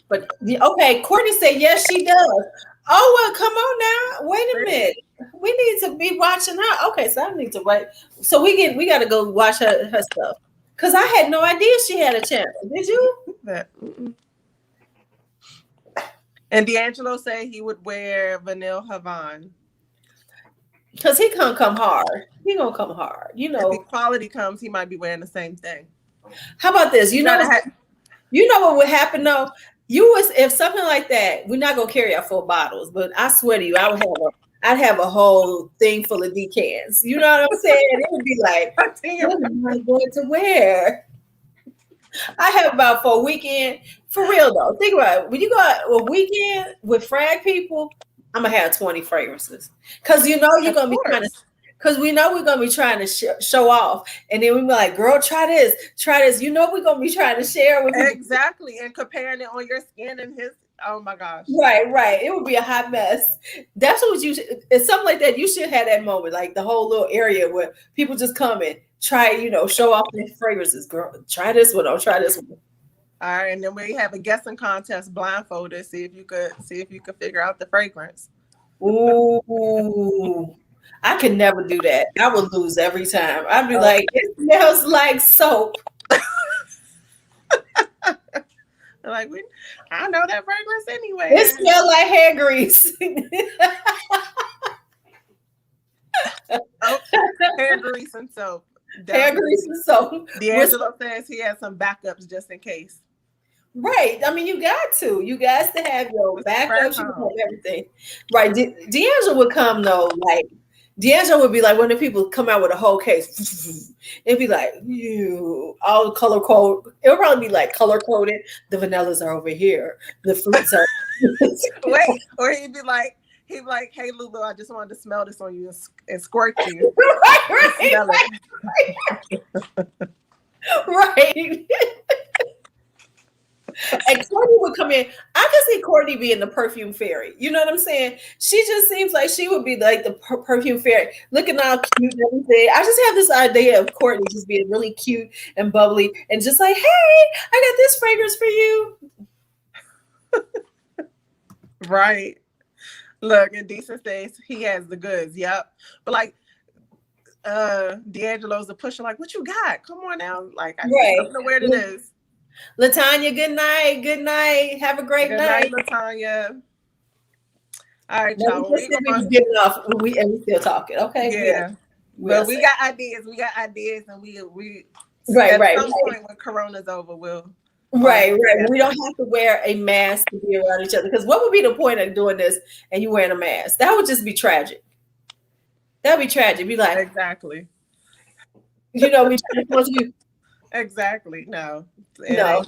But okay, Courtney said yes, she does. Oh well, come on now. Wait a minute. We need to be watching her. Okay, so I need to wait. So we got to go watch her stuff, because I had no idea she had a channel. Did you? And D'Angelo said he would wear Vanille Havane. Because he gonna come hard. He gonna come hard. If the quality comes, he might be wearing the same thing. How about this? You know what would happen though? You was if something like that. We're not gonna carry our full bottles, but I swear to you, I'd have a whole thing full of decants. You know what I'm saying? It would be like, what am I going to wear? I have about for a weekend. For real though, think about it. When you go out a weekend with frag people, I'm gonna have 20 fragrances because you know you're Of gonna be trying to. course. Because we know we're gonna be trying to show off, and then we be like, "Girl, try this, try this." You know we're gonna be trying to share with people. Exactly. And comparing it on your skin and his. Oh my gosh. Right, right. It would be a hot mess. That's what you should. It's something like that. You should have that moment, like the whole little area where people just come and try, show off their fragrances. Girl, try this one. I'll try this one. All right, and then we have a guessing contest blindfolded. See if you could figure out the fragrance. Ooh, I can never do that. I would lose every time. I'd be like, it smells like soap. Like I know that fragrance anyway. It smells like hair grease. Oh, hair grease and soap. Hair grease and soap. D'Angelo says he has some backups just in case. Right. I mean, you got to. You guys to have your backups, you have everything. Right. D'Angelo would come though, like D'Angelo would be like when the people come out with a whole case, it'd be like, all color code. It would probably be like color coded. The vanillas are over here. The fruits are wait, or he'd be like, hey LuuLuu, I just wanted to smell this on you and squirt you. Right. And Courtney would come in. I could see Courtney being the perfume fairy. You know what I'm saying? She just seems like she would be like the perfume fairy, looking all cute and everything. I just have this idea of Courtney just being really cute and bubbly and just like, hey, I got this fragrance for you. Right. Look, in Decent Stays, he has the goods. Yep. But like D'Angelo's the pusher, like, what you got? Come on now. Like, I don't know where it is. Latanya, good night. Good night. Have a great night. Good night, Latanya. All right, y'all. We still talking. Okay. Yeah. But we got ideas. And we right. At some point when Corona's over, we'll Right. We don't have to wear a mask to be around each other. Because what would be the point of doing this and you wearing a mask? That would just be tragic. That'd be tragic. Be like, exactly. We supposed to be. Exactly. No. No.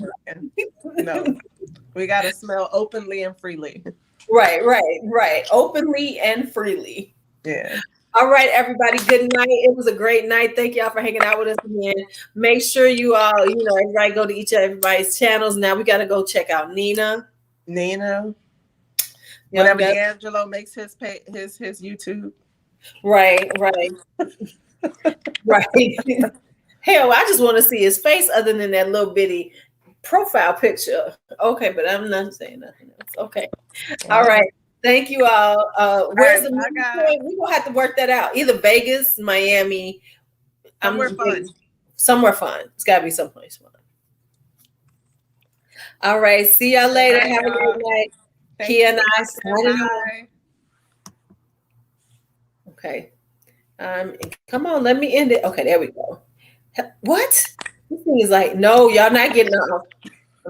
We gotta smell openly and freely. Right. Openly and freely. Yeah. All right, everybody. Good night. It was a great night. Thank y'all for hanging out with us again. Make sure you all, everybody go to everybody's channels. Now we got to go check out Nina. Whenever D'Angelo makes his YouTube. Right. Right. Hell, I just want to see his face other than that little bitty profile picture. Okay, but I'm not saying nothing else. Okay. All right. Thank you all. Where's the point? We're gonna have to work that out. Either Vegas, Miami. Somewhere fun. It's gotta be someplace fun. All right. See y'all later. Have a great night. Kia and I signing off. Okay. Come on, let me end it. Okay, there we go. What? This thing is like, no, y'all not getting off.